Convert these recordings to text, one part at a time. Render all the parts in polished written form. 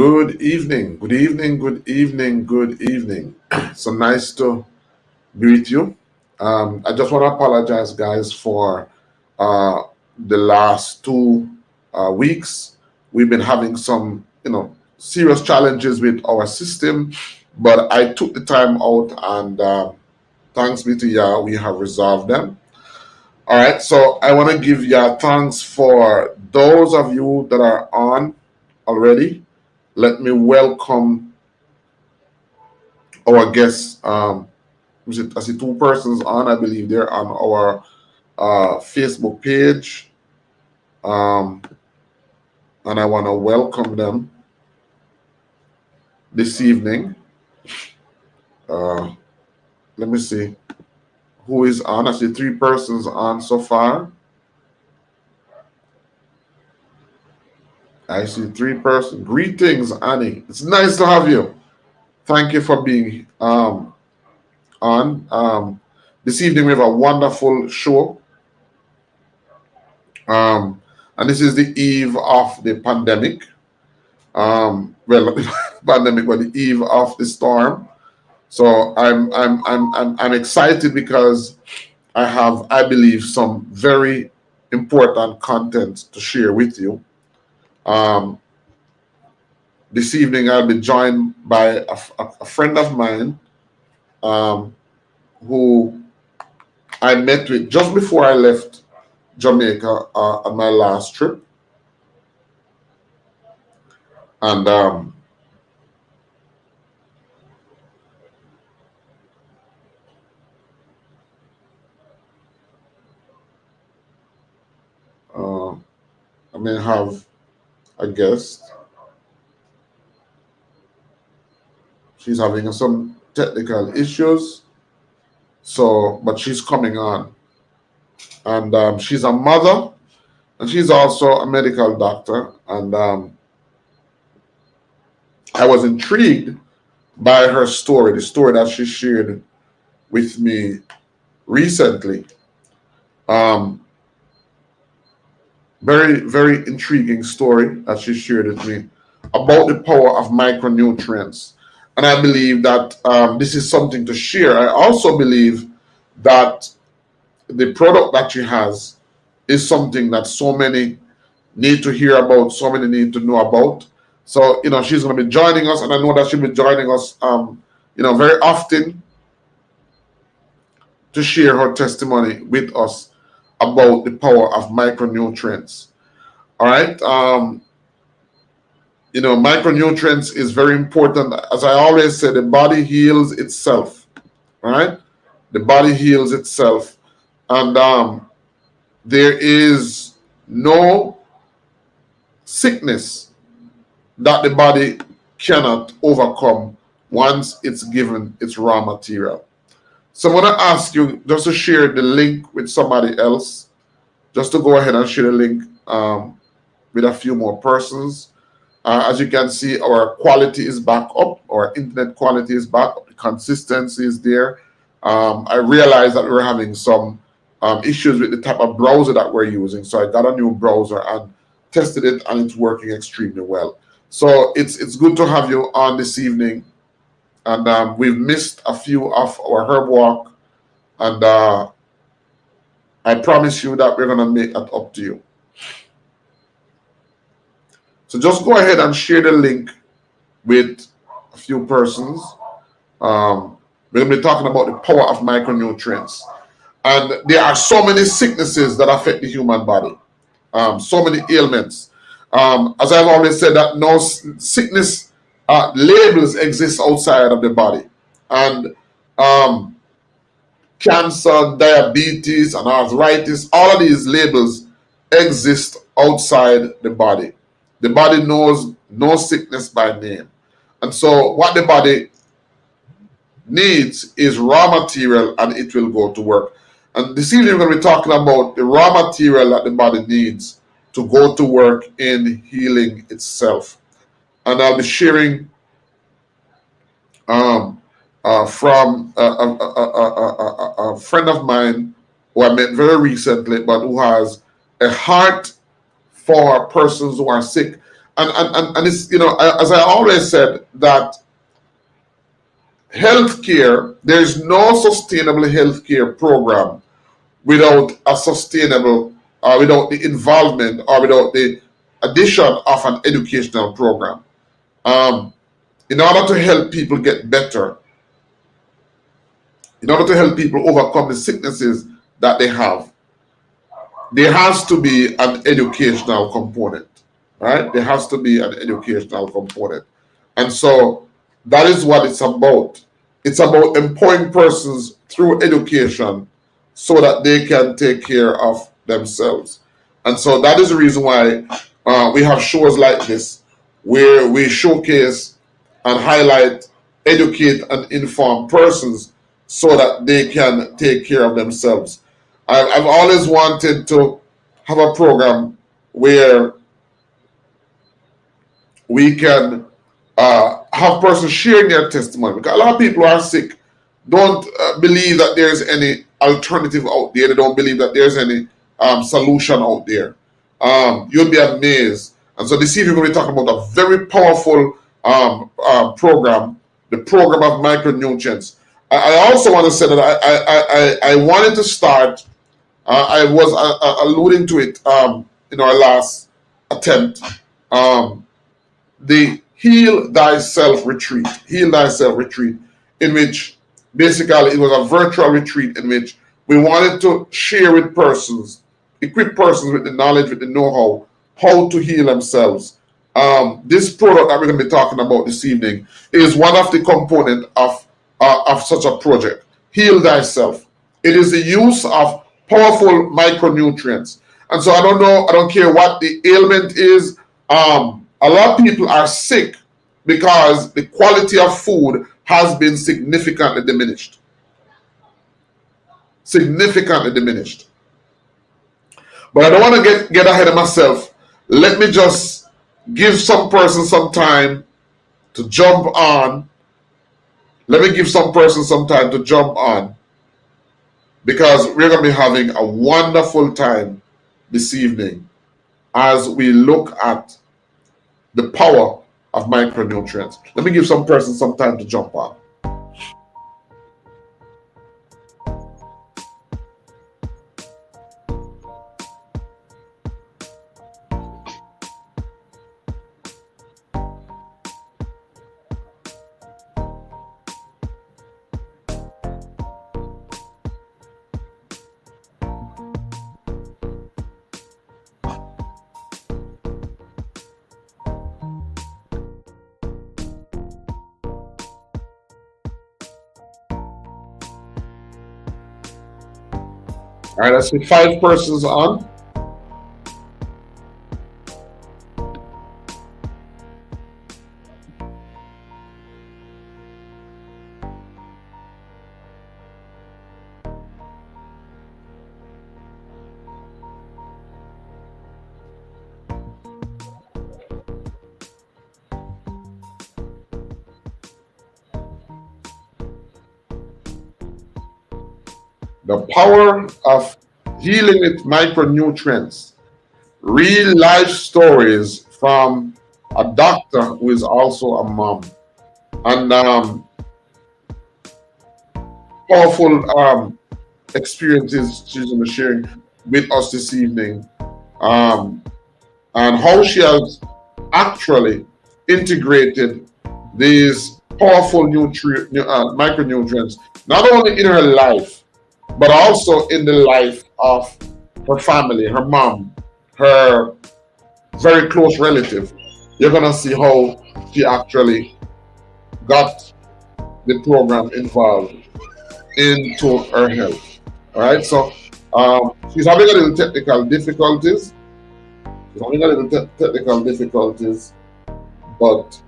Good evening, good evening, good evening, good evening. So nice to be with you. I just want to apologize, guys, for uh, the last 2 weeks. We've been having some, serious challenges with our system, but I took the time out, and thanks be to Yah, we have resolved them. All right, so I want to give Yah thanks for those of you that are on already. Let me welcome our guests. I see two persons on. I believe they're on our Facebook page, um, and I want to welcome them this evening. Uh, Let me see who is on. I see three persons on so far. I see three persons. Greetings, Annie. It's nice to have you. Thank you for being on. This evening we have a wonderful show. And this is the eve of the pandemic. Well, not the pandemic, but the eve of the storm. So I'm excited because I believe, some very important content to share with you. Um, this evening I'll be joined by a friend of mine, um, who I met with just before I left Jamaica on my last trip, and uh, I may have a guest. She's having some technical issues, so but she's coming on, and she's a mother, and she's also a medical doctor, and I was intrigued by her story, the story that she shared with me recently. Um, Very, very intriguing story that she shared with me about the power of micronutrients. And I believe that this is something to share. I also believe that the product that she has is something that so many need to hear about, so many need to know about. So, she's going to be joining us, and I know that she'll be joining us, very often, to share her testimony with us about the power of micronutrients. All right. Micronutrients is very important. As I always say, the body heals itself. All right. The body heals itself. And there is no sickness that the body cannot overcome once it's given its raw material. So I'm going to ask you just to share the link with somebody else, just to go ahead and share the link with a few more persons. As you can see, our quality is back up. Our internet quality is back up. The consistency is there. I realized that we were having some issues with the type of browser that we're using. So I got a new browser and tested it, and it's working extremely well. So it's good to have you on this evening. And we've missed a few of our herb walk. And I promise you that we're going to make that up to you. So just go ahead and share the link with a few persons. We're going to be talking about the power of micronutrients. And there are so many sicknesses that affect the human body, so many ailments. As I've always said, that no sickness labels exist outside of the body. And cancer, diabetes, and arthritis, all of these labels exist outside the body. The body knows no sickness by name. And so what the body needs is raw material, and it will go to work. And this evening we're going to be talking about the raw material that the body needs to go to work in healing itself. And I'll be sharing from a friend of mine who I met very recently, but who has a heart for persons who are sick. And it's, as I always said, that healthcare, there's no sustainable healthcare program without a sustainable, without the involvement or without the addition of an educational program. Um, in order to help people get better, in order to help people overcome the sicknesses that they have, there has to be an educational component, right? There has to be an educational component. And so that is what it's about. It's about empowering persons through education so that they can take care of themselves. And so that is the reason why we have shows like this where we showcase and highlight, educate, and inform persons so that they can take care of themselves. I've always wanted to have a program where we can have persons sharing their testimony, because a lot of people are sick, don't believe that there's any alternative out there. They don't believe that there's any solution out there. You'll be amazed. And so this evening we're going to be talking about a very powerful program, the program of micronutrients. I also want to say that I wanted to start, I was alluding to it in our last attempt, the Heal Thyself Retreat. Heal Thyself Retreat, in which basically it was a virtual retreat in which we wanted to share with persons, equip persons with the knowledge, with the know-how, how to heal themselves. This product that we're going to be talking about this evening is one of the components of such a project. Heal Thyself. It is the use of powerful micronutrients. And so I don't know, I don't care what the ailment is. A lot of people are sick because the quality of food has been significantly diminished. Significantly diminished. But I don't want to get ahead of myself. Let me just give some person some time to jump on. Let me give some person some time to jump on, because we're going to be having a wonderful time this evening as we look at the power of micronutrients. Let me give some person some time to jump on. All right, I see 5 persons on. The power of healing with micronutrients. Real life stories from a doctor who is also a mom. And powerful experiences she's going to be sharing with us this evening. And how she has actually integrated these powerful micronutrients, not only in her life, but also in the life of her family, her mom, her very close relative. You're going to see how she actually got the program involved into her health. All right, so she's having a little technical difficulties. But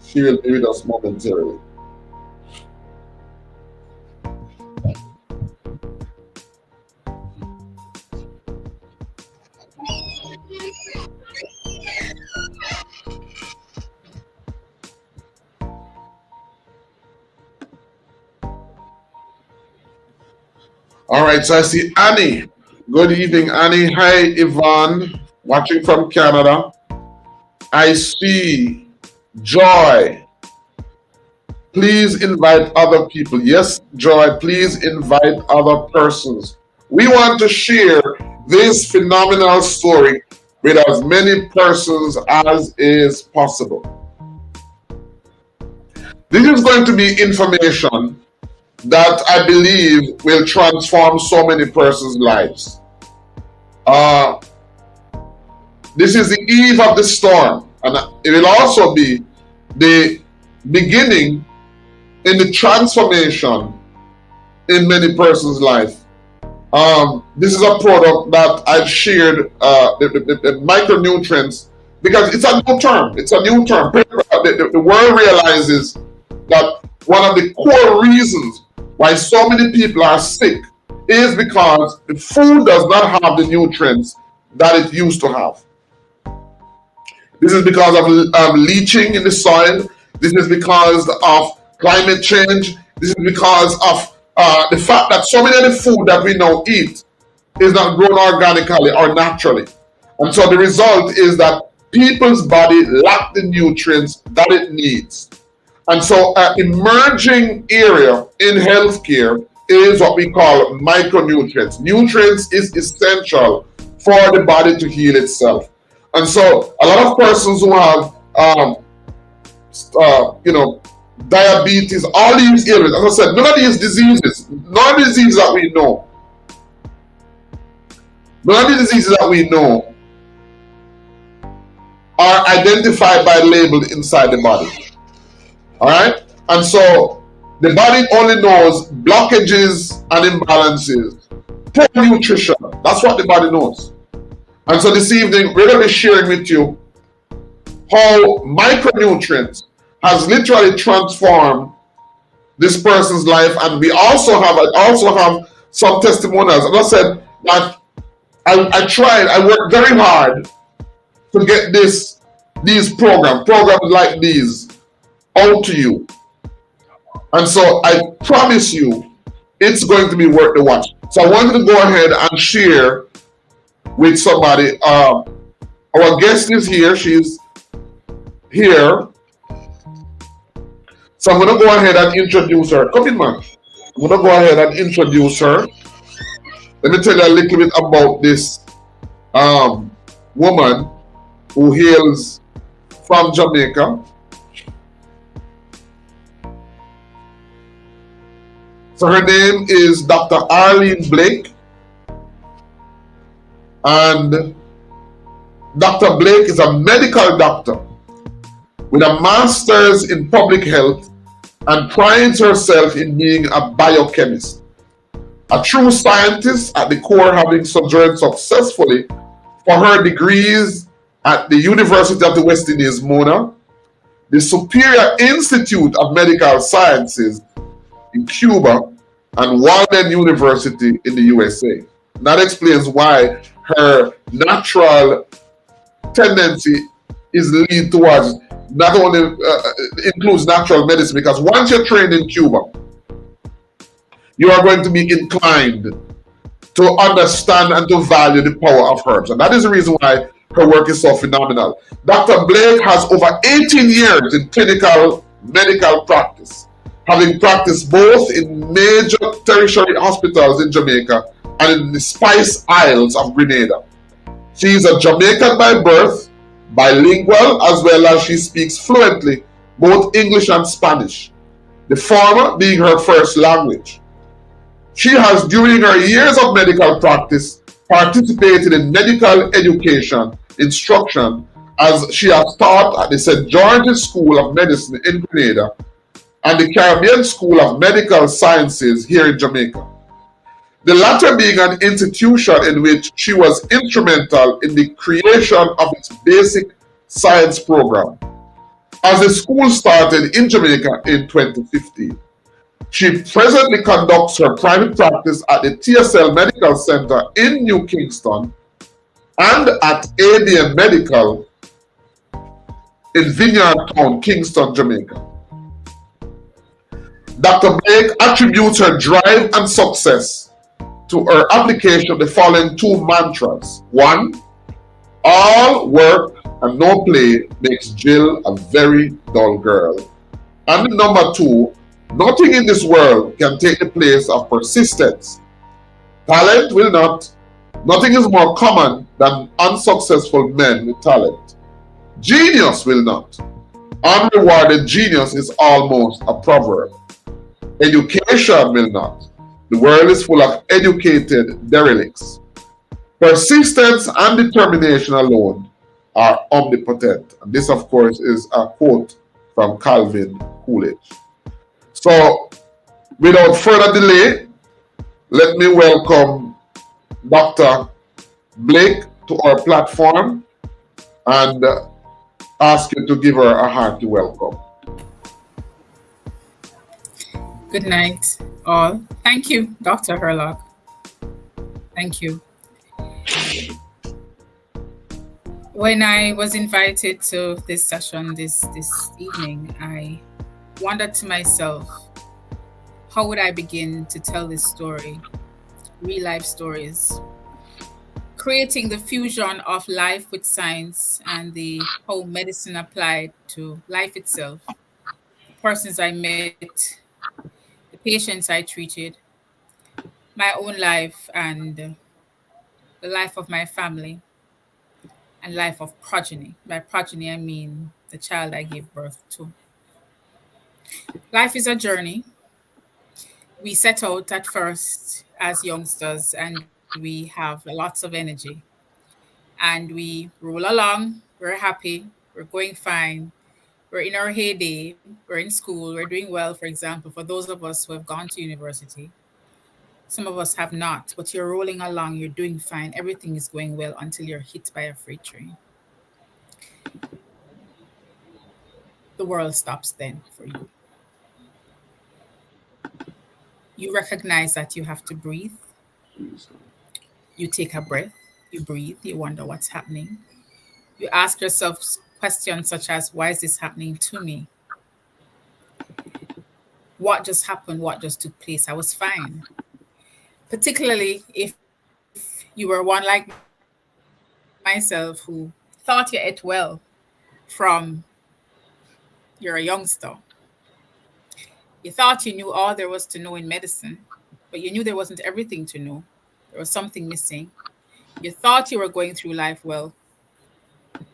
she will be with us momentarily. All right, so I see Annie. Good evening, Annie. Hi, Yvonne, watching from Canada. I see Joy. Please invite other people. Yes, Joy, please invite other persons. We want to share this phenomenal story with as many persons as is possible. This is going to be information that I believe will transform so many persons' lives. This is the eve of the storm, and it will also be the beginning in the transformation in many persons' life. This is a product that I've shared, the micronutrients, because it's a new term. It's a new term. The world realizes that one of the core reasons why so many people are sick is because the food does not have the nutrients that it used to have. This is because of leaching in the soil. This is because of climate change. This is because of the fact that so many of the food that we now eat is not grown organically or naturally. And so the result is that people's body lack the nutrients that it needs. And so an emerging area in healthcare is what we call micronutrients. Nutrients is essential for the body to heal itself. And so a lot of persons who have, diabetes, all these areas, as I said, none of the diseases that we know, are identified by labeled inside the body. All right? And so the body only knows blockages and imbalances, poor nutrition. That's what the body knows. And so this evening, we're going to be sharing with you how micronutrients has literally transformed this person's life. And we also have some testimonials. As I said, that I worked very hard to get these programs like these out to you. And so I promise you, it's going to be worth the watch. So I wanted to go ahead and share with somebody. Our guest is here. She's here. So I'm going to go ahead and introduce her. Come in, man. I'm going to go ahead and introduce her. Let me tell you a little bit about this woman who hails from Jamaica. So her name is Dr. Arlene Blake. And Dr. Blake is a medical doctor with a master's in public health and prides herself in being a biochemist. A true scientist at the core, having sojourned successfully for her degrees at the University of the West Indies, Mona, the Superior Institute of Medical Sciences in Cuba, and Walden University in the USA. That explains why her natural tendency is lead towards not only includes natural medicine, because once you're trained in Cuba, you are going to be inclined to understand and to value the power of herbs. And that is the reason why her work is so phenomenal. Dr. Blake has over 18 years in clinical medical practice, having practiced both in major tertiary hospitals in Jamaica and in the Spice Isles of Grenada. She is a Jamaican by birth, bilingual, as well as she speaks fluently both English and Spanish, the former being her first language. She has, during her years of medical practice, participated in medical education instruction, as she has taught at the St. George's School of Medicine in Grenada and the Caribbean School of Medical Sciences here in Jamaica. The latter being an institution in which she was instrumental in the creation of its basic science program. As the school started in Jamaica in 2015, she presently conducts her private practice at the TSL Medical Center in New Kingston and at ABM Medical in Vineyard Town, Kingston, Jamaica. Dr. Blake attributes her drive and success to her application of the following two mantras. One, all work and no play makes Jill a very dull girl. And number two, nothing in this world can take the place of persistence. Talent will not. Nothing is more common than unsuccessful men with talent. Genius will not. Unrewarded genius is almost a proverb. Education will not. The world is full of educated derelicts. Persistence and determination alone are omnipotent. And this, of course, is a quote from Calvin Coolidge. So, without further delay, let me welcome Dr. Blake to our platform and ask you to give her a hearty welcome. Good night, all. Thank you, Dr. Herlock. Thank you. When I was invited to this session this evening, I wondered to myself, how would I begin to tell this story? Real life stories. Creating the fusion of life with science and the whole medicine applied to life itself. The persons I met, the patients I treated, my own life and the life of my family and life of progeny. By progeny, I mean the child I gave birth to. Life is a journey. We set out at first as youngsters and we have lots of energy and we roll along. We're happy. We're going fine. We're in our heyday. We're in school. We're doing well, for example, for those of us who have gone to university. Some of us have not, but you're rolling along. You're doing fine. Everything is going well until you're hit by a freight train. The world stops then for you. You recognize that you have to breathe. You take a breath, you breathe, you wonder what's happening. You ask yourself questions such as, why is this happening to me? What just happened? What just took place? I was fine. Particularly if you were one like myself who thought you ate well from you're a youngster. You thought you knew all there was to know in medicine, but you knew there wasn't everything to know. There was something missing. You thought you were going through life well.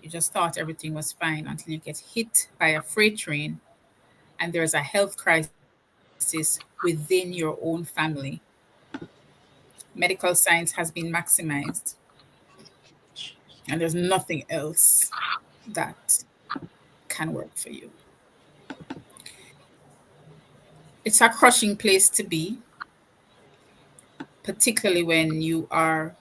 You just thought everything was fine until you get hit by a freight train and there's a health crisis within your own family. Medical science has been maximized, and there's nothing else that can work for you. It's a crushing place to be, particularly when you are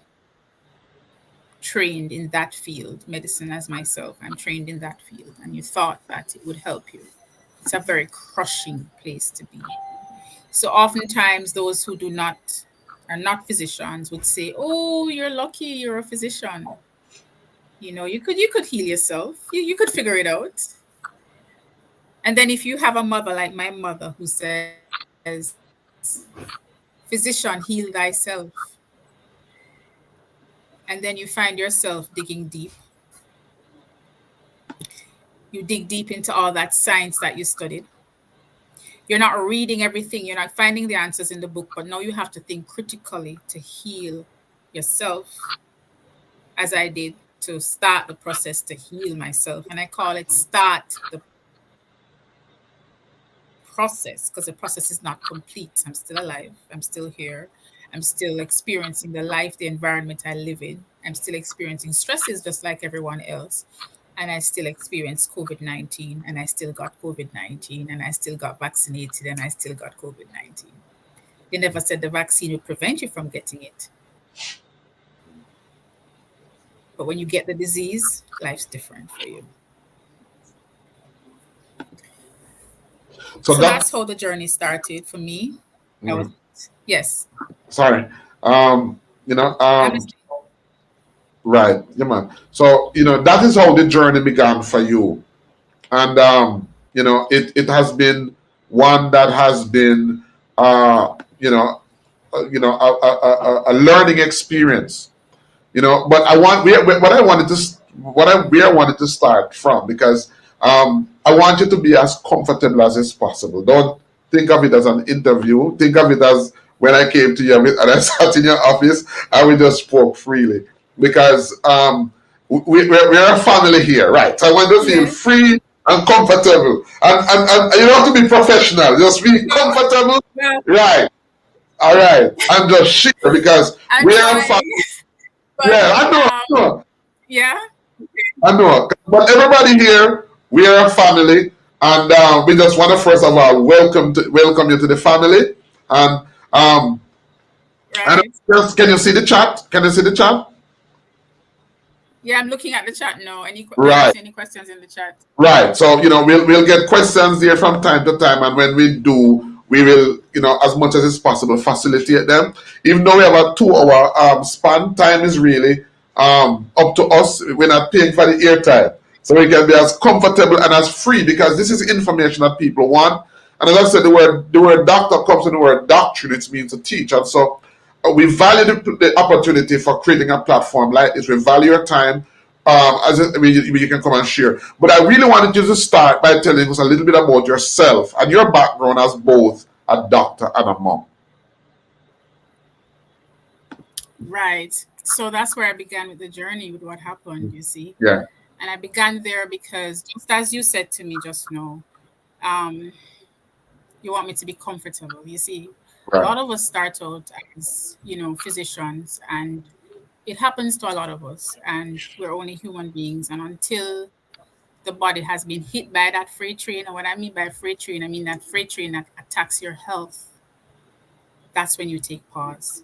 trained in that field, medicine as myself. I'm trained in that field, and you thought that it would help you. It's a very crushing place to be. So oftentimes those who do not are not physicians would say, "Oh, you're lucky, you're a physician. You could heal yourself. You could figure it out." And then if you have a mother like my mother who says, "Physician, heal thyself." And then you find yourself digging deep. You dig deep into all that science that you studied. You're not reading everything, you're not finding the answers in the book, but now you have to think critically to heal yourself, as I did to start the process to heal myself. And I call it start the process because the process is not complete. I'm still alive, I'm still here, I'm still experiencing the life, the environment I live in. I'm still experiencing stresses just like everyone else. And I still experienced COVID 19, and I still got COVID 19, and I still got vaccinated, and I still got COVID 19. They never said the vaccine would prevent you from getting it. But when you get the disease, life's different for you. So So that, that's how the journey started for me. I was, yes, sorry, you know, I'm listening. right, yeah, man. So that is how the journey began for you, and it has been one that has been, uh, you know, a learning experience. But what I wanted to where I wanted to start from, because I want you to be as comfortable as is possible. Don't think of it as an interview. Think of it as when I came to you and I sat in your office and we just spoke freely, because we're a family here, right? So I want to feel Yes. free and comfortable, and you don't have to be professional. Just be No. comfortable, Well, right? All right, and just share, because I'm we're a family. trying, but Yeah, I know, I know. yeah. I know, but everybody here, we are a family, and we just want to first of all welcome you to the family, and um, and Right. just, can you see the chat? Can you see the chat? Yeah, I'm looking at the chat now. I don't Right, see any questions in the chat. right. So we'll get questions there from time to time, and when we do, we will, as much as it's possible, facilitate them. Even though we have a 2 hour span, time is really up to us. We're not paying for the airtime. So we can be as comfortable and as free, because this is information that people want. And as I said, the word doctor comes from the word doctrine. It means to teach. And so we value the opportunity for creating a platform like this. We value your time. You can come and share. But I really wanted you to start by telling us a little bit about yourself and your background as both a doctor and a mom. Right. So that's where I began with the journey with what happened, you see. Yeah, And I began there because, just as you said to me just now, um, you want me to be comfortable. You see, a right. lot of us start out as, physicians, and it happens to a lot of us, and we're only human beings. And until the body has been hit by that freight train, and what I mean by freight train, I mean that freight train that attacks your health, that's when you take pause.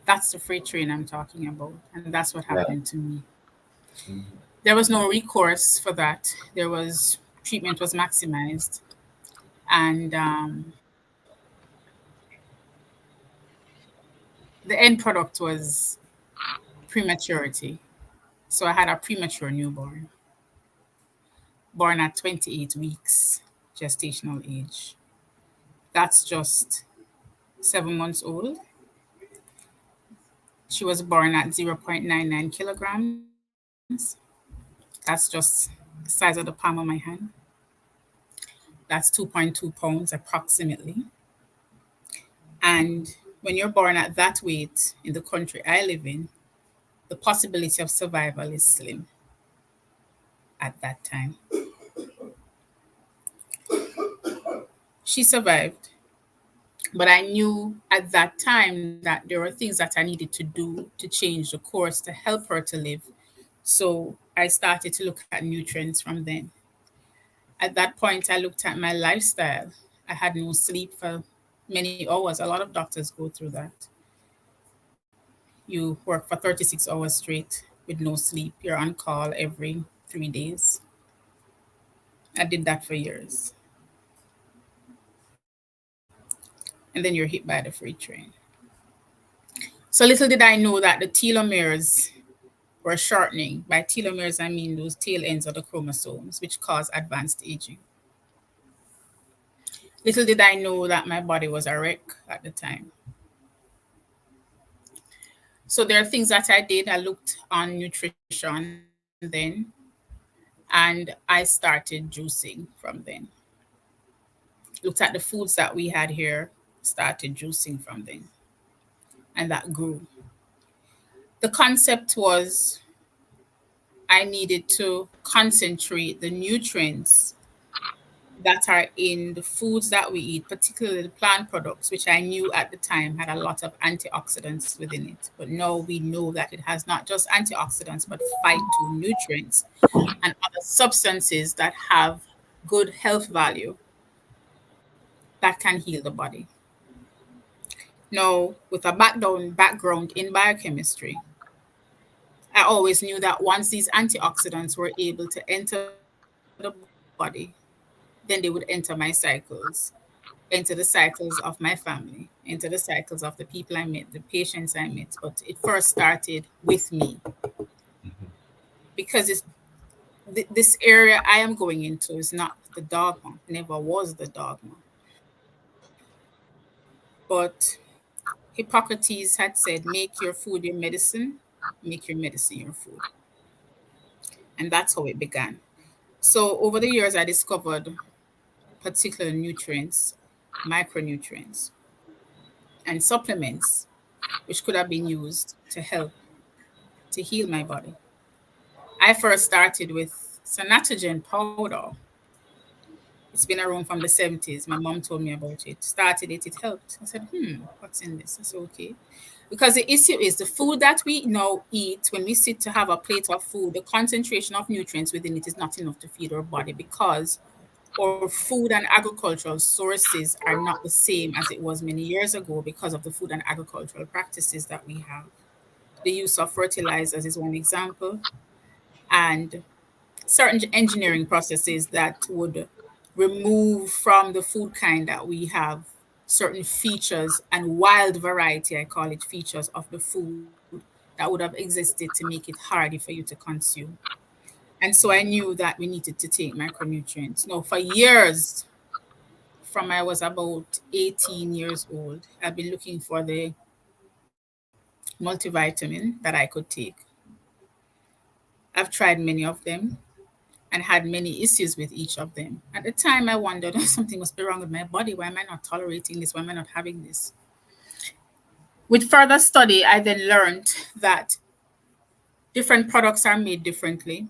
That's the freight train I'm talking about. And that's what Yeah. happened to me. There was no recourse for that. Treatment was maximized. And the end product was prematurity. So I had a premature newborn, born at 28 weeks gestational age. That's just 7 months old. She was born at 0.99 kilograms. That's just the size of the palm of my hand. That's 2.2 pounds approximately. And when you're born at that weight in the country I live in, the possibility of survival is slim at that time. She survived, but I knew at that time that there were things that I needed to do to change the course to help her to live. So I started to look at nutrients from then. At that point, I looked at my lifestyle. I had no sleep for many hours. A lot of doctors go through that. You work for 36 hours straight with no sleep. You're on call every 3 days. I did that for years. And then you're hit by the freight train. So little did I know that the telomeres were shortening. By telomeres, I mean those tail ends of the chromosomes, which cause advanced aging. Little did I know that my body was a wreck at the time. So there are things that I did. I looked on nutrition then, and I started juicing from then. Looked at the foods that we had here, started juicing from then, and that grew. The concept was I needed to concentrate the nutrients that are in the foods that we eat, particularly the plant products, which I knew at the time had a lot of antioxidants within it. But now we know that it has not just antioxidants, but phytonutrients and other substances that have good health value that can heal the body. Now, with a background in biochemistry, I always knew that once these antioxidants were able to enter the body, then they would enter my cycles, into the cycles of my family, into the cycles of the people I met, the patients I met. But it first started with me, because this area I am going into is not the dogma, never was the dogma. But Hippocrates had said, make your food your medicine, make your medicine your food. And that's how it began. So over the years, I discovered particular nutrients, micronutrients, and supplements which could have been used to help to heal my body. I first started with sanatogen powder. It's been around from the 70s. My mom told me about it. Started it, it helped. I said, what's in this? I said, okay. Because the issue is the food that we now eat, when we sit to have a plate of food, the concentration of nutrients within it is not enough to feed our body because our food and agricultural sources are not the same as it was many years ago because of the food and agricultural practices that we have. The use of fertilizers is one example, and certain engineering processes that would remove from the food kind that we have certain features and wild variety, I call it features of the food that would have existed to make it harder for you to consume. And so I knew that we needed to take micronutrients. Now, for years, from I was about 18 years old, I've been looking for the multivitamin that I could take. I've tried many of them and had many issues with each of them. At the time, I wondered something must be wrong with my body. Why am I not tolerating this? Why am I not having this? With further study, I then learned that different products are made differently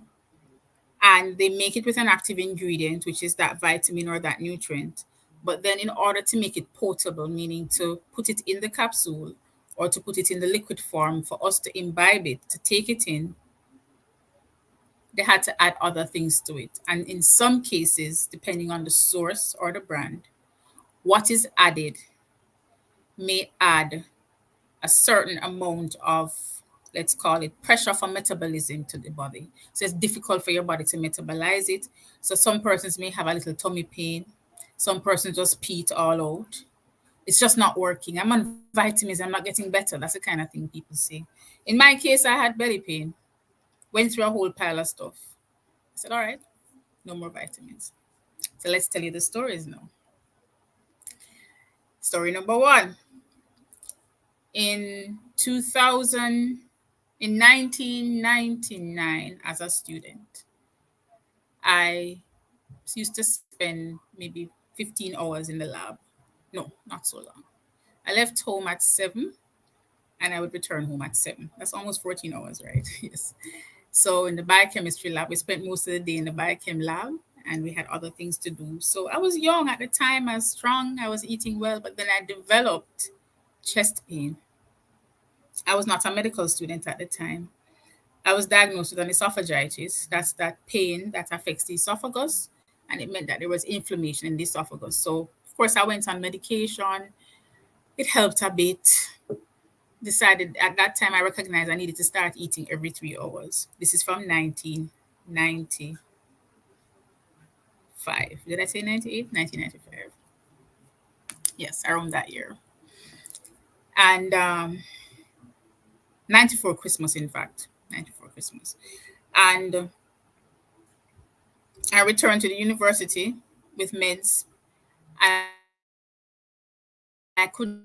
and they make it with an active ingredient, which is that vitamin or that nutrient. But then, in order to make it potable, meaning to put it in the capsule or to put it in the liquid form for us to imbibe it, to take it in, they had to add other things to it. And in some cases, depending on the source or the brand, what is added may add a certain amount of, let's call it, pressure for metabolism to the body. So it's difficult for your body to metabolize it. So some persons may have a little tummy pain. Some persons just pee it all out. It's just not working. I'm on vitamins, I'm not getting better. That's the kind of thing people say. In my case, I had belly pain, went through a whole pile of stuff. I said, all right, no more vitamins. So let's tell you the stories now. Story number one. In 2000, in 1999, as a student, I used to spend maybe 15 hours in the lab. No, not so long. I left home at 7 and I would return home at 7. That's almost 14 hours, right? Yes. So in the biochemistry lab, we spent most of the day in the biochem lab and we had other things to do. So I was young at the time, I was strong, I was eating well, but then I developed chest pain. I was not a medical student at the time. I was diagnosed with an esophagitis. That's that pain that affects the esophagus, and it meant that there was inflammation in the esophagus. So, of course, I went on medication. It helped a bit. Decided at that time I recognized I needed to start eating every 3 hours. This is from 1995. Did I say 98? 1995. Yes, around that year. And 94 Christmas, in fact. 94 Christmas. And I returned to the university with meds, and I couldn't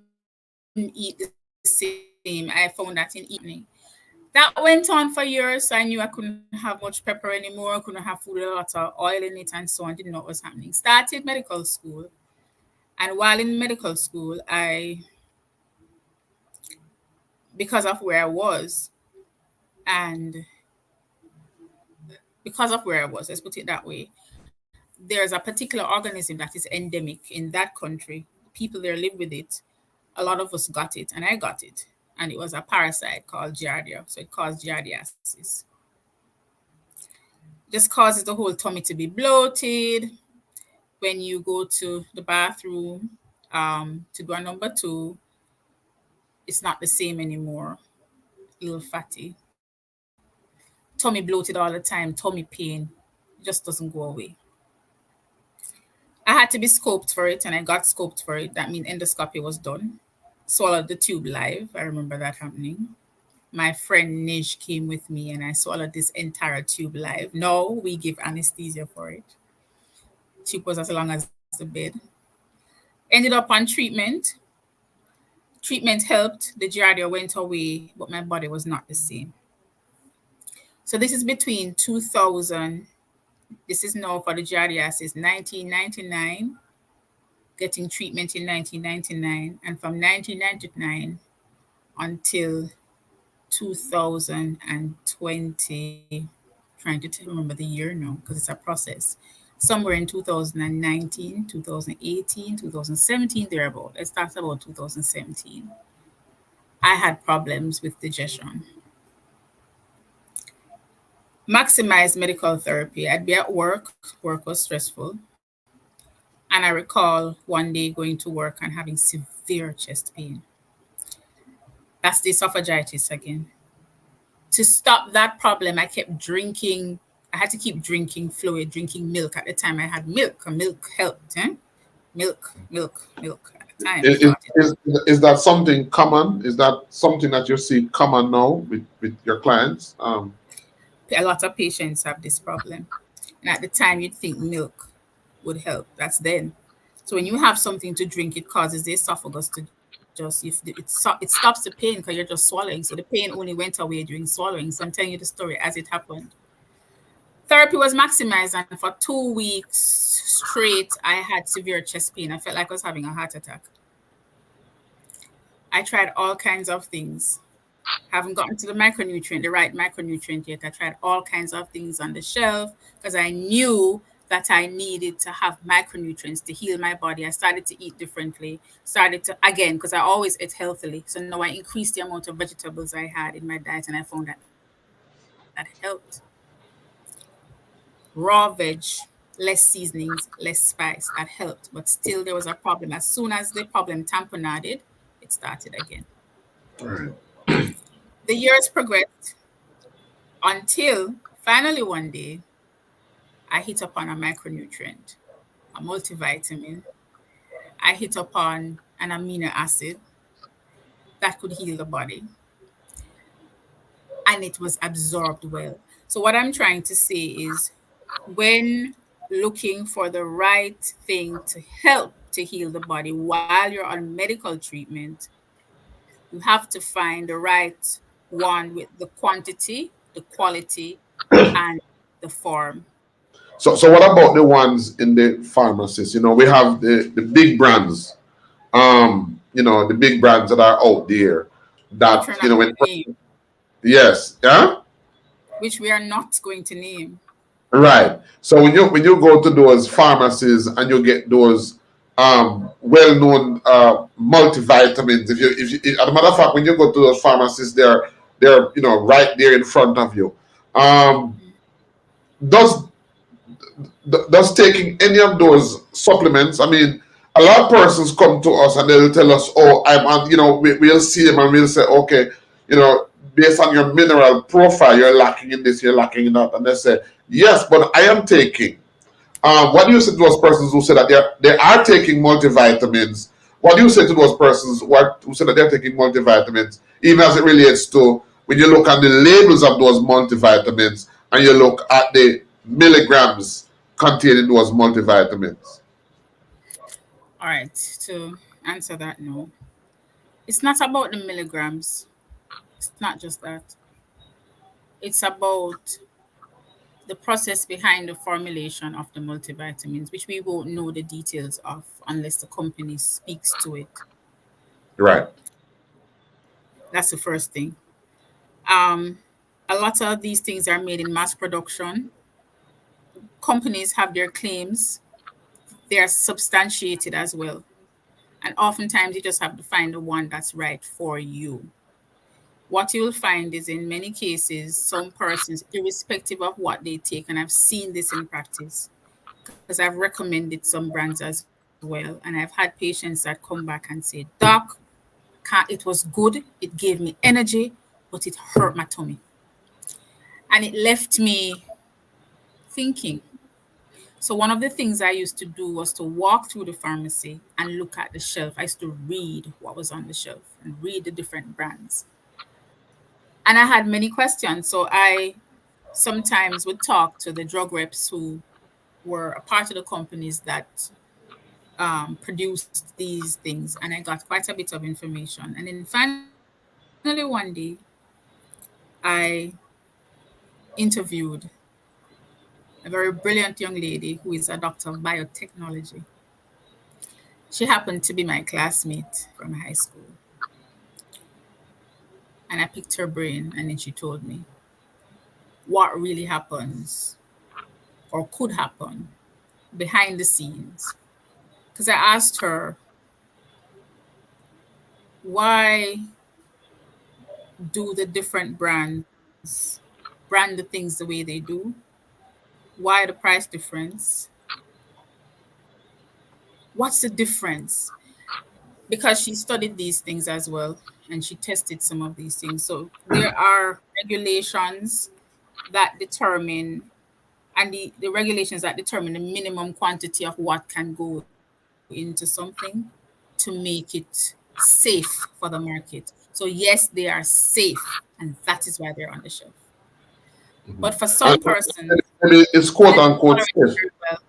eat the same. I found that in evening. That went on for years, so I knew I couldn't have much pepper anymore. I couldn't have food with a lot of oil in it and so on. Didn't know what was happening. Started medical school, and while in medical school, because of where I was, and let's put it that way, there's a particular organism that is endemic in that country. People there live with it. A lot of us got it, and I got it. And it was a parasite called Giardia. So it caused giardiasis. Just causes the whole tummy to be bloated. When you go to the bathroom to do a number two, it's not the same anymore. A little fatty. Tummy bloated all the time, tummy pain. It just doesn't go away. I had to be scoped for it, and I got scoped for it. That means endoscopy was done. Swallowed the tube live. I remember that happening. My friend Nish came with me, and I swallowed this entire tube live. No, we give anesthesia for it. Tube was as long as the bed. Ended up on treatment. Treatment helped. The giardia went away, but my body was not the same. So this is between 2000, this is now for the giardiasis, 1999, getting treatment in 1999, and from 1999 until 2020, trying to remember the year now because it's a process. Somewhere in 2019, 2018, 2017, thereabout. Let's start about 2017. I had problems with digestion. Maximized medical therapy. I'd be at work, work was stressful. And I recall one day going to work and having severe chest pain. That's the esophagitis again. To stop that problem, I kept drinking. I had to keep drinking fluid, drinking milk. At the time, I had milk. Milk helped. Milk. At the time, I Is, thought it. is, is that something common? Is that something that you see common now with your clients? A lot of patients have this problem. And at the time, you'd think milk would help. That's then. So when you have something to drink, it causes the esophagus to just, it stops the pain because you're just swallowing. So the pain only went away during swallowing. So I'm telling you the story as it happened. Therapy was maximized, and for 2 weeks straight, I had severe chest pain. I felt like I was having a heart attack. I tried all kinds of things. Haven't gotten to the micronutrient, the right micronutrient yet. I tried all kinds of things on the shelf because I knew that I needed to have micronutrients to heal my body. I started to eat differently, started to, again, because I always ate healthily. So now I increased the amount of vegetables I had in my diet, and I found that helped. Raw veg, less seasonings, less spice, that helped. But still, there was a problem. As soon as the problem tamponaded, it started again. Right. The years progressed until finally one day I hit upon a micronutrient, a multivitamin. I hit upon an amino acid that could heal the body, and it was absorbed well. So, what I'm trying to say is when looking for the right thing to help to heal the body while you're on medical treatment, you have to find the right one with the quantity, the quality, and the form. So what about the ones in the pharmacies? We have the big brands. The big brands that are out there Which we're that not going when to name, yes, yeah. which we are not going to name. Right. So when you go to those pharmacies and you get those well-known multivitamins, as a matter of fact, when you go to those pharmacies, they're right there in front of you. Um, does does taking any of those supplements? I mean, a lot of persons come to us and they'll tell us, "Oh, I'm on." We'll see them and we'll say, "Okay, based on your mineral profile, you're lacking in this, you're lacking in that," and they say, "Yes, but I am taking." What do you say to those persons who say that they are taking multivitamins? What do you say to those persons who say that they're taking multivitamins, even as it relates to when you look at the labels of those multivitamins and you look at the milligrams containing those multivitamins? All right, to answer that, no. It's not about the milligrams. It's not just that. It's about the process behind the formulation of the multivitamins, which we won't know the details of unless the company speaks to it. Right. That's the first thing. Um, a lot of these things are made in mass production. Companies have their claims, they are substantiated as well. And oftentimes you just have to find the one that's right for you. What you'll find is in many cases, some persons, irrespective of what they take, and I've seen this in practice because I've recommended some brands as well, and I've had patients that come back and say, "Doc, it was good, it gave me energy, but it hurt my tummy." And it left me thinking. So one of the things I used to do was to walk through the pharmacy and look at the shelf. I used to read what was on the shelf and read the different brands. And I had many questions. So I sometimes would talk to the drug reps who were a part of the companies that produced these things. And I got quite a bit of information. And then finally one day, I interviewed a very brilliant young lady who is a doctor of biotechnology. She happened to be my classmate from high school. And I picked her brain, and then she told me what really happens or could happen behind the scenes. Because I asked her, why do the different brands brand the things the way they do? Why the price difference? What's the difference? Because she studied these things as well and she tested some of these things. So there are regulations that determine and the regulations that determine the minimum quantity of what can go into something to make it safe for the market. So yes, they are safe, and that is why they're on the shelf. But for some And persons, it's they quote don't unquote tolerate it safe. very well.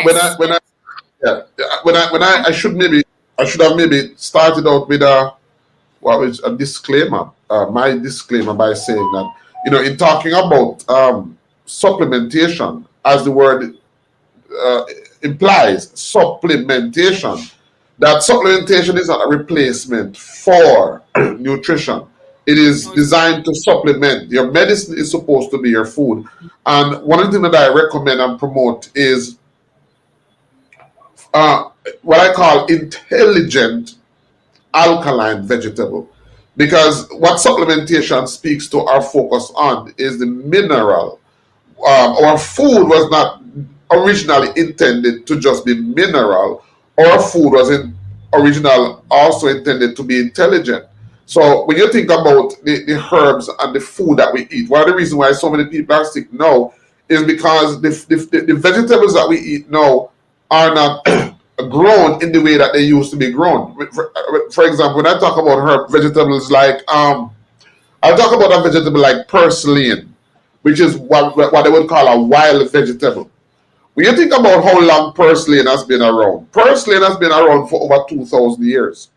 When I Yes, when I yes. yeah, I should maybe I should have maybe started out with a disclaimer, my disclaimer by saying that in talking about supplementation, as the word uh, implies, supplementation. That supplementation is not a replacement for nutrition. It is No, it's not. designed to supplement. Your medicine is supposed to be your food. And one of the things that I recommend and promote is uh, what I call intelligent alkaline vegetable. Because what supplementation speaks to our focus on is the mineral. Our food was not originally intended to just be mineral. Our food was original also intended to be intelligent. So when you think about the herbs and the food that we eat, one of the reasons why so many people are sick now is because the vegetables that we eat now are not grown in the way that they used to be grown. For example, when I talk about herb vegetables like I'll talk about a vegetable like purslane, which is what they would call a wild vegetable. When you think about how long purslane has been around, purslane has been around for over 2,000 years.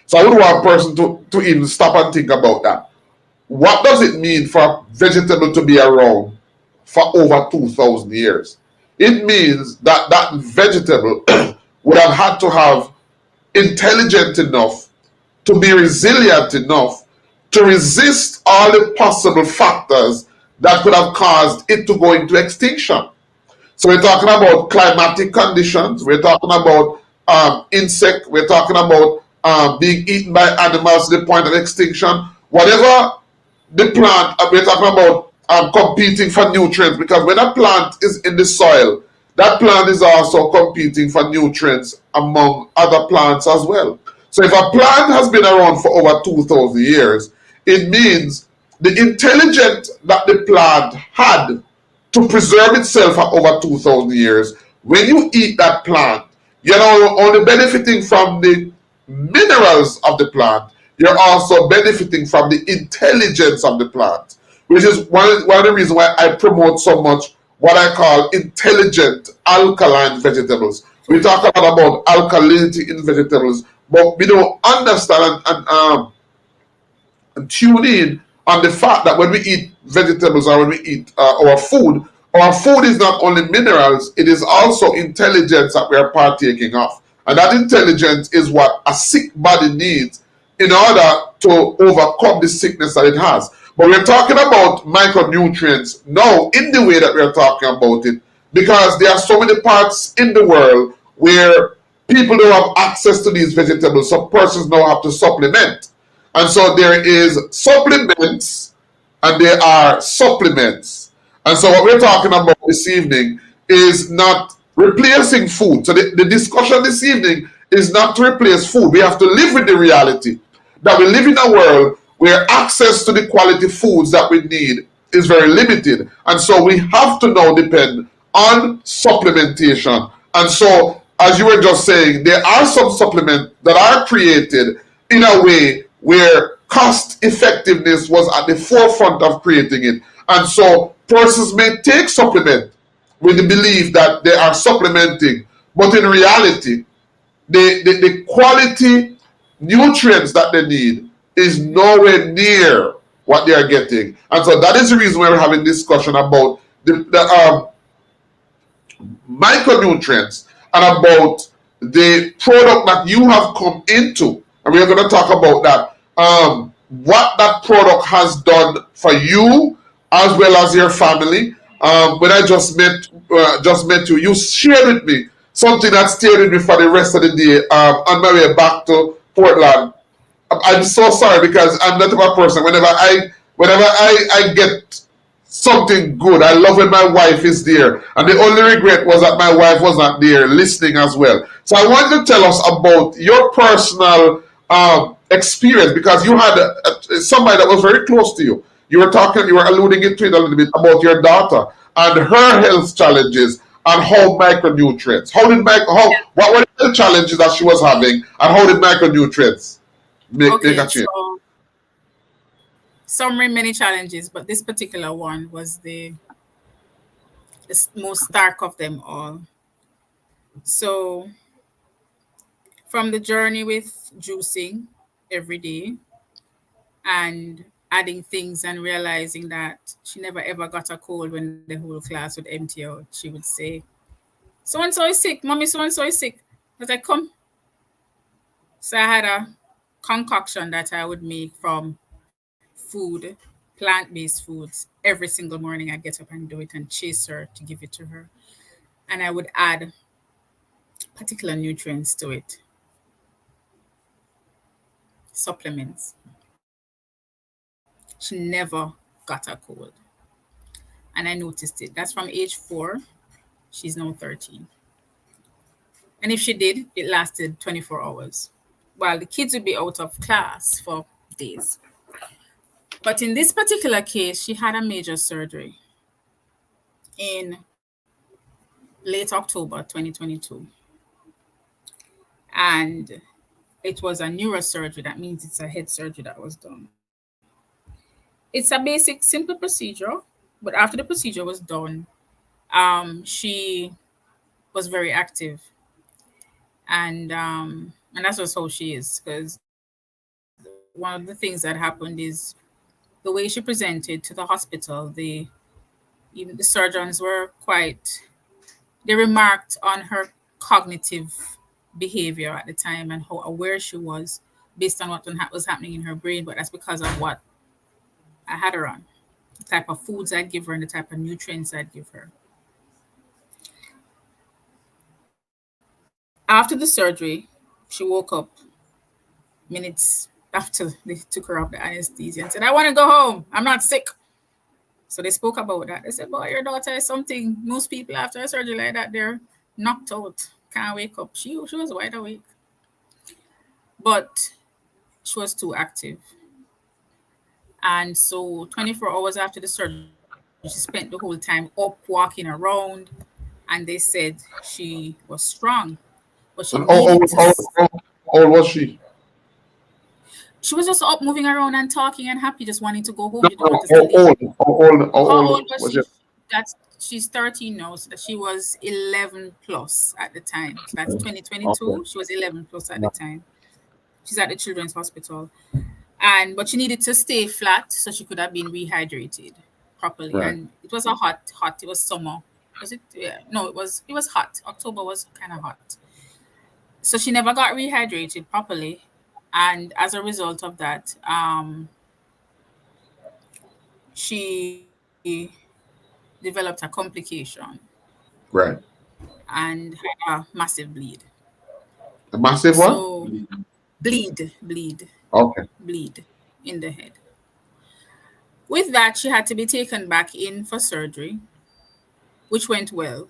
So I would want a person to even stop and think about that. What does it mean for a vegetable to be around for over 2,000 years? It means that that vegetable would have had to have intelligent enough to be resilient enough to resist all the possible factors that could have caused it to go into extinction. So we're talking about climatic conditions, we're talking about insect, we're talking about being eaten by animals to the point of extinction. Whatever the plant, we're talking about competing for nutrients, because when a plant is in the soil, that plant is also competing for nutrients among other plants as well. So if a plant has been around for over 2,000 years, it means the intelligence that the plant had to preserve itself for over 2,000 years, when you eat that plant, you're not only benefiting from the minerals of the plant, you're also benefiting from the intelligence of the plant, which is one of the reasons why I promote so much what I call intelligent alkaline vegetables. We talk a lot about alkalinity in vegetables, but we don't understand and tune in on the fact that when we eat vegetables or when we eat our food is not only minerals, it is also intelligence that we are partaking of. And that intelligence is what a sick body needs in order to overcome the sickness that it has. But we're talking about micronutrients now in the way that we're talking about it, because there are so many parts in the world where people don't have access to these vegetables, so persons now have to supplement. And so there is supplements and there are supplements. And so what we're talking about this evening is not replacing food. So the discussion this evening is not to replace food. We have to live with the reality that we live in a world where access to the quality foods that we need is very limited. And so we have to now depend on supplementation. And so, as you were just saying, there are some supplements that are created in a way where cost effectiveness was at the forefront of creating it. And so persons may take supplement with the belief that they are supplementing, but in reality, the quality nutrients that they need is nowhere near what they are getting. And so that is the reason why we're having discussion about the micronutrients and about the product that you have come into. And we're going to talk about that. What that product has done for you as well as your family. When I just met you, you shared with me something that stayed with me for the rest of the day on my way back to Portland. I'm so sorry because I'm not a person. Whenever I get something good, I love when my wife is there. And the only regret was that my wife was not there listening as well. So I want you to tell us about your personal experience because you had somebody that was very close to you. You were alluding to it a little bit about your daughter and her health challenges and how micronutrients. What were the challenges that she was having and how did micronutrients make a Okay, change? so so many challenges, but this particular one was the most stark of them all. So from the journey with juicing every day and adding things and realizing that she never ever got a cold when the whole class would empty out, she would say, "So and so is sick, mommy, so and so is sick." I was like, "Come." So I had a concoction that I would make from food, plant-based foods. Every single morning I'd get up and do it and chase her to give it to her. And I would add particular nutrients to it, supplements. She never got a cold. And I noticed it. That's from age 4. She's now 13. And if she did, it lasted 24 hours. While the kids would be out of class for days. But in this particular case, she had a major surgery in late October 2022. And it was a neurosurgery. That means it's a head surgery that was done. It's a basic, simple procedure. But after the procedure was done, she was very active. And that's just how she is. Because one of the things that happened is the way she presented to the hospital, even the surgeons were quite, they remarked on her cognitive behavior at the time and how aware she was based on what was happening in her brain. But that's because of what I had her on, the type of foods I'd give her and the type of nutrients I'd give her. After the surgery, she woke up minutes after they took her off the anesthesia and said, "I want to go home. I'm not sick." So they spoke about that. They said, "Boy, your daughter is something. Most people after a surgery like that, they're knocked out, can't wake up." She was wide awake, but she was too active. And so 24 hours after the surgery, she spent the whole time up walking around. And they said she was strong, but she And needed to. how old was she? She was just up moving around and talking and happy, just wanting to go home. No, She didn't no, want us to leave. how How old old was was she? she? She's 13 now, so that she was 11 plus at the time. So that's Okay. 2022. She was 11 plus at the time. She's at the Children's Hospital. But she needed to stay flat so she could have been rehydrated properly. Right. And it was a hot, it was summer. Was it? Yeah. No, it was hot. October was kind of hot. So she never got rehydrated properly. And as a result of that, she developed a complication Right. and had a massive bleed. A massive one? So bleed, Okay. bleed in the head. With that, she had to be taken back in for surgery, which went well.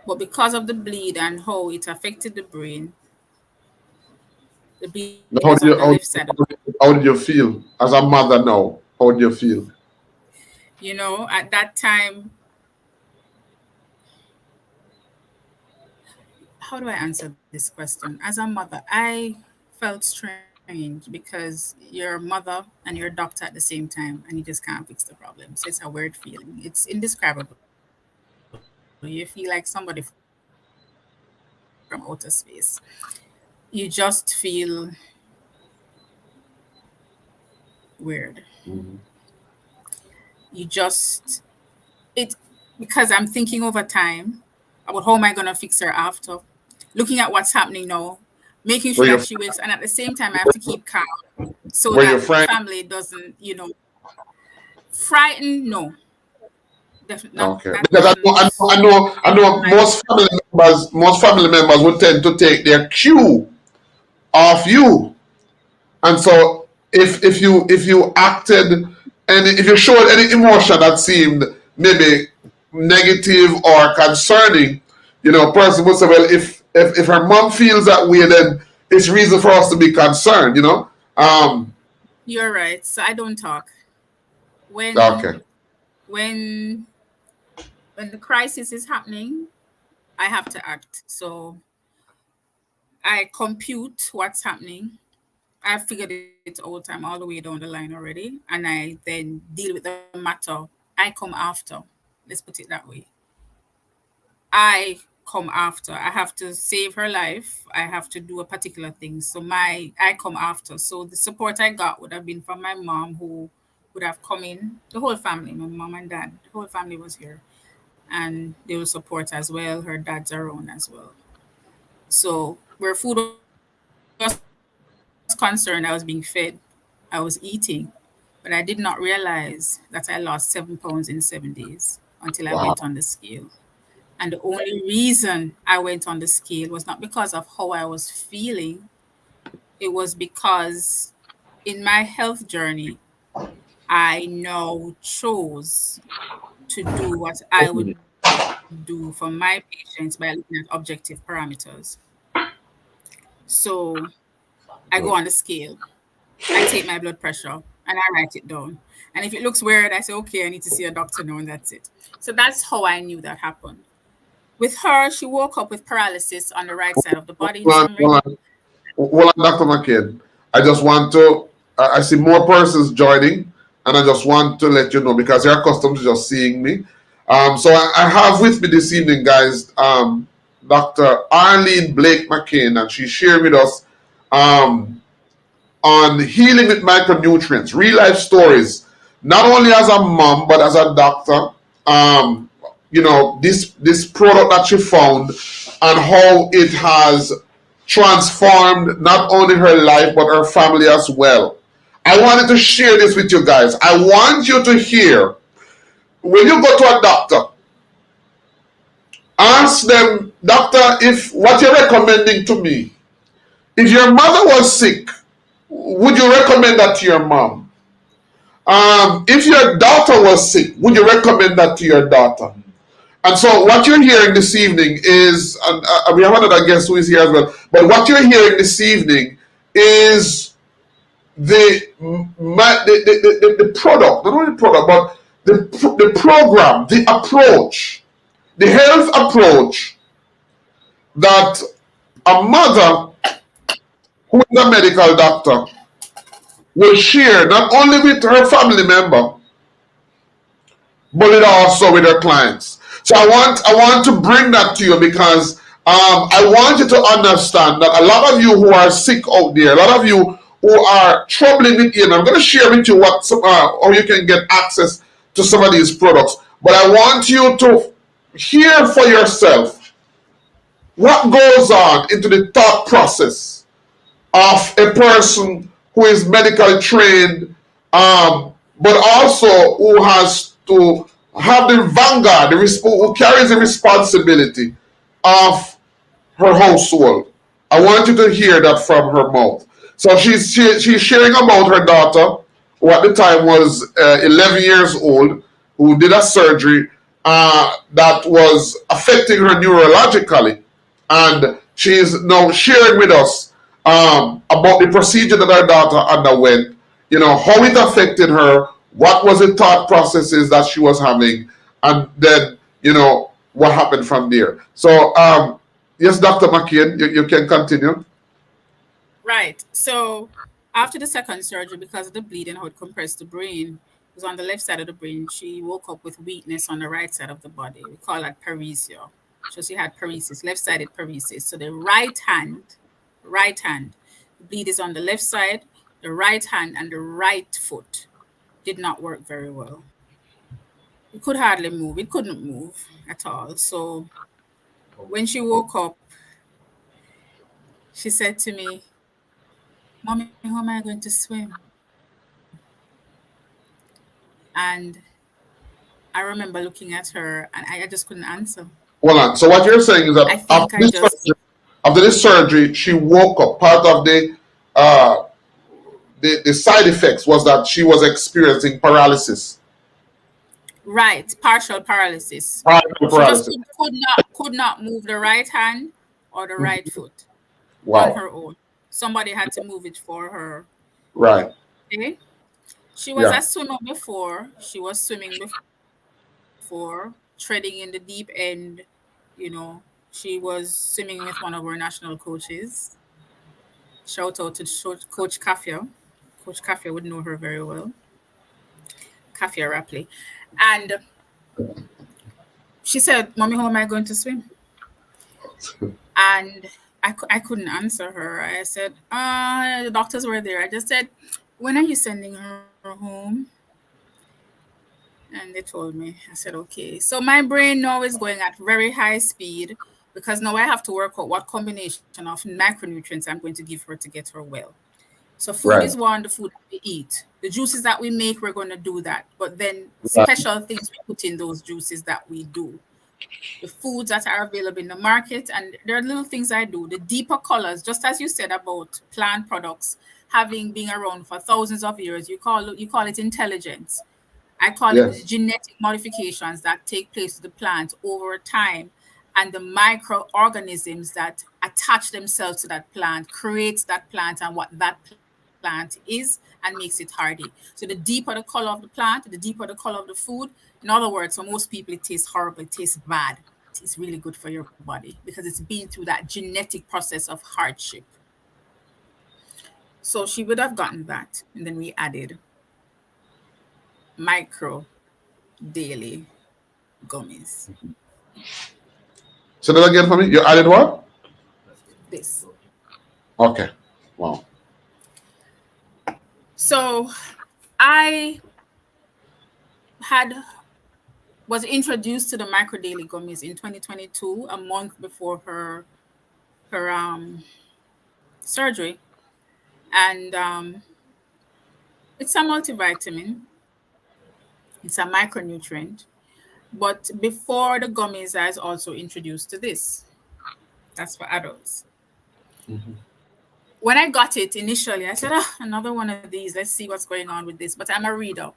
But because of the bleed and how it affected the brain, the bleed was on the How left did you side of the how did you feel as a mother now? How do you feel? at that time, how do I answer this question? As a mother, I felt strange because you're a mother and you're a doctor at the same time and you just can't fix the problem. So it's a weird feeling. It's indescribable. You feel like somebody from outer space. You just feel weird. weird. Mhm. You just it because I'm thinking over time about how am I gonna fix her after, looking at what's happening now, making Were sure you that she wakes, and at the same time I have to keep calm so were you that the frank? family doesn't, frightened. No, definitely not. Okay, That because wasn't I know my most family members would tend to take their cue off you, and so if you acted and if you showed any emotion that seemed maybe negative or concerning, person would say, well, if her mom feels that way, then it's reason for us to be concerned. You're right. So I don't talk when Okay. when when the crisis is happening. I have to act. So I compute what's happening. I figured it out. I'm all the way down the line already, and I then deal with the matter. I come after. Let's put it that way. I come after. I have to save her life. I have to do a particular thing. So I come after. So the support I got would have been from my mom, who would have come in. The whole family, my mom and dad, the whole family was here, and they will support as well. Her dad's around as well. So where food was concerned, I was being fed. I was eating, but I did not realize that I lost 7 pounds in 7 days until I went on the scale. Wow. And the only reason I went on the scale was not because of how I was feeling, it was because in my health journey, I now chose to do what I would do for my patients by looking at objective parameters. So I go on the scale, I take my blood pressure, and I write it down. And if it looks weird, I say, okay, I need to see a doctor now, and that's it. So that's how I knew that happened. With her, she woke up with paralysis on the right side of the body in Hold on, summary. hold on, hold on, Dr. McCain. I just want to. I see more persons joining, and I just want to let you know because you're accustomed to just seeing me. So I have with me this evening, guys, Dr. Arlene Blake-McCain, and she shared with us um, on healing with micronutrients, real life stories, not only as a mom but as a doctor. This product that she found and how it has transformed not only her life but her family as well. I wanted to share this with you guys. I want you to hear when you go to a doctor, ask them, doctor, if what you're recommending to me, if your mother was sick, would you recommend that to your mom? If your daughter was sick, would you recommend that to your daughter? And so what you're hearing this evening is, and we have another guest who is here as well, but what you're hearing this evening is the product, not only the product, but the program, the approach, the health approach that a mother who is a medical doctor will share not only with her family member, but it also with her clients. So I want to bring that to you because I want you to understand that a lot of you who are sick out there, a lot of you who are troubling with you, and I'm going to share with you how you can get access to some of these products. But I want you to hear for yourself what goes on into the thought process of a person who is medically trained, but also who has to have the vanguard, who carries the responsibility of her household. I want you to hear that from her mouth. So she's sharing about her daughter, who at the time was 11 years old, who did a surgery that was affecting her neurologically, and she's now sharing with us about the procedure that her daughter underwent. How it affected her, what was the thought processes that she was having, and then what happened from there. So yes, Dr. McCain, you can continue. Right. So after the second surgery, because of the bleeding, how it compressed the brain, it was on the left side of the brain. She woke up with weakness on the right side of the body. We call that paresia. So she had paresis, left-sided paresis. So the right hand, the bleed is on the left side, the right hand and the right foot did not work very well. It could hardly move. It couldn't move at all. So when she woke up, she said to me, "Mommy, how am I going to swim?" And I remember looking at her and I just couldn't answer. Hold on. So what you're saying is I that think I just, after this surgery, she woke up. Part of uh, the side effects was that she was experiencing paralysis. right, partial paralysis. Partial She just paralysis. could not move the right hand or the right Mhm. foot on Wow. her own. Somebody had to move it for her. Right. Okay? She was Yeah. a swimmer before. She was swimming before, treading in the deep end. She was swimming with one of our national coaches. Shout out to Coach Kafia. Coach Kafia would know her very well. Kafia Rapley. And she said, "Mommy, how am I going to swim?" And I couldn't answer her. I said, the doctors were there. I just said, "When are you sending her home?" And they told me. I said, "Okay." So my brain now is going at very high speed because now I have to work out what combination of micronutrients I'm going to give her to get her well. So food is Right. one, the food that we eat. The juices that we make, we're going to do that. But then Right. special things we put in those juices that we do. The foods that are available in the market, and there are little things I do. The deeper colors, just as you said about plant products having been around for thousands of years, you call it intelligence. I call it the Yes. genetic modifications that take place to the plant over time, and the microorganisms that attach themselves to that plant, creates that plant and what that plant is, and makes it hardy. So the deeper the color of the plant, the deeper the color of the food. In other words, for most people, it tastes horrible, it tastes bad. It is really good for your body because it's been through that genetic process of hardship. So she would have gotten that. And then we added micro daily gummies. Say that again for me. You added what? This. Okay. Wow. So I had was introduced to the micro daily gummies in 2022, a month before her surgery, and it's a multivitamin. It's a micronutrient. But before the gummies, I was also introduced to this. That's for adults. Mhm. When I got it initially, I said, another one of these. Let's see what's going on with this. But I'm a reader.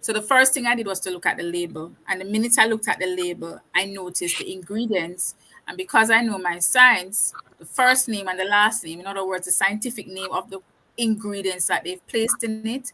So the first thing I did was to look at the label. And the minute I looked at the label, I noticed the ingredients. And because I know my science, the first name and the last name, in other words, the scientific name of the ingredients that they've placed in it,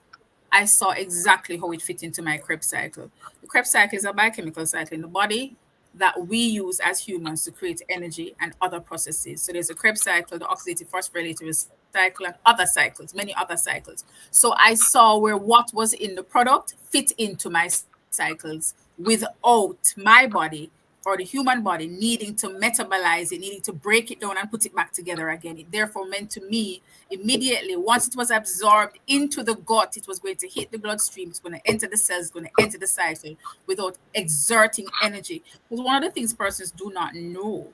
I saw exactly how it fit into my Krebs cycle. The Krebs cycle is a biochemical cycle in the body that we use as humans to create energy and other processes. So there's a Krebs cycle, the oxidative phosphorylated cycle, and other cycles, many other cycles. So I saw where what was in the product fit into my cycles without my body or the human body needing to metabolize it, needing to break it down and put it back together again. It therefore meant to me immediately, once it was absorbed into the gut, it was going to hit the bloodstream, it's going to enter the cells, it's going to enter the cycle without exerting energy. Because one of the things persons do not know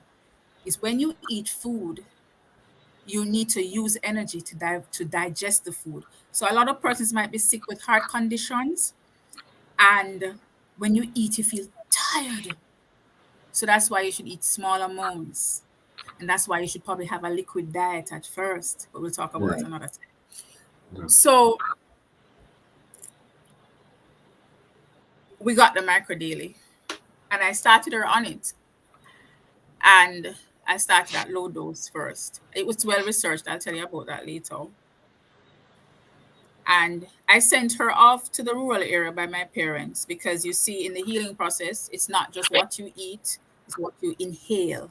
is when you eat food, you need to use energy to digest the food. So a lot of persons might be sick with heart conditions, and when you eat, you feel tired. So that's why you should eat small amounts. And that's why you should probably have a liquid diet at first, but we'll talk about it Right. another time. Yeah. So we got the micro daily, and I started her on it. And I started at low dose first. It was well researched. I'll tell you about that later. And I sent her off to the rural area by my parents because you see, in the healing process, it's not just what you eat, it's what you inhale.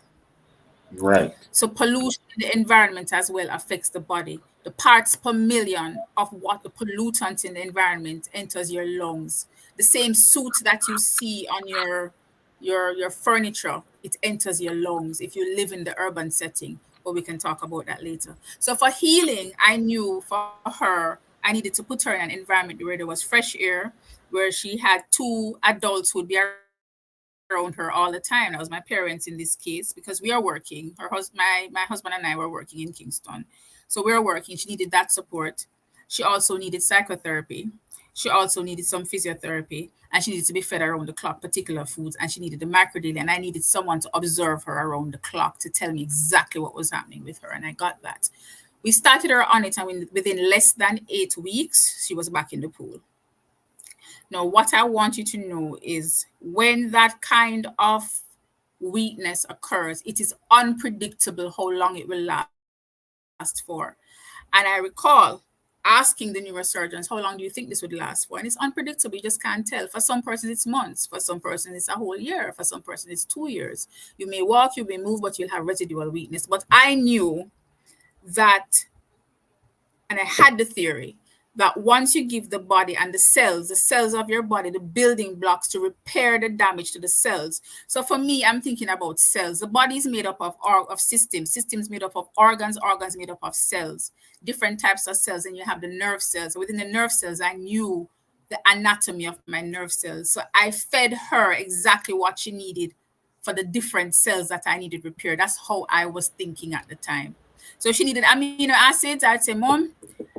Right. So pollution in the environment as well affects the body. The parts per million of what the pollutants in the environment enters your lungs. The same soot that you see on your furniture, it enters your lungs if you live in the urban setting. but we can talk about that later. So for healing, I knew for her, I needed to put her in an environment where there was fresh air, where she had two adults who would be around her all the time. That was my parents in this case, because we are working. My husband and I were working in Kingston. So we were working. She needed that support. She also needed psychotherapy. She also needed some physiotherapy, and she needed to be fed around the clock particular foods, and she needed the microdaily, and I needed someone to observe her around the clock to tell me exactly what was happening with her, and I got that. We started her on it, and within less than 8 weeks, she was back in the pool. Now, what I want you to know is when that kind of weakness occurs, it is unpredictable how long it will last for. And I recall asking the neurosurgeons, how long do you think this would last for? And it's unpredictable. You just can't tell. For some persons, it's months. For some persons, it's a whole year. For some persons, it's 2 years. You may walk, you may move, but you'll have residual weakness. But I knew that, and I had the theory that once you give the body and the cells of your body, the building blocks to repair the damage to the cells. So for me, I'm thinking about cells. The body is made up of systems made up of organs made up of cells, different types of cells. And you have the nerve cells. Within the nerve cells, I knew the anatomy of my nerve cells. So I fed her exactly what she needed for the different cells that I needed repaired. That's how I was thinking at the time. So if she needed amino acids, I'd say, Mom,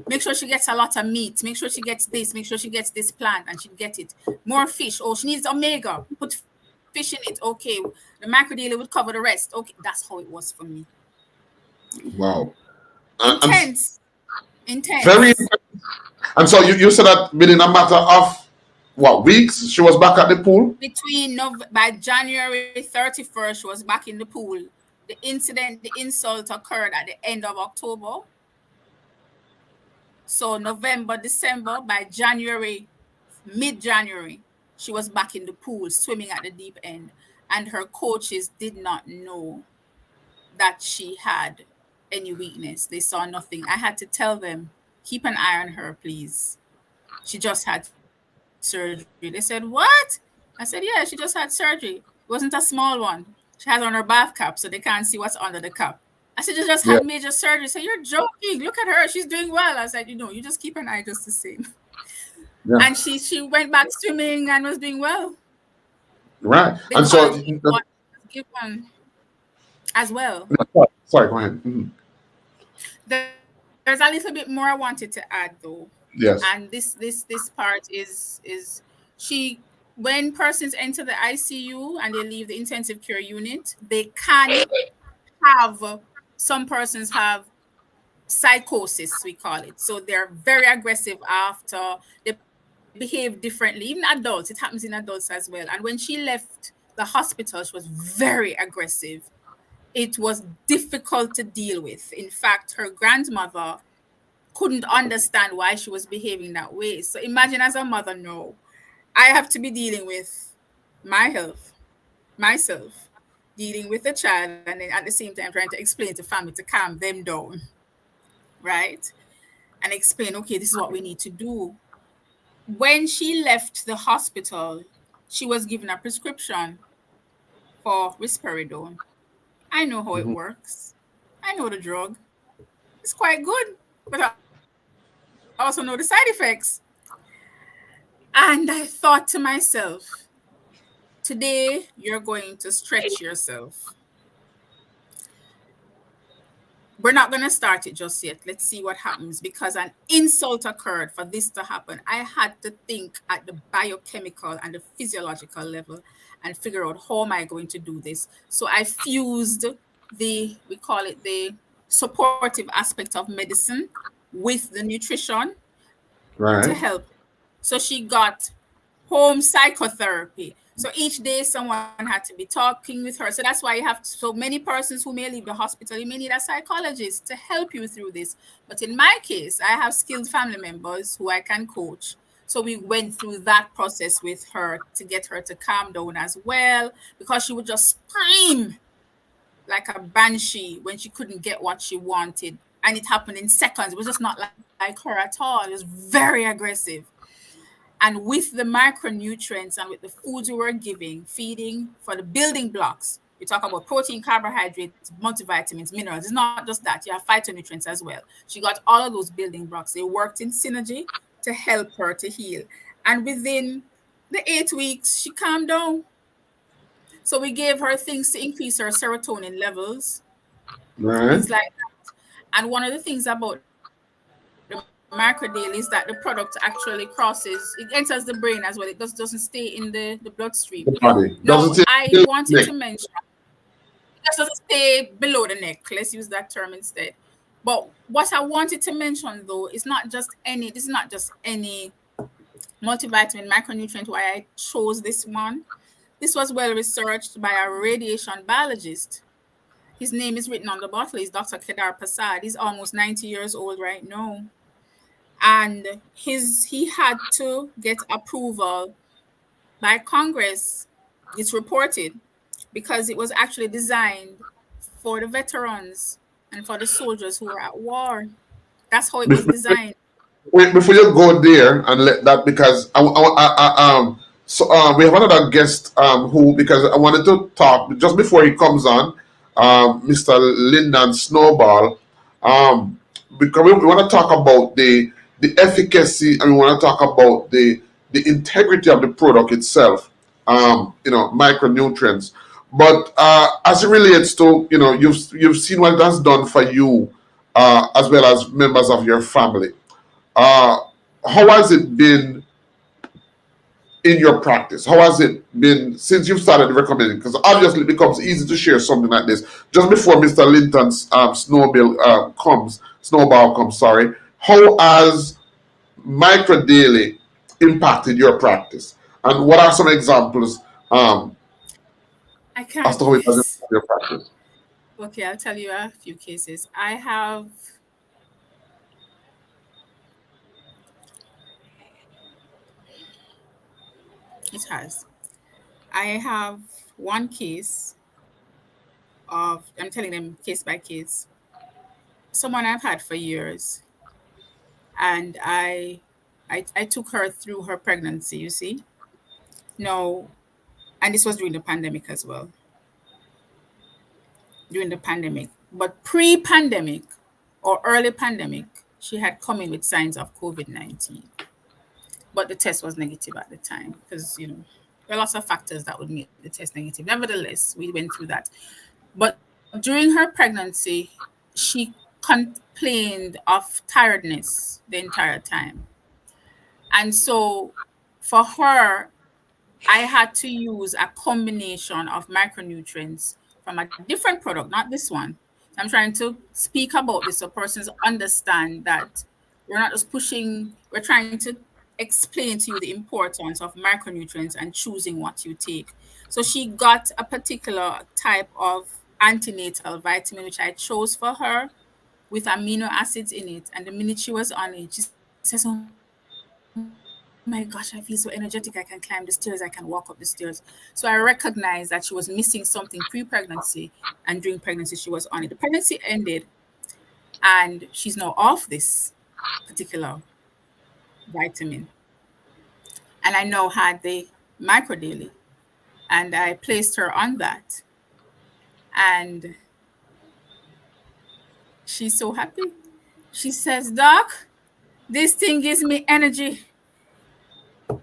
make sure she gets a lot of meat. Make sure she gets this. Make sure she gets this plant, and she'd get it. More fish. Oh, she needs omega. Put fish in it. Okay. The microdaily would cover the rest. Okay. That's how it was for me. Wow. And Intense. very Intense. intense. And so you said that within a matter of what, weeks, she was back at the pool? By January 31st, she was back in the pool. The insult occurred at the end of October. So November, December, by January, mid-January, she was back in the pool, swimming at the deep end. And her coaches did not know that she had any weakness. They saw nothing. I had to tell them, keep an eye on her, please. She just had surgery. They said, what? I said, yeah, she just had surgery. It wasn't a small one. She has on her bath cap, so they can't see what's under the cap. I said, you just had Yeah. major surgery. So you're joking. Look at her. She's doing well. I said, you just keep an eye just the same. Yeah. And she went back swimming and was doing well Right. And because so, it was given as well. sorry, go ahead. Mhm. There's a little bit more I wanted to add though. And Yes. this part is she when persons enter the ICU and they leave the intensive care unit, they can have some persons have psychosis, we call it. So they're very aggressive after, they behave differently. Even adults, it happens in adults as well. And when she left the hospital, she was very aggressive. It was difficult to deal with. In fact, her grandmother couldn't understand why she was behaving that way. So imagine as a mother, no, I have to be dealing with my health, myself, dealing with the child, and then at the same time trying to explain to family to calm them down, right? And explain, okay, this is what we need to do. When she left the hospital, she was given a prescription for risperidone. I know how it Mhm. works. I know the drug. It's quite good, but I also know the side effects. And I thought to myself, today you're going to stretch yourself. We're not going to start it just yet. Let's see what happens because an insult occurred for this to happen. I had to think at the biochemical and the physiological level and figure out how am I going to do this. So I fused we call it the supportive aspect of medicine with the nutrition to Right. help. So she got home psychotherapy. So each day someone had to be talking with her. So that's why you have so many persons who may leave the hospital, you may need a psychologist to help you through this. But in my case, I have skilled family members who I can coach. So we went through that process with her to get her to calm down as well, because she would just scream like a banshee when she couldn't get what she wanted. And it happened in seconds. It was just not like her at all. It was very aggressive. And with the micronutrients and with the foods we were giving, feeding for the building blocks, We talk about protein, carbohydrates, multivitamins, minerals. It's not just that. You have phytonutrients as well. She got all of those building blocks. They worked in synergy to help her to heal. And within the 8 weeks, she calmed down. So we gave her things to increase her serotonin levels, Right. things like that. And one of the things about the microdaily is that the product actually crosses, it enters the brain as well. It doesn't stay in the bloodstream. Now, The I body doesn't wanted say to mention neck. it just doesn't stay below the neck. Let's use that term instead. But what I wanted to mention though is not just any, this is not just any multivitamin micronutrient why I chose this one. This was well researched by a radiation biologist. His name is written on the bottle. He's Dr. Kedar Prasad. He's almost 90 years old right now. And he had to get approval by Congress, it's reported, because it was actually designed for the veterans and for the soldiers who were at war. That's how it was Before, designed. wait, before you go there and let that, because we have another guest who, because I wanted to talk just before he comes on, Mr. Lyndon Snowball, because we want to talk about the efficacy, and we want to talk about the integrity of the product itself, micronutrients. But as it relates to, you've seen what that's done for you, as well as members of your family. Uh, how has it been in your practice? How has it been since you've started recommending? Because obviously it becomes easy to share something like this. Just before Mr. Linton's snowball comes, sorry. How has Micro Daily impacted your practice? And what are some examples I as can't. to how it has impacted your practice? Okay, I'll tell you a few cases. It has. I have one case of, I'm telling them case by case, someone I've had for years, and I took her through her pregnancy, you see. No, and this was during the pandemic as well. During the pandemic. But pre-pandemic or early pandemic, she had come in with signs of COVID-19. But the test was negative at the time because, there are lots of factors that would make the test negative. Nevertheless, we went through that. But during her pregnancy, she complained of tiredness the entire time. And so for her, I had to use a combination of micronutrients from a different product, not this one. I'm trying to speak about this so persons understand that we're not just pushing, we're trying to explain to you the importance of micronutrients and choosing what you take. So she got a particular type of antenatal vitamin, which I chose for her with amino acids in it. And the minute she was on it, she says, "Oh my gosh, I feel so energetic. I can climb the stairs, I can walk up the stairs." So I recognized that she was missing something pre-pregnancy, and during pregnancy she was on it. The pregnancy ended, and she's now off this particular vitamin. And I now had the micro daily, and I placed her on that, and she's so happy. She says, "Doc, this thing gives me energy.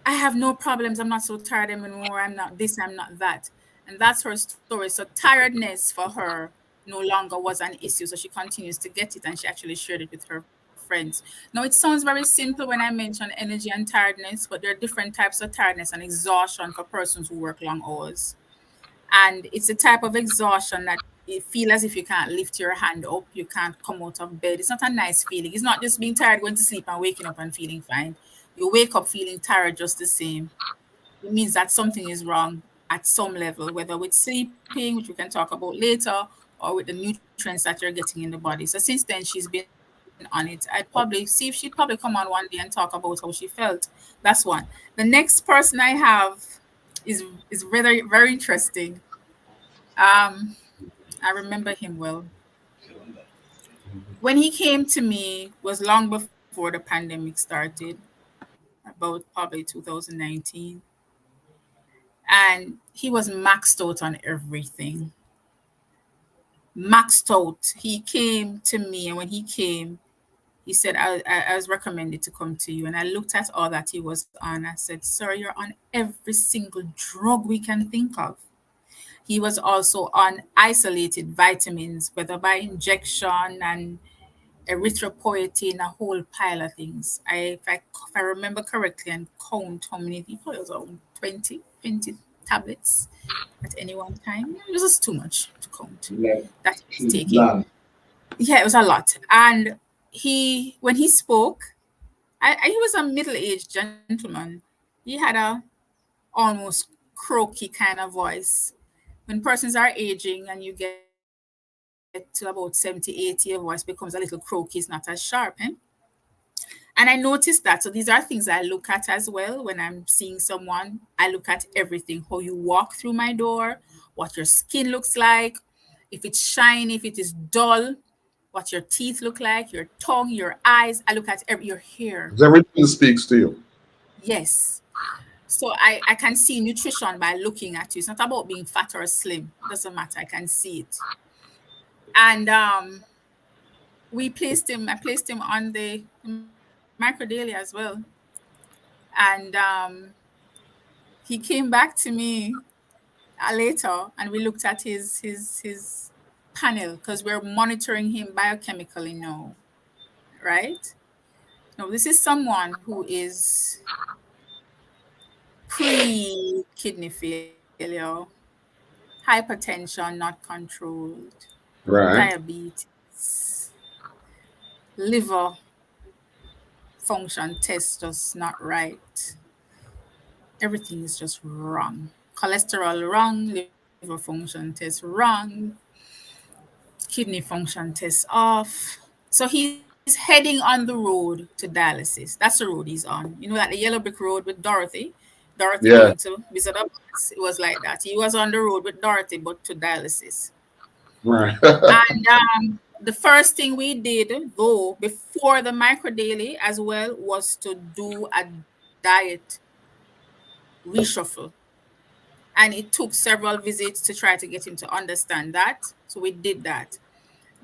I have no problems. I'm not so tired anymore. I'm not this, I'm not that." And that's her story. So tiredness for her no longer was an issue. So she continues to get it, and she actually shared it with her friends. Now, it sounds very simple when I mention energy and tiredness, but there are different types of tiredness and exhaustion for persons who work long hours. And it's a type of exhaustion that you feel as if you can't lift your hand up, you can't come out of bed. It's not a nice feeling. It's not just being tired, going to sleep and waking up and feeling fine. You wake up feeling tired just the same. It means that something is wrong at some level, whether with sleeping, which we can talk about later, or with the nutrients that you're getting in the body. So since then, she's been on it. I'd probably see if she'd probably come on one day and talk about how she felt. That's one. The next person I have is very, very interesting. Um, I remember him well. When he came to me was long before the pandemic started, about probably 2019. And he was maxed out on everything. maxed out. He came to me, and when he came, he said, I was recommended to come to you. And I looked at all that he was on. I said, sir, you're on every single drug we can think of. He was also on isolated vitamins, whether by injection and erythropoietin, a whole pile of things. If I remember correctly and count how many people, it was around 20 tablets at any one time. It was just too much to count Like that he was she's taking. bland. Yeah, it was a lot. And when he spoke, he was a middle-aged gentleman. He had a almost croaky kind of voice. When persons are aging and you get to about 70, 80, your voice becomes a little croaky, it's not as sharp. Eh? And I noticed that. So these are things I look at as well when I'm seeing someone. I look at everything, how you walk through my door, what your skin looks like, if it's shiny, if it is dull, what your teeth look like, your tongue, your eyes. I look at your hair. Everything speaks to you. Yes. So I can see nutrition by looking at you. It's not about being fat or slim. It doesn't matter. I can see it. And I placed him on the microdaily as well. And he came back to me later, and we looked at his panel because we're monitoring him biochemically now, right? Now this is someone who is pre-kidney failure, hypertension not controlled, Right. diabetes, liver function test just not right. Everything is just wrong. Cholesterol wrong, liver function test wrong, kidney function test off. So he's heading on the road to dialysis. That's the road he's on. You know, like the yellow brick road with Dorothy. Dorothy going Yeah. to visit a boss. It was like that. He was on the road with Dorothy, but to dialysis. Right. And the first thing we did, though, before the micro daily as well, was to do a diet reshuffle. And it took several visits to try to get him to understand that. So we did that.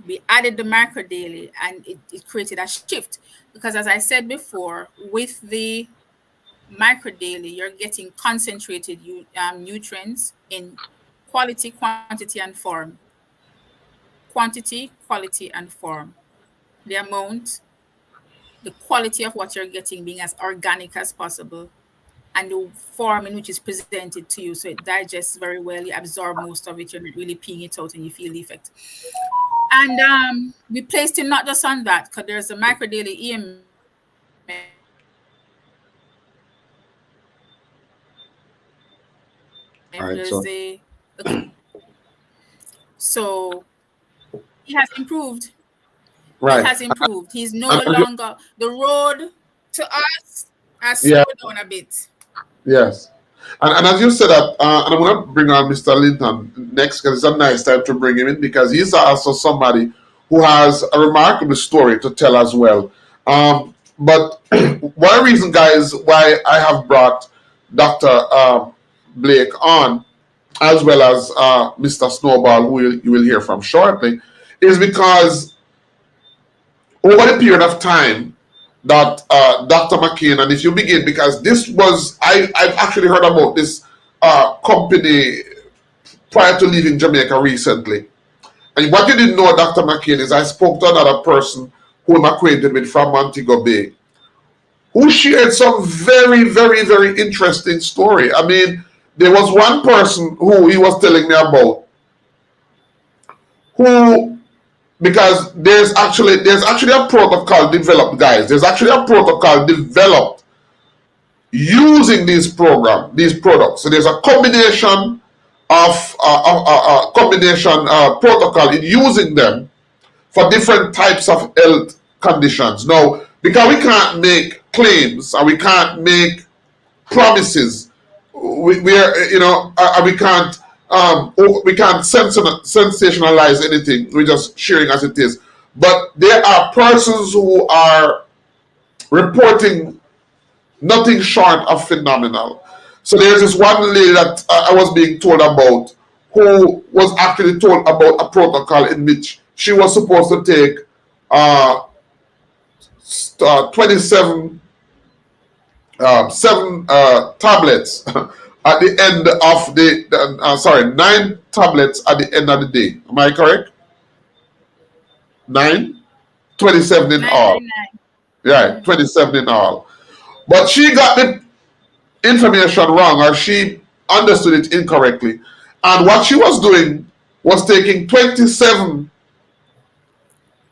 We added the micro daily, and it created a shift. Because as I said before, with the micro daily, you're getting concentrated nutrients in quality, quantity, and form. Quantity, quality, and form. The amount, the quality of what you're getting being as organic as possible, and the form in which it's presented to you. So it digests very well, you absorb most of it, you're not really peeing it out, and you feel the effect. And we placed him not just on that, because there's a micro daily EMF, there's the All right. So so he has improved. He right. has improved. He's no And longer the road to us has yeah. slowed down a bit. Yes. And as you said that, and I'm going to bring on Mr. Linton next because it's a nice time to bring him in because he's also somebody who has a remarkable story to tell as well. But one reason, guys, why I have brought Dr. Blake on, as well as Mr. Snowball, who you will hear from shortly, is because over the period of time that Dr. McCain, and if you begin, because this was, I've actually heard about this company prior to leaving Jamaica recently. And what you didn't know, Dr. McCain, is I spoke to another person who I'm acquainted with from Montego Bay, who shared some very, very, very interesting story. I mean, there was one person who he was telling me about who, because there's actually a protocol developed, guys. There's actually a protocol developed using these products. So there's a combination of protocol in using them for different types of health conditions. Now, because we can't make claims and we can't make promises, we can't sensationalize anything. We're just sharing as it is. But there are persons who are reporting nothing short of phenomenal. So there's this one lady that I was being told about who was actually told about a protocol in which she was supposed to take uh, 27 seven tablets at the end of sorry, 9 tablets at the end of the day. Am I correct? 9? 27 in all. 999. Yeah, 27 in all. But she got the information wrong, or she understood it incorrectly. And what she was doing was taking 27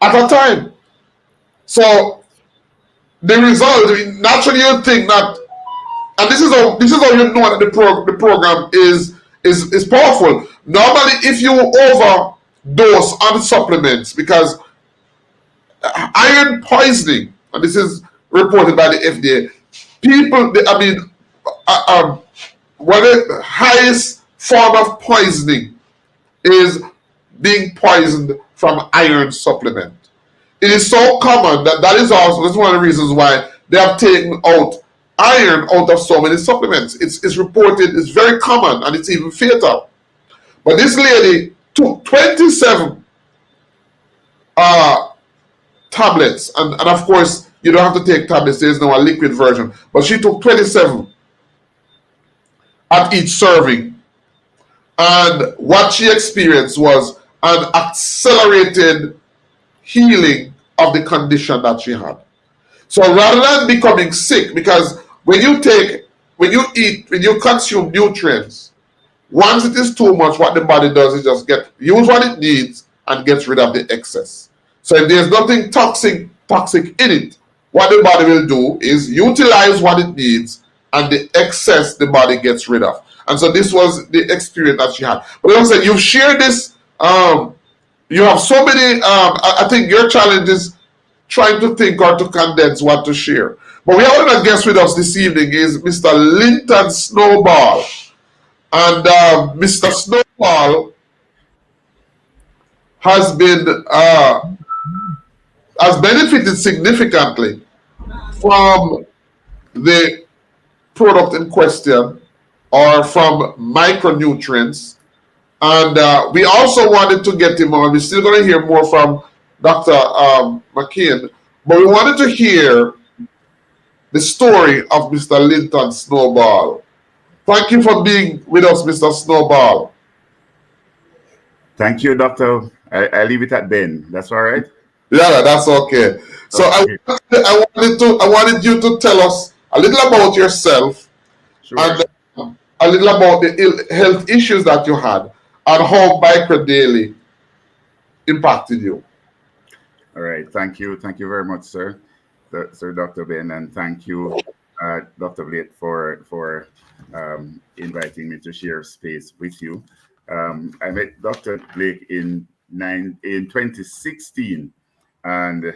at a time. So the result, I mean, naturally you think that, and this is how you know that the program is powerful. Normally, if you overdose on supplements, because iron poisoning, and this is reported by the FDA, people, I mean, one of the highest form of poisoning is being poisoned from iron supplement. It is so common that that's one of the reasons why they have taken out iron out of so many supplements. It's reported, it's very common, and it's even fatal. But this lady took 27 tablets, and of course you don't have to take tablets, there's no a liquid version, but she took 27 at each serving, and what she experienced was an accelerated healing of the condition that she had. So rather than becoming sick, because when you eat, when you consume nutrients, once it is too much, what the body does is just use what it needs and gets rid of the excess. So if there's nothing toxic in it, what the body will do is utilize what it needs, and the excess the body gets rid of. And so this was the experience that she had. But like I said, you've shared this. You have so many. I think your challenge is trying to think or to condense what to share. But we have another guest with us this evening is Mr. Linton Snowball. And Mr. Snowball has been has benefited significantly from the product in question, or from micronutrients. And we also wanted to get him on. We're still going to hear more from Dr. McCain, but we wanted to hear the story of Mr. Linton Snowball. Thank you for being with us, Mr. Snowball. Thank you, Doctor. I leave it at Ben. That's all right? Yeah, that's okay. So okay. I wanted you to tell us a little about yourself, sure. And a little about the health issues that you had and how Micro Daily impacted you. All right. Thank you. Thank you very much, sir. Sir Dr. Ben, and thank you, Dr. Blake, for inviting me to share space with you. I met Dr. Blake in 2016, and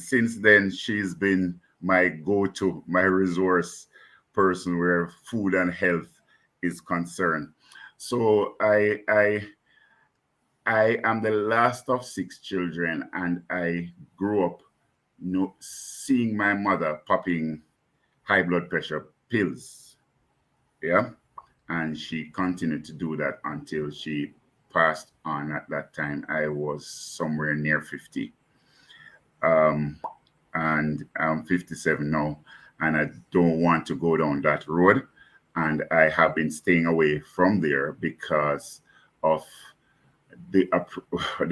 since then she's been my go-to, my resource person where food and health is concerned. So I am the last of 6 children, and I grew up seeing my mother popping high blood pressure pills. Yeah. And she continued to do that until she passed on. At that time, I was somewhere near 50. And I'm 57 now, and I don't want to go down that road. And I have been staying away from there because of the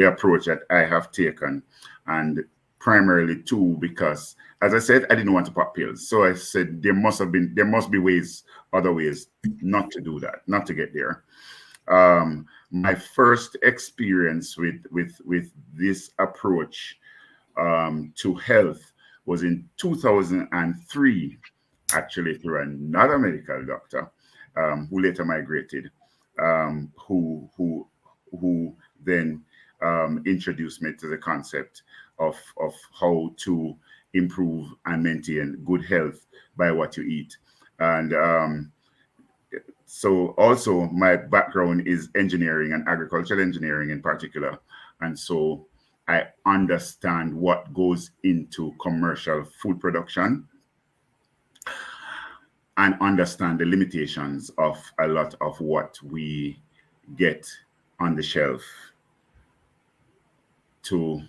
approach that I have taken, and primarily too because, as I said, I didn't want to pop pills. So I said there must be other ways not to do that, not to get there. My first experience with this approach to health was in 2003, actually, through another medical doctor who later migrated, who then introduced me to the concept of how to improve and maintain good health by what you eat. And so also my background is engineering and agricultural engineering in particular. And so I understand what goes into commercial food production and understand the limitations of a lot of what we get on the shelf to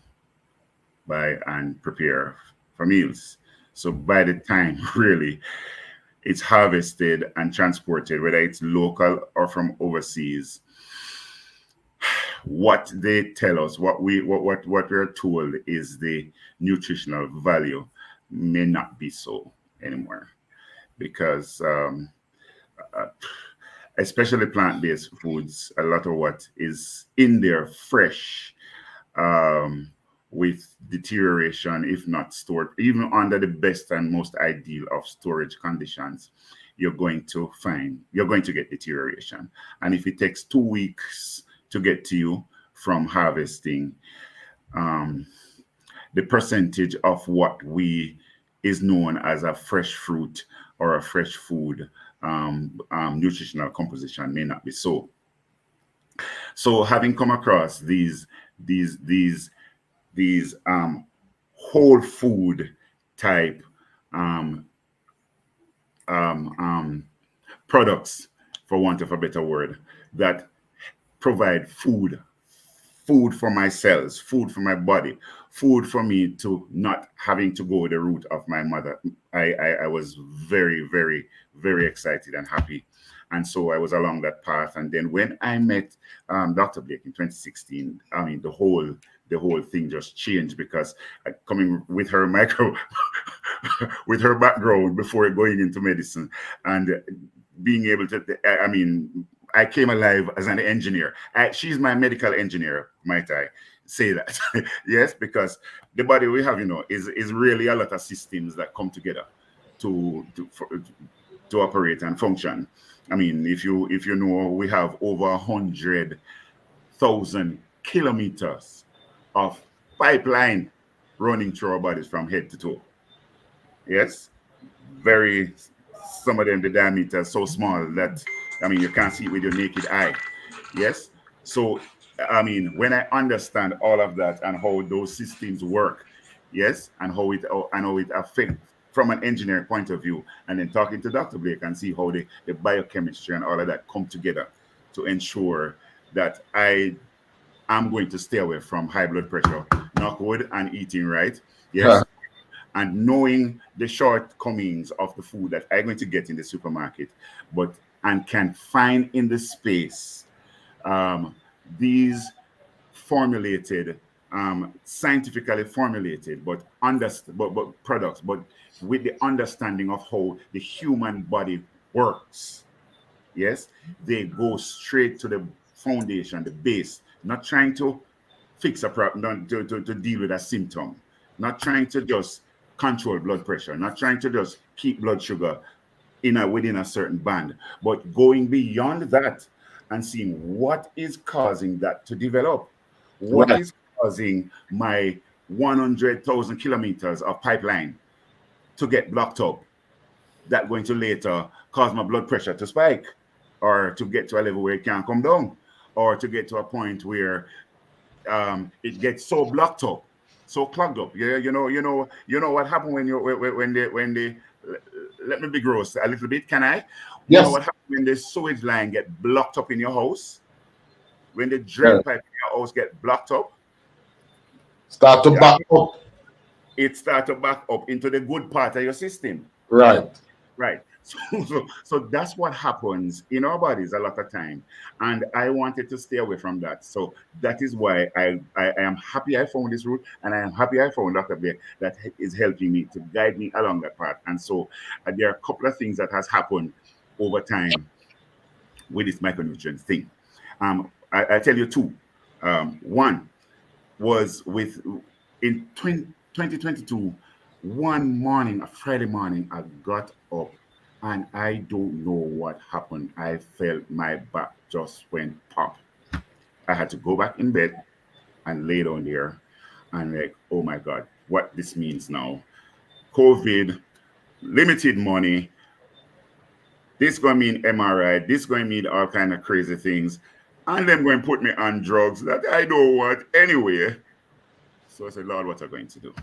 buy and prepare for meals. So by the time really it's harvested and transported, whether it's local or from overseas, what they tell us, what we're told is the nutritional value may not be so anymore, because uh, especially plant-based foods, a lot of what is in there fresh, um, with deterioration, if not stored, even under the best and most ideal of storage conditions, you're going to get deterioration. And if it takes 2 weeks to get to you from harvesting, um, the percentage of what we is known as a fresh fruit or a fresh food, nutritional composition may not be so. So having come across these these these whole food type um, um, um, products, for want of a better word, that provide food for my cells, food for my body, food for me to not having to go the route of my mother. I was very, very, very excited and happy. And so I was along that path. And then when I met Dr. Blake in 2016, I mean, the whole thing just changed, because coming with her micro, with her background before going into medicine, and being able to, I mean, I came alive as an engineer. She's my medical engineer, might I say that? Yes, because the body we have, is really a lot of systems that come together to operate and function. I mean, if you know, we have over 100,000 kilometers of pipeline running through our bodies from head to toe. Yes, very, some of them the diameter is so small that, I mean, you can't see it with your naked eye. Yes. So I mean, when I understand all of that and how those systems work, yes, and how it affects from an engineering point of view, and then talking to Dr. Blake and see how the biochemistry and all of that come together to ensure that I am going to stay away from high blood pressure, knock wood, and eating right. Huh. Yes, and knowing the shortcomings of the food that I'm going to get in the supermarket, but and can find in the space, um, these formulated, scientifically formulated, but products, but with the understanding of how the human body works. Yes, they go straight to the foundation, the base, not trying to fix a problem, not to deal with a symptom, not trying to just control blood pressure, not trying to just keep blood sugar within a certain band, but going beyond that and seeing what is causing that to develop, what Right. is causing my 100,000 kilometers of pipeline to get blocked up, that going to later cause my blood pressure to spike, or to get to a level where it can't come down, or to get to a point where it gets so blocked up, so clogged up. Yeah, you know what happened when they let me be gross a little bit. Can I? You know Yes. what happens when the sewage line get blocked up in your house? When the Yeah. drain pipe in your house get blocked up, Start to yeah, back up. it start to back up into the good part of your system. Right. Right. So that's what happens in our bodies a lot of time. And I wanted to stay away from that. So that is why I am happy I found this route, and I am happy I found Dr. Blake that is helping me to guide me along that path. And so there are a couple of things that has happened over time with this micronutrients thing. I tell you two. One was with in 2022, one morning, a Friday morning, I got up and I don't know what happened. I felt my back just went pop. I had to go back in bed and lay down there and like, oh my God, what this means now. COVID, limited money, this going to mean MRI, this going to mean all kind of crazy things. And them going to put me on drugs that I don't want anyway. So I said, Lord, what are you going to do?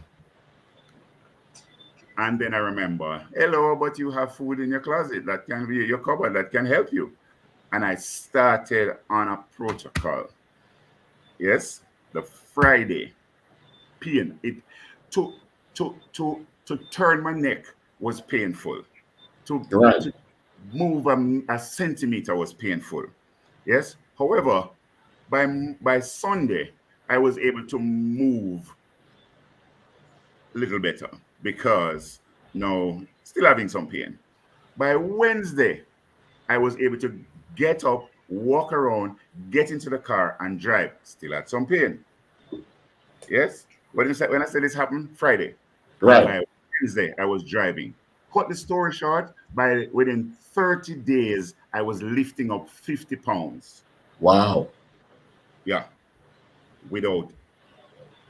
And then I remember, hello, but you have food in your closet that can be your cupboard that can help you. and I started on a protocol. Yes, the Friday pain. It to to turn my neck was painful. To Right. to move a centimeter was painful. Yes. However, by Sunday, I was able to move a little better because no, still having some pain. By Wednesday, I was able to get up, walk around, get into the car, and drive. Still had some pain. Yes. When I said this happened Friday, and Right. by Wednesday I was driving. Cut the story short, by within 30 days I was lifting up 50 pounds. Wow. Yeah, without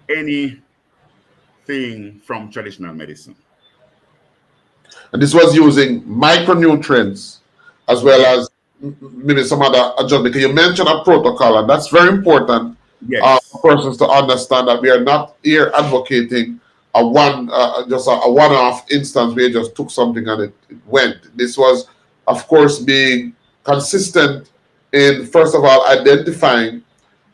anything from traditional medicine. And this was using micronutrients as well Yes, as maybe some other adjustment. Because you mentioned a protocol, and that's very important for yes, persons to understand that we are not here advocating a one-off instance where you just took something and it went. This was, of course, being consistent in first of all identifying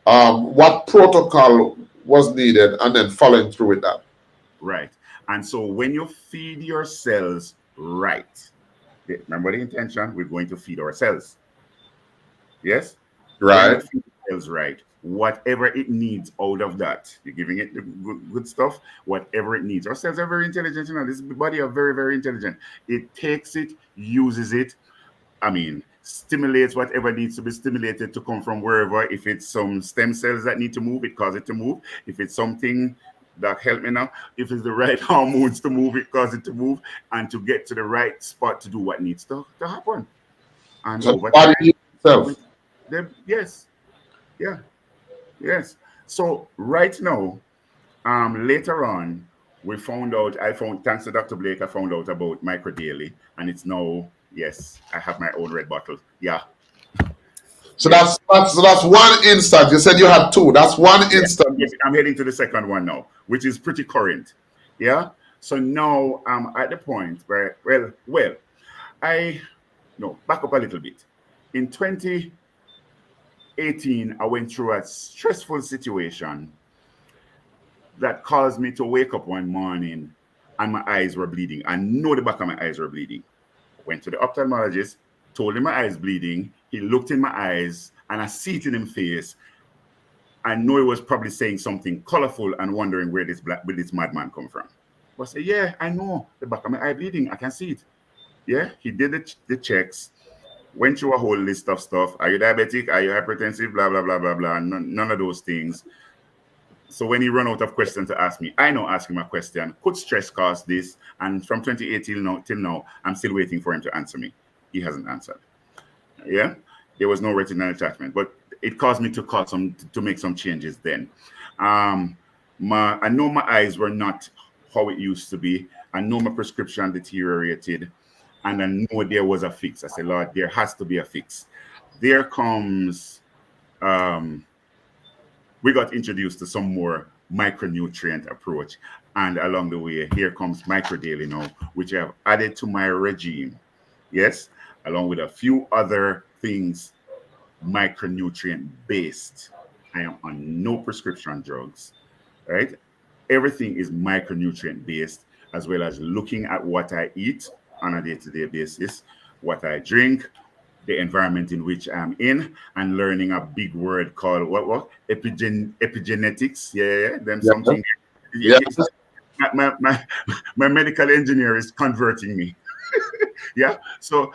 what protocol was needed and then following through with that. right. And so when you feed your cells right, remember the intention, we're going to feed our cells. Yes? When you Right. feed the cells right, whatever it needs out of that, you're giving it the good stuff, whatever it needs. Our cells are very intelligent, this body are very, very intelligent. It takes it, uses it, stimulates whatever needs to be stimulated to come from wherever. If it's some stem cells that need to move, it causes it to move. If it's something that help me now, if it's the right hormones to move, it causes it to move and to get to the right spot to do what needs to happen. And So the over body time, heals itself. yes, yeah, yes. So right now, later on, I found, thanks to Dr. Blake, I found out about microdaily, and it's now, yes, I have my own red bottle. Yeah, So yes, that's one instance. You said you had two. That's one yeah. instance. I'm heading to the second one now, which is pretty current. Yeah. So now I'm at the point where, I no, back up a little bit. In 2018, I went through a stressful situation that caused me to wake up one morning and my eyes were bleeding. I know the back of my eyes were bleeding. Went to the ophthalmologist, told him my eyes bleeding. He looked in my eyes and I see it in his face. I know he was probably saying something colorful and wondering where this madman come from. But I said, yeah, I know the back of my eye bleeding. I can see it. Yeah, he did the checks, went through a whole list of stuff. Are you diabetic? Are you hypertensive? Blah, blah, blah, blah, blah. None of those things. So when he run out of questions to ask me, I now ask him a question. Could stress cause this? And from 2018 till now, I'm still waiting for him to answer me. He hasn't answered. Yeah, there was no retinal attachment, but it caused me to make some changes then. I know my eyes were not how it used to be. I know my prescription deteriorated, and I know there was a fix. I said, Lord, there has to be a fix. There comes we got introduced to some more micronutrient approach. And along the way, here comes microdaily now, which I have added to my regime. Yes, along with a few other things, micronutrient based. I am on no prescription drugs, right? Everything is micronutrient based, as well as looking at what I eat on a day to day basis, what I drink, the environment in which I'm in, and learning a big word called epigenetics. Yeah, them Yeah. something. Yeah. My medical engineer is converting me. Yeah. So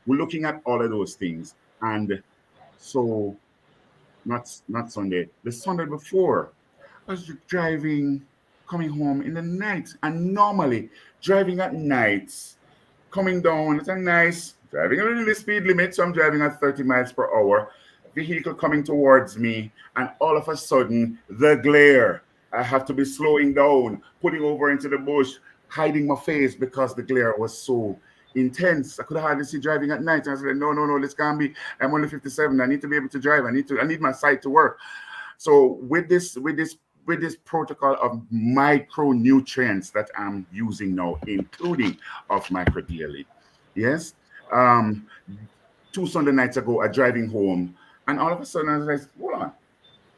we're looking at all of those things, and so not Sunday, the Sunday before, I was driving, coming home in the night, and normally driving at nights, coming down, it's a nice driving within the speed limit, so I'm driving at 30 miles per hour. Vehicle coming towards me, and all of a sudden, the glare. I have to be slowing down, putting over into the bush, hiding my face because the glare was so intense. I could hardly see driving at night. And I said, no, no, no, this can't be. I'm only 57. I need to be able to drive. I need my sight to work. So with this protocol of micronutrients that I'm using now, including of microdaily, yes, um, 2 Sunday nights ago, I'm driving home, and all of a sudden I was like, hold on,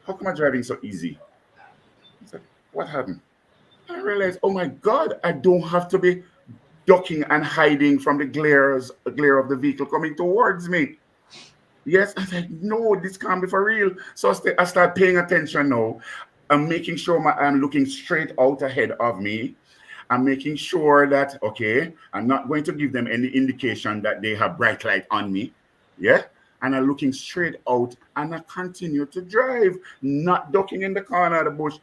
how come I'm driving so easy? I said, what happened? And I realized, oh my God, I don't have to be ducking and hiding from the glare of the vehicle coming towards me. Yes, I was like, no, this can't be for real. So I start paying attention now. I'm making sure I'm looking straight out ahead of me. I'm making sure that, okay, I'm not going to give them any indication that they have bright light on me. Yeah. And I'm looking straight out and I continue to drive, not ducking in the corner of the bush.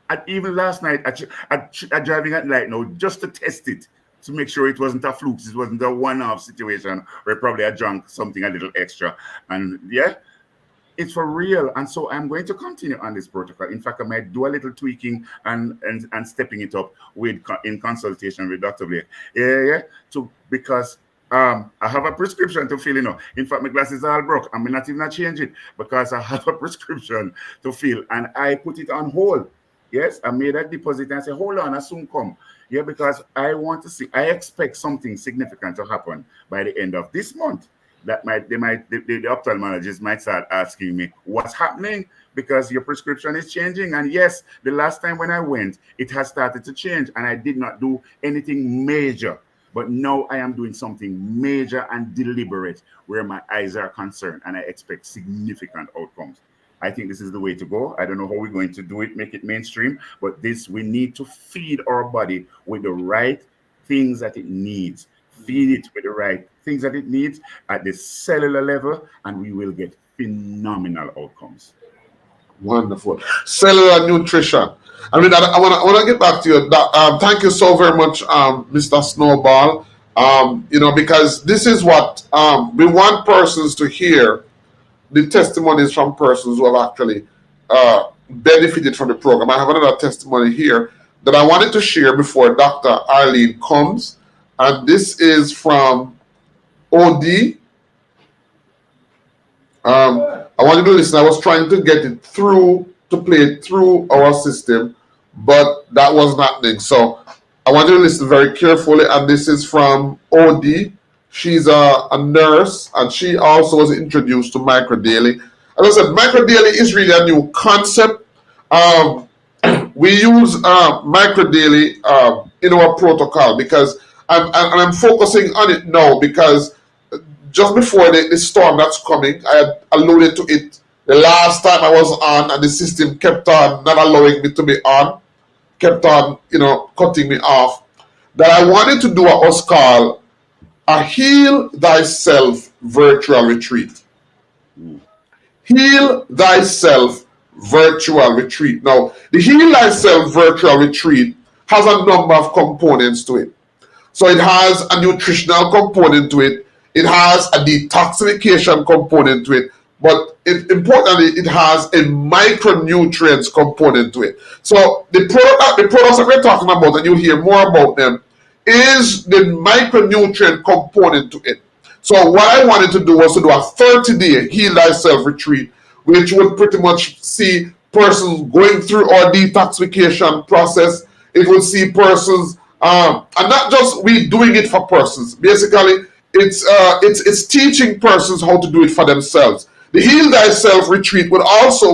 And even last night, I driving at night now just to test it, to make sure it wasn't a fluke, it wasn't a one-off situation where probably I drank something a little extra. And yeah, it's for real. And so I'm going to continue on this protocol. In fact, I might do a little tweaking and stepping it up in consultation with Dr. Blake. Yeah. Because I have a prescription to fill, In fact, my glasses are all broke. I'm not even change it because I have a prescription to fill and I put it on hold. Yes, I made a deposit and I said, hold on, I soon come. Yeah, because I expect something significant to happen by the end of this month. The ophthalmologist might start asking me what's happening because your prescription is changing. And yes, the last time when I went, it has started to change and I did not do anything major. But now I am doing something major and deliberate where my eyes are concerned and I expect significant outcomes. I think this is the way to go. I don't know how we're going to do it, make it mainstream, but we need to feed our body with the right things that it needs. Feed it with the right things that it needs at the cellular level, and we will get phenomenal outcomes. Wonderful. Cellular nutrition. I mean, I want to get back to you. Thank you so very much, Mr. Snowball. Because this is what we want persons to hear, the testimonies from persons who have actually benefited from the program. I have another testimony here that I wanted to share before Dr. Arlene comes. And this is from OD. I wanted to listen. I was trying to get it through, to play it through our system, but that wasn't happening. So I wanted to listen very carefully. And this is from OD. She's a nurse, and she also was introduced to microdaily. As I said, microdaily is really a new concept. We use microdaily in our protocol because I'm focusing on it now because just before the storm that's coming, I had alluded to it the last time I was on, and the system kept on not allowing me to be on, kept on, cutting me off. That I wanted to do what was called a Heal Thyself virtual retreat. Heal Thyself virtual retreat. Now, the Heal Thyself virtual retreat has a number of components to it. So it has a nutritional component to it. It has a detoxification component to it. But importantly, it has a micronutrients component to it. So the products that we're talking about, and you'll hear more about them, is the micronutrient component to it. So what I wanted to do was to do a 30-day Heal Thyself retreat, which would pretty much see persons going through our detoxification process. It would see persons, and not just we doing it for persons. Basically, it's teaching persons how to do it for themselves. The Heal Thyself retreat will also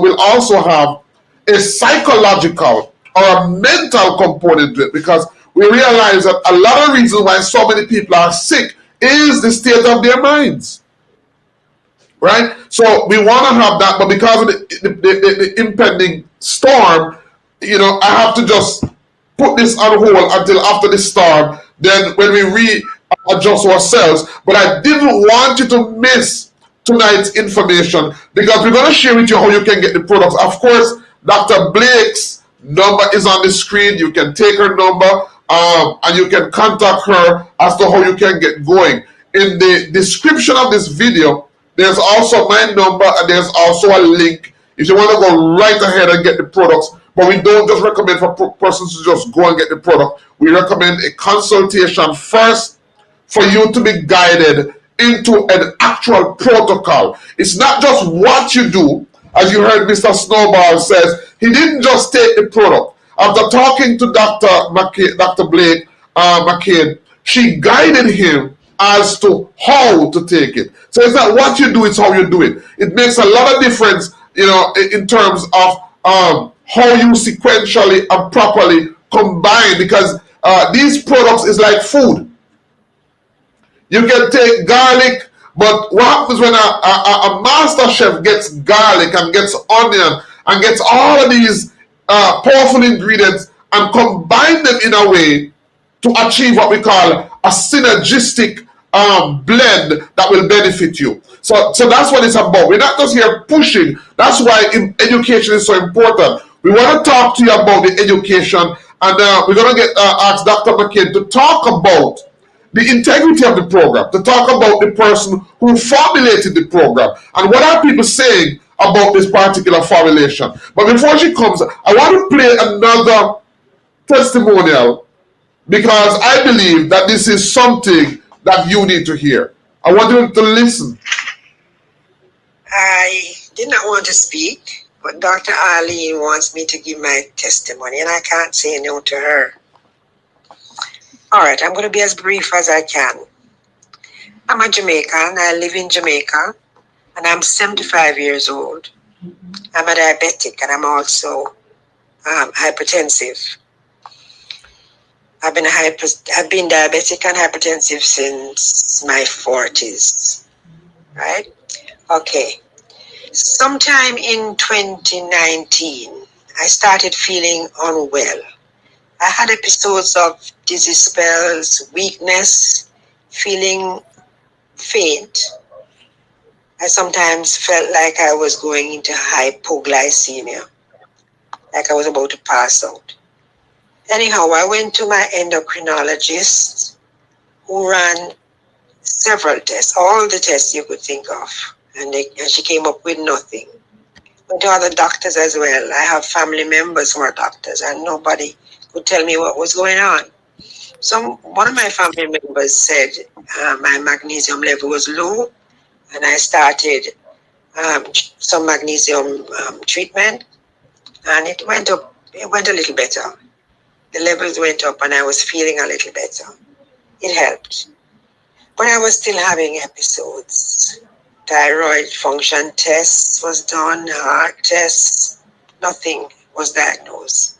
have a psychological or a mental component to it, because we realize that a lot of reasons why so many people are sick is the state of their minds. Right? So we want to have that, but because of the impending storm, I have to just put this on hold until after the storm. Then when we readjust ourselves. But I didn't want you to miss tonight's information, because we're going to share with you how you can get the products. Of course, Dr. Blake's number is on the screen. You can take her number and you can contact her as to how you can get going. In the description of this video, there's also my number, and there's also a link if you want to go right ahead and get the products. But we don't just recommend for persons to just go and get the product. We recommend a consultation first for you to be guided into an actual protocol. It's not just what you do. As you heard Mr. Snowball says, he didn't just take the product. After talking to Dr. Blake-McCain, she guided him as to how to take it. So it's not what you do, it's how you do it. It makes a lot of difference, in terms of how you sequentially and properly combine, because these products is like food. You can take garlic, but what happens when a master chef gets garlic and gets onion and gets all of these powerful ingredients and combine them in a way to achieve what we call a synergistic blend that will benefit you. So that's what it's about. We're not just here pushing. That's why education is so important. We want to talk to you about the education, and we're going to ask Dr. McCain to talk about the integrity of the program, to talk about the person who formulated the program, and what are people saying about this particular formulation. But before she comes, I want to play another testimonial, because I believe that this is something that you need to hear. I want you to listen. I did not want to speak, but Dr. Arlene wants me to give my testimony, and I can't say no to her. All right, I'm going to be as brief as I can. I'm a Jamaican. I live in Jamaica, and I'm 75 years old. I'm a diabetic, and I'm also hypertensive. I've been diabetic and hypertensive since my 40s, right? Okay. Sometime in 2019, I started feeling unwell. I had episodes of dizzy spells, weakness, feeling faint. I sometimes felt like I was going into hypoglycemia, like I was about to pass out. Anyhow, I went to my endocrinologist, who ran several tests, all the tests you could think of, and she came up with nothing. Went to other doctors as well. I have family members who are doctors, and nobody could tell me what was going on. So one of my family members said my magnesium level was low, and I started some magnesium treatment, and it went up. It went a little better. The levels went up, and I was feeling a little better. It helped, but I was still having episodes. Thyroid function tests was done, heart tests, nothing was diagnosed.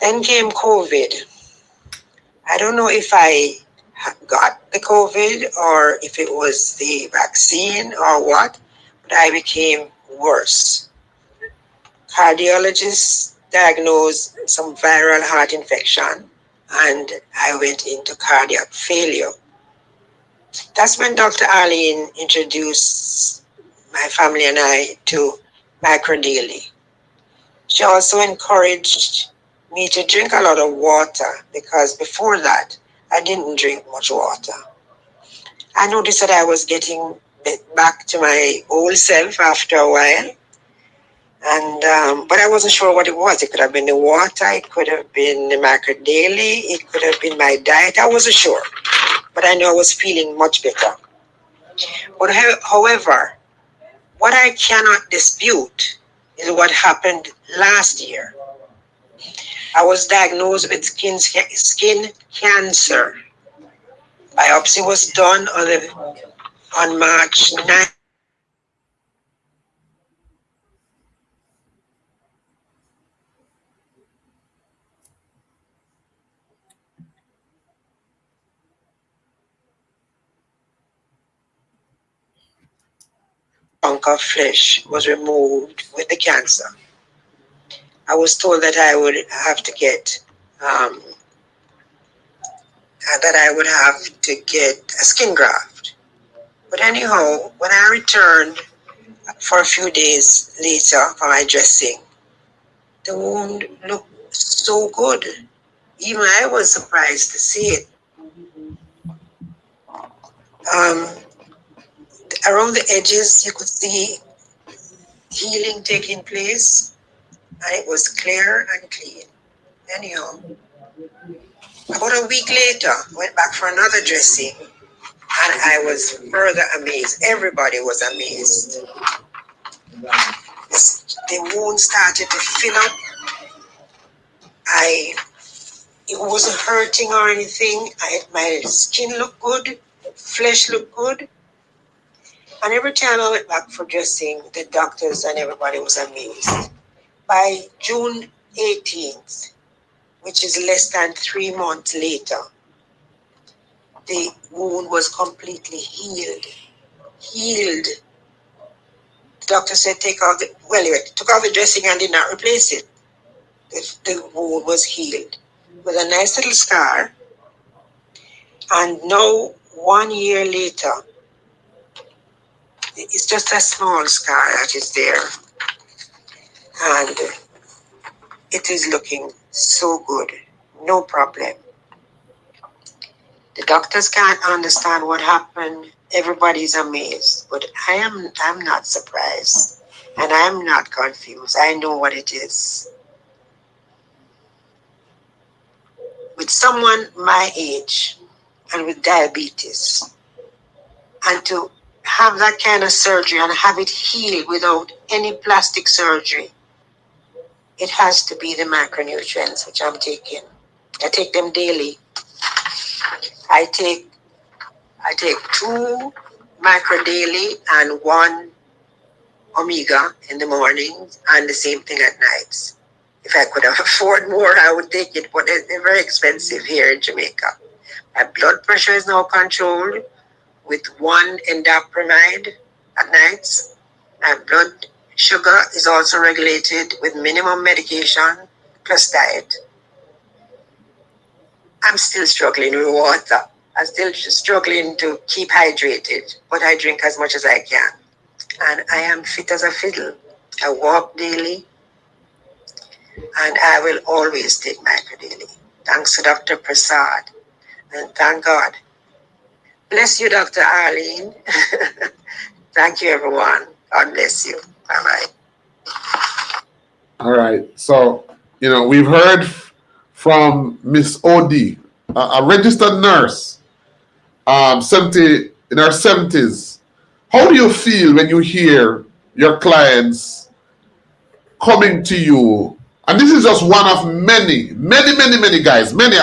Then came COVID. I don't know if I got the COVID or if it was the vaccine or what, but I became worse. Cardiologist diagnosed some viral heart infection, and I went into cardiac failure. That's when Dr. Arlene introduced my family and I to microdaily. She also encouraged me to drink a lot of water, because before that, I didn't drink much water. I noticed that I was getting back to my old self after a while, and but I wasn't sure what it was. It could have been the water, it could have been the microdaily, it could have been my diet. I wasn't sure, but I know I was feeling much better. But however, what I cannot dispute is what happened last year. I was diagnosed with skin cancer. Biopsy was done on March 9th. Chunk of flesh was removed with the cancer. I was told that I would have to get a skin graft. But anyhow, when I returned for a few days later for my dressing, the wound looked so good. Even I was surprised to see it. Around the edges, you could see healing taking place, and it was clear and clean. Anyhow, about a week later, I went back for another dressing, and I was further amazed. Everybody was amazed. The wound started to fill up. It wasn't hurting or anything. My skin looked good, flesh looked good. And every time I went back for dressing, the doctors and everybody was amazed. By June 18th, which is less than 3 months later, the wound was completely healed. Healed. The doctor said, took off the dressing and did not replace it. The wound was healed with a nice little scar. And now, 1 year later, it's just a small scar that is there. And it is looking so good. No problem. The doctors can't understand what happened. Everybody's amazed. But I'm not surprised. And I'm not confused. I know what it is. With someone my age and with diabetes, and to have that kind of surgery and have it healed without any plastic surgery, it has to be the macronutrients which I'm taking. I take them daily. I take 2 macro daily and 1 omega in the morning and the same thing at nights. If I could afford more, I would take it, but they're very expensive here in Jamaica. My blood pressure is now controlled with 1 endopamide at nights. My blood sugar is also regulated with minimum medication plus diet. I'm still struggling with water. I'm still struggling to keep hydrated, but I drink as much as I can. And I am fit as a fiddle. I walk daily, and I will always take micro daily. Thanks to Dr. Prasad, and thank God. Bless you, Dr. Arlene. Thank you, everyone. God bless you. Bye-bye. All right. So, we've heard from Miss OD, a registered nurse, 70 in her 70s. How do you feel when you hear your clients coming to you? And this is just one of many guys. Many.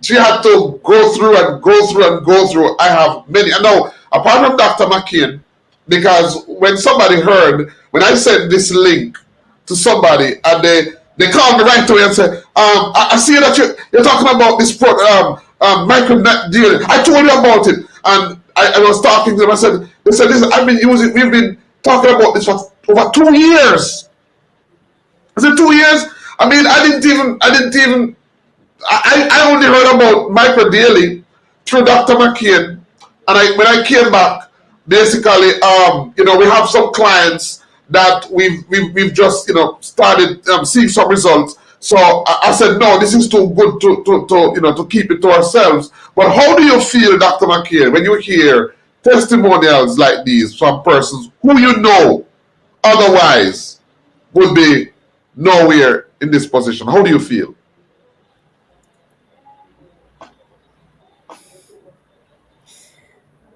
She had to go through and go through and go through. I have many. And now, apart from Dr. McCain, because when I sent this link to somebody and they called me right away and said, I see that you're talking about this micro deal. I told you about it. And I was talking to them. They said, listen, we've been talking about this for over 2 years. I said, 2 years? I only heard about micro daily through Dr. McCain. And when I came back, basically, we have some clients that we've just started seeing some results. So I said, no, this is too good to keep it to ourselves. But how do you feel, Dr. McCain, when you hear testimonials like these from persons who otherwise would be nowhere in this position? How do you feel?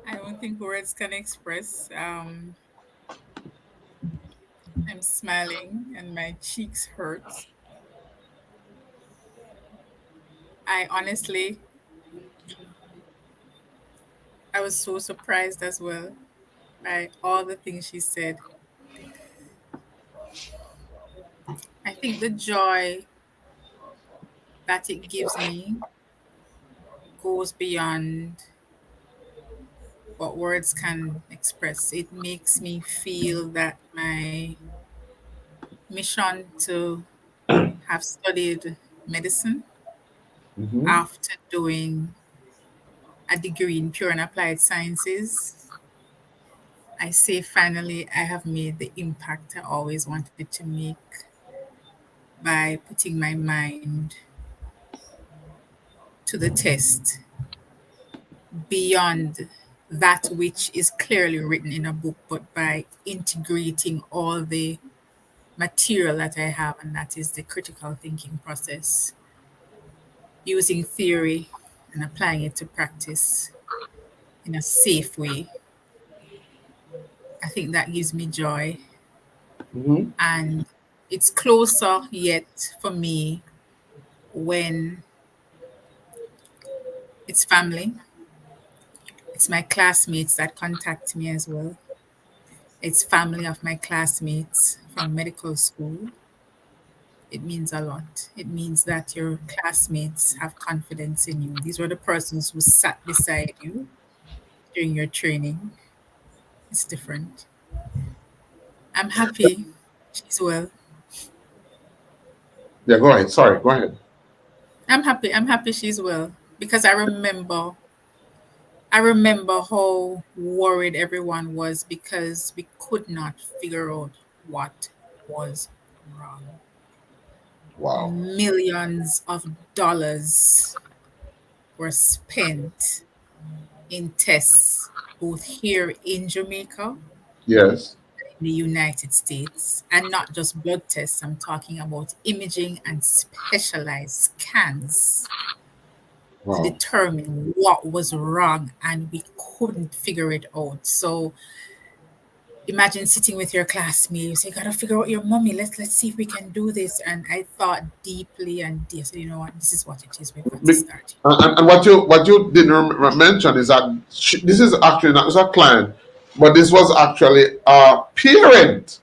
I don't think words can express. I'm smiling and my cheeks hurt. I was so surprised as well by all the things she said. I think the joy that it gives me goes beyond what words can express. It makes me feel that my mission to have studied medicine after doing a degree in pure and applied sciences, I say finally I have made the impact I always wanted to make by putting my mind to the test beyond that which is clearly written in a book, but by integrating all the material that I have, and that is the critical thinking process, using theory and applying it to practice in a safe way. I think that gives me joy. And it's closer yet for me when it's family, it's my classmates that contact me as well. It's family of my classmates from medical school. It means a lot. It means that your classmates have confidence in you. These were the persons who sat beside you during your training. It's different. I'm happy she's well. Yeah, go ahead. Sorry, go ahead. I'm happy. I'm happy she's well because I remember how worried everyone was because we could not figure out what was wrong. Wow. Millions of dollars were spent in tests, both here in Jamaica, Yes. in the United States, and not just blood tests. I'm talking about imaging and specialized scans to Wow. determine what was wrong, and we couldn't figure it out. So imagine sitting with your classmates, you say, you gotta figure out your mommy. Let's see if we can do this. And I thought deeply and deep. So you know what? This is what it is. We've got to Be- start. and what you didn't mention is that this is actually not just a client, but this was actually a parent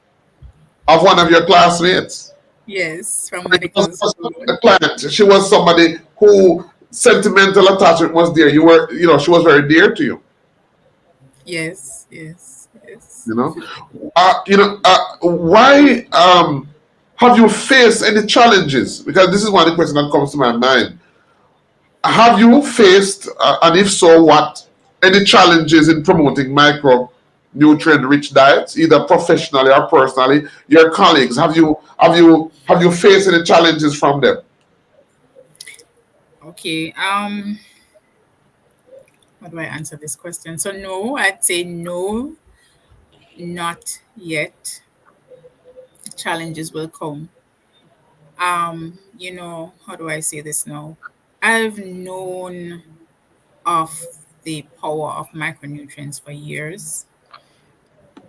of one of your classmates. Yes, from It was medical school. a client. She was somebody who sentimental attachment was there. She was very dear to you. Yes, yes, yes. You know, why have you faced any challenges? Because this is one of the questions that comes to my mind. Have you faced, and if so, what, any challenges in promoting micronutrient-rich diets, either professionally or personally? Your colleagues, have you faced any challenges from them? Okay. How do I answer this question? So no, I'd say no, not yet. Challenges will come. How do I say this now? I've known of the power of micronutrients for years.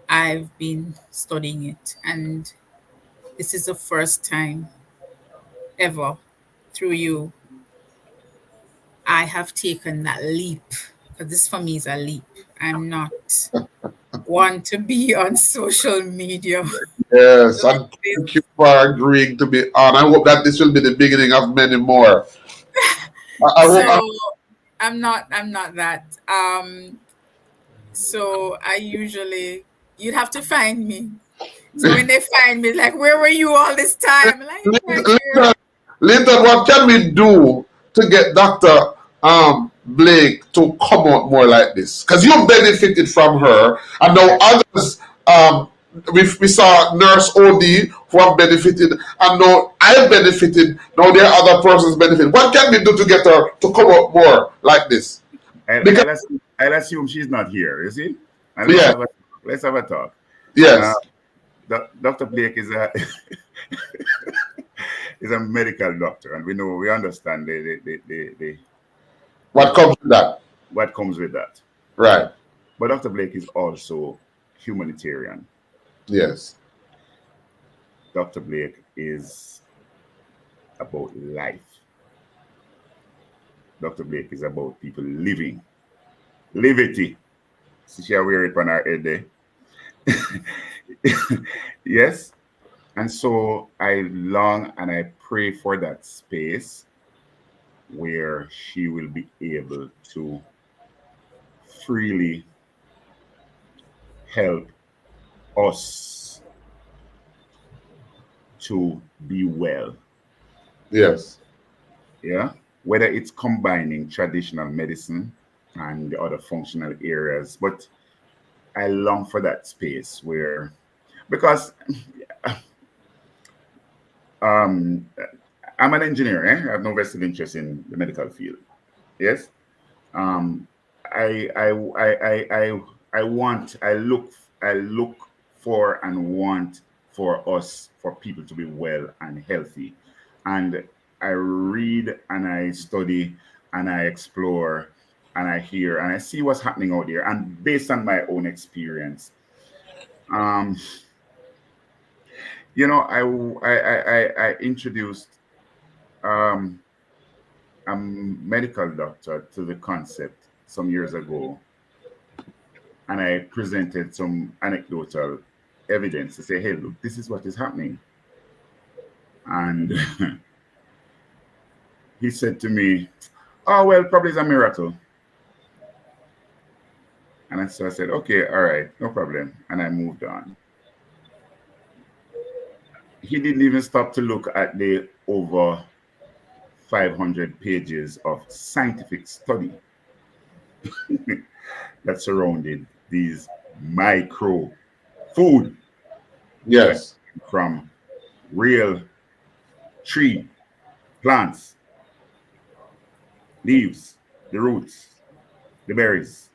I've been studying it, and this is the first time ever through you I have taken that leap. Because this for me is a leap. I'm not one to be on social media. Yes, Those and thank you days. for agreeing to be on. I hope that this will be the beginning of many more. I hope. So I'm not that. So I usually you'd have to find me. So when they find me, like, where were you all this time? Like, right here. Linton, Linton, what can we do to get Dr. Blake to come out more like this? Because you benefited from her, and now others. We saw Nurse OD who have benefited, and now I benefited. Now there are other persons benefit. What can we do to get her to come out more like this? I'll, Because I'll, assume, I'll assume she's not here, you see? And yeah, let's have a talk. Uh, yes, Dr. Blake is a is a medical doctor, and we understand what comes with that? what comes with that. Right. But Dr. Blake is also humanitarian. Yes. Dr. Blake is about life. Dr. Blake is about people living. Livity. See, she wear it on her head there. Yes. And so I long and I pray for that space where she will be able to freely help us to be well. Yes. Yeah. Whether it's combining traditional medicine and the other functional areas. But I long for that space where, because um, I'm an engineer, I have no vested interest in the medical field. Yes. Um, I look for and want for us, for people to be well and healthy. And I read and I study and I explore and I hear and I see what's happening out there. And based on my own experience, um, I introduced a medical doctor to the concept some years ago, and I presented some anecdotal evidence to say, hey, look, this is what is happening. And he said to me, oh, well, probably it's a miracle. And so I said, okay, all right, no problem. And I moved on. He didn't even stop to look at the over 500 pages of scientific study that surrounded these micro food. Yes. From real tree, plants, leaves, the roots, the berries.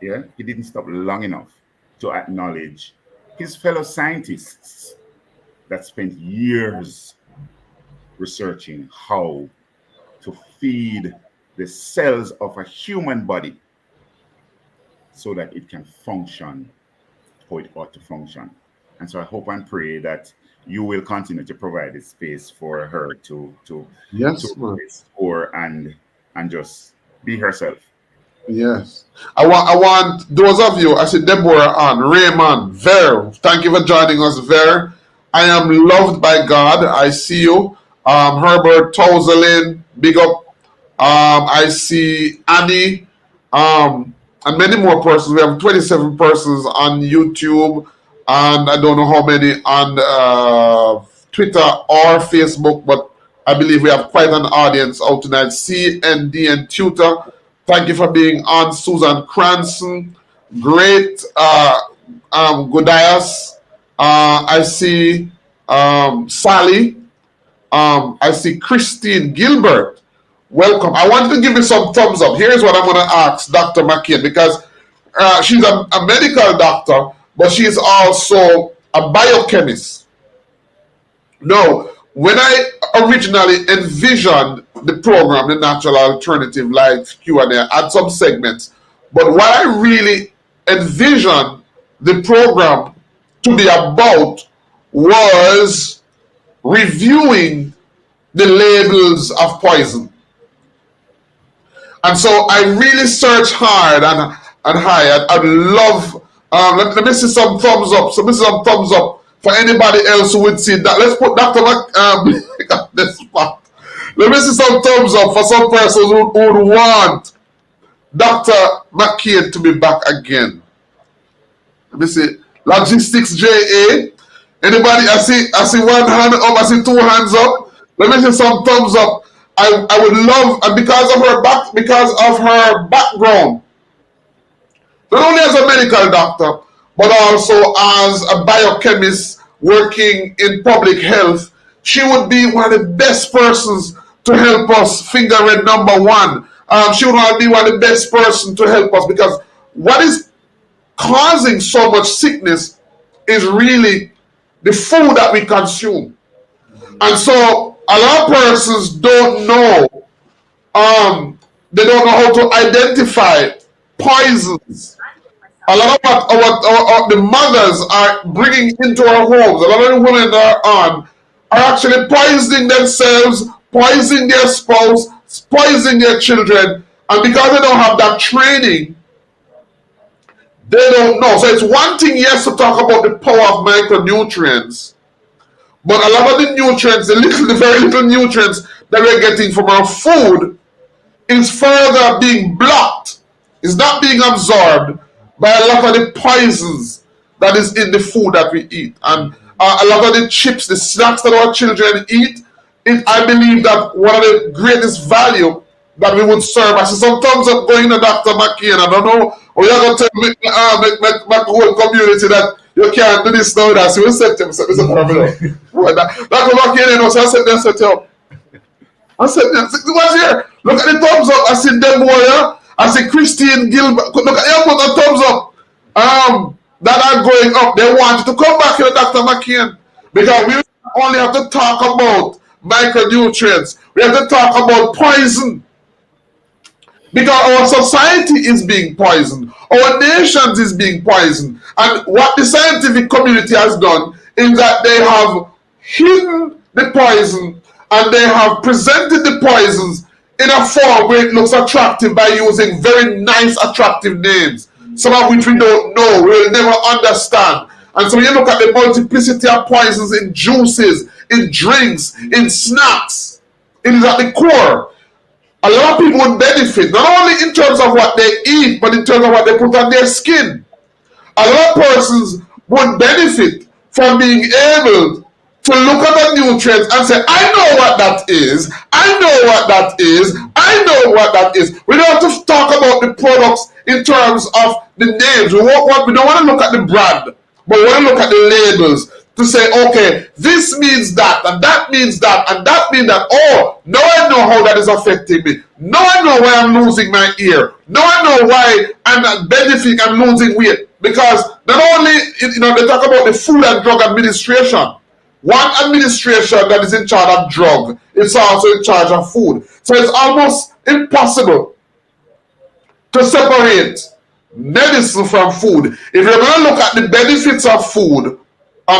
Yeah, he didn't stop long enough to acknowledge his fellow scientists that spent years researching how to feed the cells of a human body so that it can function how it ought to function. And so I hope and pray that you will continue to provide a space for her to explore and just be herself. Yes. I want those of you, I see Deborah on, Raymond, Ver, thank you for joining us, Ver. I am loved by God. I see you. Herbert Tozalin, big up. I see Annie, and many more persons. We have 27 persons on YouTube, and I don't know how many on Twitter or Facebook, but I believe we have quite an audience out tonight. CND and Tutor, thank you for being on. Susan Cranston, great. Godias, I see Sally, I see Christine Gilbert. Welcome. I wanted to give you some thumbs up. Here's what I'm going to ask Dr. McCain, because she's a medical doctor, but she's also a biochemist. No, when I originally envisioned the program, the Natural Alternative Life Q&A, I had some segments, but what I really envisioned the program to be about was reviewing the labels of poison. And so I really searched hard and high. I'd love, let me see some thumbs up. So this is some thumbs up for anybody else who would see that. Let's put Dr. on this spot. Let me see some thumbs up for some persons who would want Dr. McCain to be back again. Let me see. Logistics JA. Anybody? I see one hand up. I see two hands up. Let me see some thumbs up. I would love, and because of her background, not only as a medical doctor, but also as a biochemist working in public health, she would be one of the best persons to help us figure out number one. She would be one of the best persons to help us, because what is causing so much sickness is really the food that we consume. And so a lot of persons don't know, they don't know how to identify poisons. A lot of what the mothers are bringing into our homes, a lot of the women that are actually poisoning themselves, poisoning their spouse, poisoning their children, and because they don't have that training, they don't know. So it's one thing, yes, to talk about the power of micronutrients, but a lot of the nutrients, the very little nutrients that we're getting from our food is further being blocked. It's not being absorbed by a lot of the poisons that is in the food that we eat. And a lot of the chips, the snacks that our children eat, I believe that one of the greatest value that we would serve. I see some thumbs up going to Dr. McCain. I don't know, or you're going to tell me, my whole community that you can't do this now. That's what said to him. Dr. McCain, so I said, I said, what's here? Look at the thumbs up. I see Deborah. I see Christine Gilbert. Look at them put the thumbs up. That are going up. They want you to come back here, Dr. McCain, because we only have to talk about micronutrients. We have to talk about poison. Because our society is being poisoned. Our nations is being poisoned. And what the scientific community has done is that they have hidden the poison and they have presented the poisons in a form where it looks attractive by using very nice, attractive names, some of which we don't know, we'll never understand. And so when you look at the multiplicity of poisons in juices, in drinks, in snacks, it is at the core. A lot of people would benefit, not only in terms of what they eat, but in terms of what they put on their skin. A lot of persons would benefit from being able to look at the nutrients and say, I know what that is, I know what that is, I know what that is. We don't have to talk about the products in terms of the names. We don't want to look at the brand, but we want to look at the labels to say, okay, this means that, and that means that, and that means that. Oh, now I know how that is affecting me. Now I know why I'm losing my ear. Now I know why I'm not benefiting, I'm losing weight. Because not only, they talk about the Food and Drug Administration. One administration that is in charge of drug, it's also in charge of food. So it's almost impossible to separate medicine from food. If you're going to look at the benefits of food,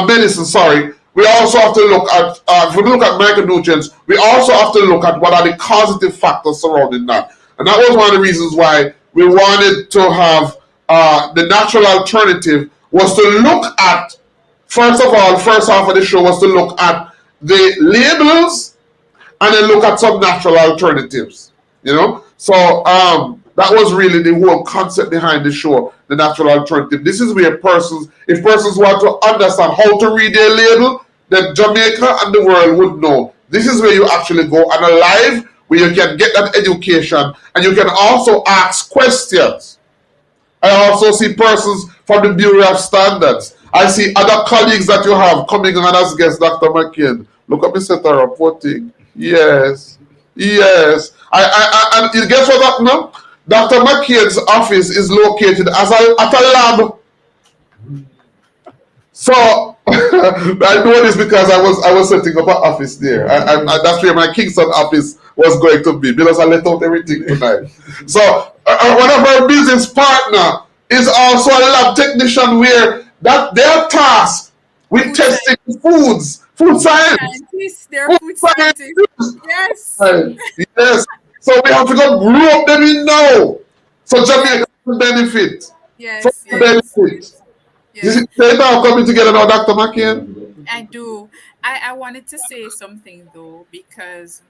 medicine, sorry, we also have to look at, if we look at micronutrients, we also have to look at what are the causative factors surrounding that. And that was one of the reasons why we wanted to have the natural alternative, was to look at, first of all, first half of the show was to look at the labels and then look at some natural alternatives, So that was really the whole concept behind the show, the natural alternative. This is where if persons want to understand how to read their label, then Jamaica and the world would know. This is where you actually go on a live, where you can get that education, and you can also ask questions. I also see persons from the Bureau of Standards. I see other colleagues that you have coming on as guests, Dr. McCain. Look at me set her up, poor thing. Yes. And you guess what happened now? Dr. McCain's office is located at a lab. So I know this because I was setting up an office there. And that's where my Kingston office was going to be, because I let out everything tonight. So one of our business partner is also a lab technician, where that their task with testing foods, food science. They're food scientists. Yes. Yes. So we have to go grow up them in now. So Jamaica benefit. Yes. Benefit. Yes. They now coming together now, Dr. McCain. I do. I wanted to say something though, because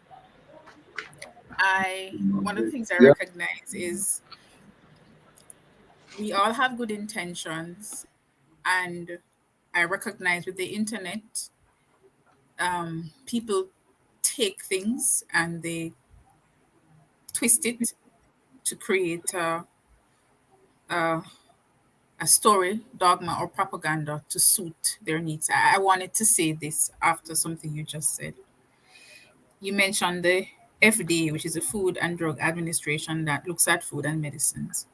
one of the things I recognize is we all have good intentions, and I recognize with the internet, people take things and they twist it to create a story, dogma, or propaganda to suit their needs. I wanted to say this after something you just said. You mentioned the FDA, which is the Food and Drug Administration that looks at food and medicines.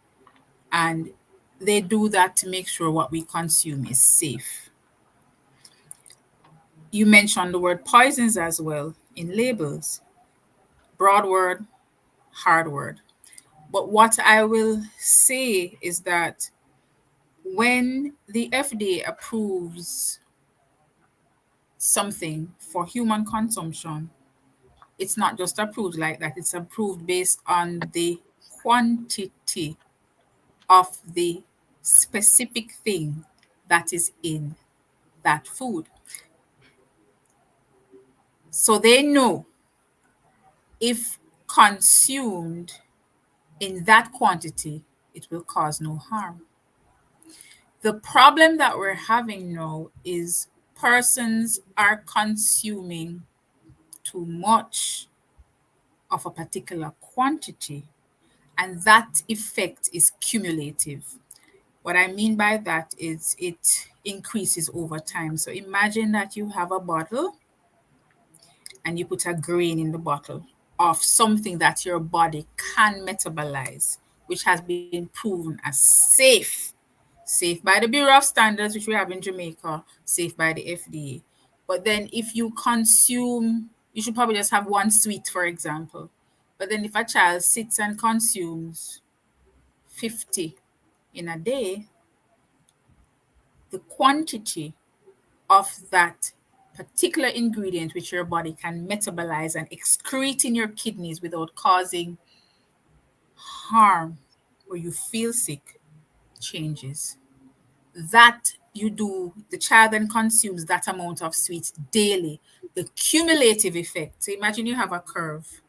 And they do that to make sure what we consume is safe. You mentioned the word poisons as well in labels. Broad word, hard word. But what I will say is that when the FDA approves something for human consumption, it's not just approved like that. It's approved based on the quantity of the specific thing that is in that food. So they know if consumed in that quantity, it will cause no harm. The problem that we're having now is persons are consuming too much of a particular quantity, and that effect is cumulative. What I mean by that is it increases over time. So imagine that you have a bottle and you put a grain in the bottle of something that your body can metabolize, which has been proven as safe by the Bureau of Standards, which we have in Jamaica, safe by the FDA. But then if you consume, you should probably just have one sweet, for example. But then if a child sits and consumes 50 in a day, the quantity of that particular ingredient which your body can metabolize and excrete in your kidneys without causing harm or you feel sick changes. That you do, the child then consumes that amount of sweets daily. The cumulative effect. So imagine you have a curve,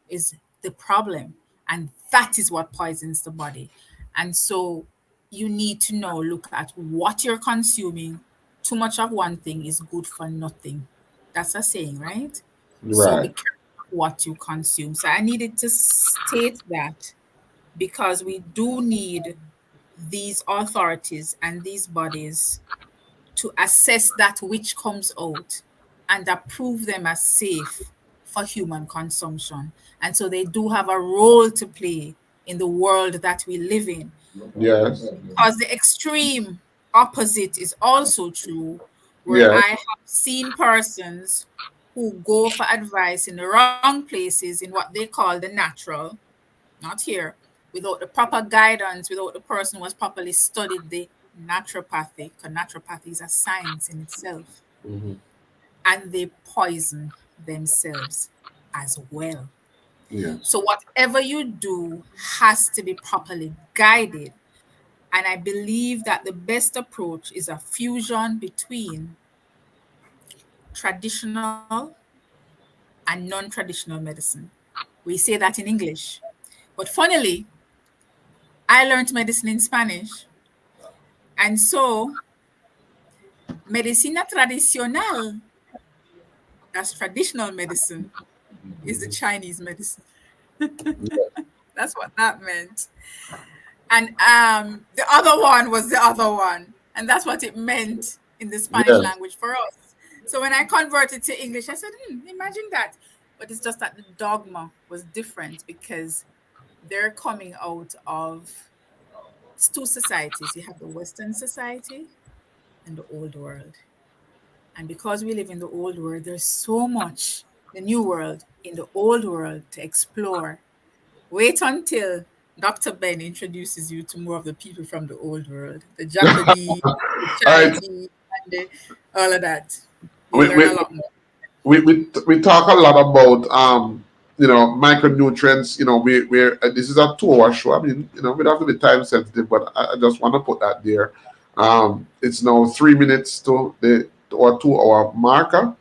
is the problem. And that is what poisons the body. And so you need to now look at what you're consuming. Too much of one thing is good for nothing. That's a saying, right? So be Right. careful what you consume. So I needed to state that because we do need these authorities and these bodies to assess that which comes out and approve them as safe for human consumption. And so they do have a role to play in the world that we live in. Yes. Because the extreme opposite is also true, where Yes. I have seen persons who go for advice in the wrong places in what they call the natural, not here, without the proper guidance, without the person who has properly studied the naturopathy, because naturopathy is a science in itself, Hmm. and they poison themselves as well. Yes. So, whatever you do has to be properly guided. And I believe that the best approach is a fusion between traditional and non traditional medicine. We say that in English. But funnily, I learned medicine in Spanish. And so, medicina tradicional, that's traditional medicine, is the Chinese medicine. That's what that meant. And the other one was the other one. And that's what it meant in the Spanish Yes. language for us. So when I converted to English, I said, imagine that. But it's just that the dogma was different because they're coming out of two societies. You have the Western society and the old world. And because we live in the old world, there's so much, the new world, in the old world to explore. Wait until Dr. Ben introduces you to more of the people from the old world, the Japanese, the All right. Chinese, and all of that. You We, learn a we, lot more. we talk a lot about micronutrients. This is a 2 hour show. I mean, we don't have to be time sensitive, but I just want to put that there. It's now 3 minutes to the or 2 hour marker,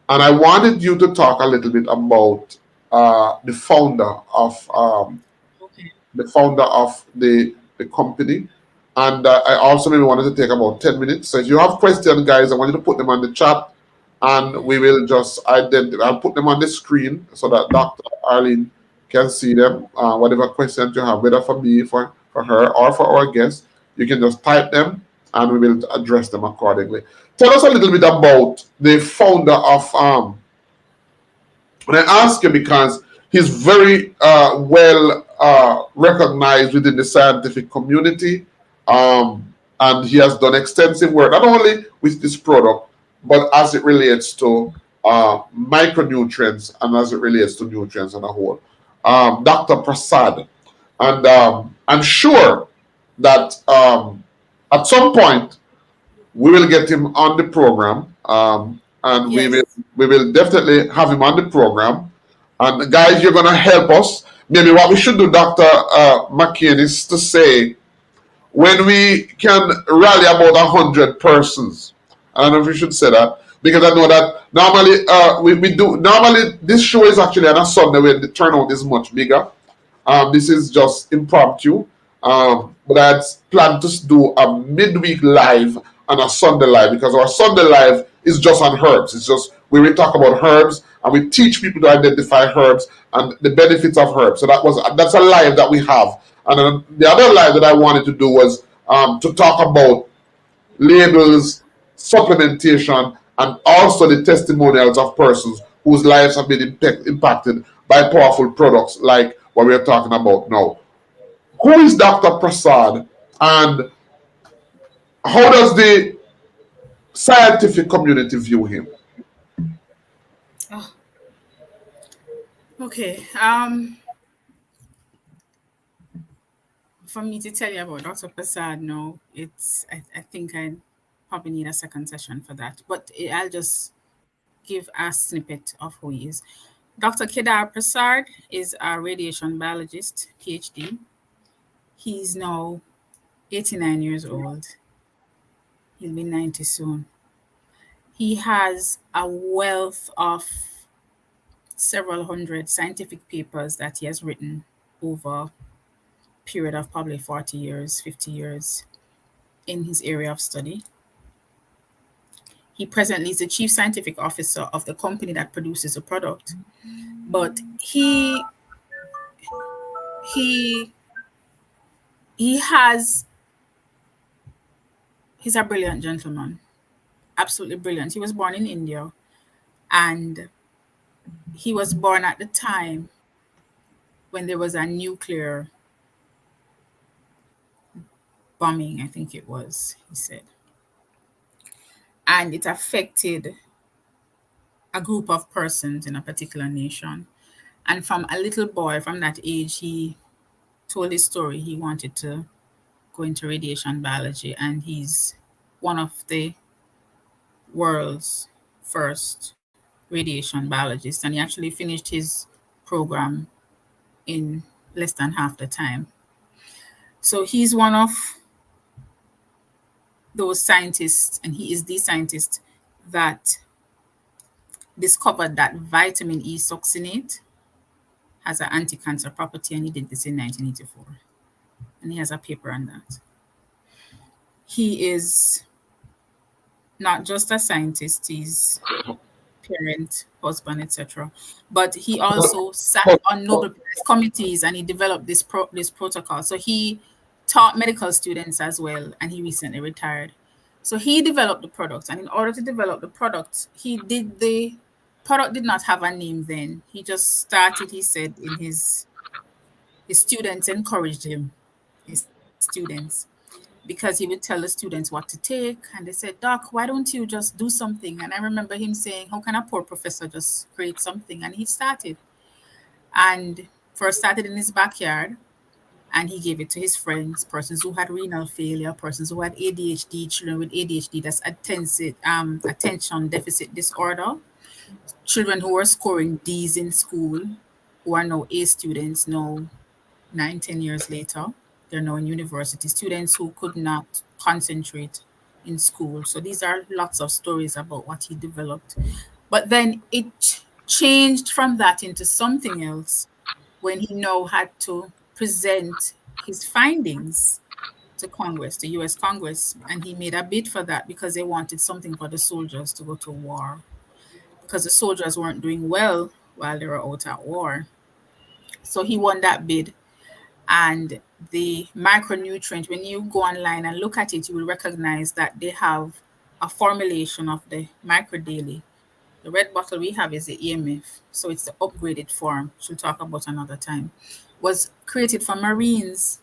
and I wanted you to talk a little bit about the founder of Okay. the company. And I also maybe wanted to take about 10 minutes. So if you have questions, guys, I want you to put them on the chat and we will just identify. I'll put them on the screen so that Dr. Arlene can see them. Whatever questions you have, whether for me, for her, or for our guests, you can just type them and we will address them accordingly. Tell us a little bit about the founder of and I ask you because he's very well recognized within the scientific community, and he has done extensive work not only with this product, but as it relates to micronutrients and as it relates to nutrients on a whole. Dr. Prasad, and I'm sure that at some point we will get him on the program, and we will Yes. we will definitely have him on the program. And guys, you're gonna help us. Maybe what we should do, Doctor McCain, is to say when we can rally about 100 persons. I don't know if we should say that because I know that normally we do. Normally, this show is actually on a Sunday where the turnout is much bigger. This is just impromptu. But I had planned to do a midweek live and a Sunday live because our Sunday live is just on herbs. It's just where we talk about herbs and we teach people to identify herbs and the benefits of herbs. So that's a live that we have. And then the other live that I wanted to do was to talk about labels, supplementation, and also the testimonials of persons whose lives have been impacted by powerful products like what we are talking about now. Who is Dr. Prasad and how does the scientific community view him? Oh, okay. For me to tell you about Dr. Prasad, no, I think I probably need a second session for that. But I'll just give a snippet of who he is. Dr. Kedar Prasad is a radiation biologist, PhD. He's now 89 years old. He'll be 90 soon. He has a wealth of several hundred scientific papers that he has written over a period of probably 40 years, 50 years in his area of study. He presently is the chief scientific officer of the company that produces the product. But he he has he's a brilliant gentleman. Absolutely brilliant. He was born in India, and he was born at the time when there was a nuclear bombing, I think it was, he said. And it affected a group of persons in a particular nation. And from a little boy, from that age, he told his story. He wanted to go into radiation biology, and he's one of the world's first radiation biologists. And he actually finished his program in less than half the time. So he's one of those scientists, and he is the scientist that discovered that vitamin E succinate has an anti-cancer property, and he did this in 1984. And he has a paper on that. He is not just a scientist, he's parent, husband, etc. But he also sat on Nobel Prize committees, and he developed this protocol. So he taught medical students as well, and he recently retired. So he developed the product, and in order to develop the product, the product did not have a name then. He just started, he said, in his students encouraged him, his students, because he would tell the students what to take. And they said, Doc, why don't you just do something? And I remember him saying, how can a poor professor just create something? And he started. And first started in his backyard, and he gave it to his friends, persons who had renal failure, persons who had ADHD, children with ADHD, that's attention deficit disorder, children who were scoring D's in school, who are now A students, now 9-10 years later. They're now in university, students who could not concentrate in school. So these are lots of stories about what he developed. But then it changed from that into something else when he now had to present his findings to Congress, the US Congress. And he made a bid for that because they wanted something for the soldiers to go to war, because the soldiers weren't doing well while they were out at war. So he won that bid. And the micronutrient, when you go online and look at it, you will recognize that they have a formulation of the microdaily. The red bottle we have is the EMF, so it's the upgraded form, which we'll talk about another time. Was created for Marines.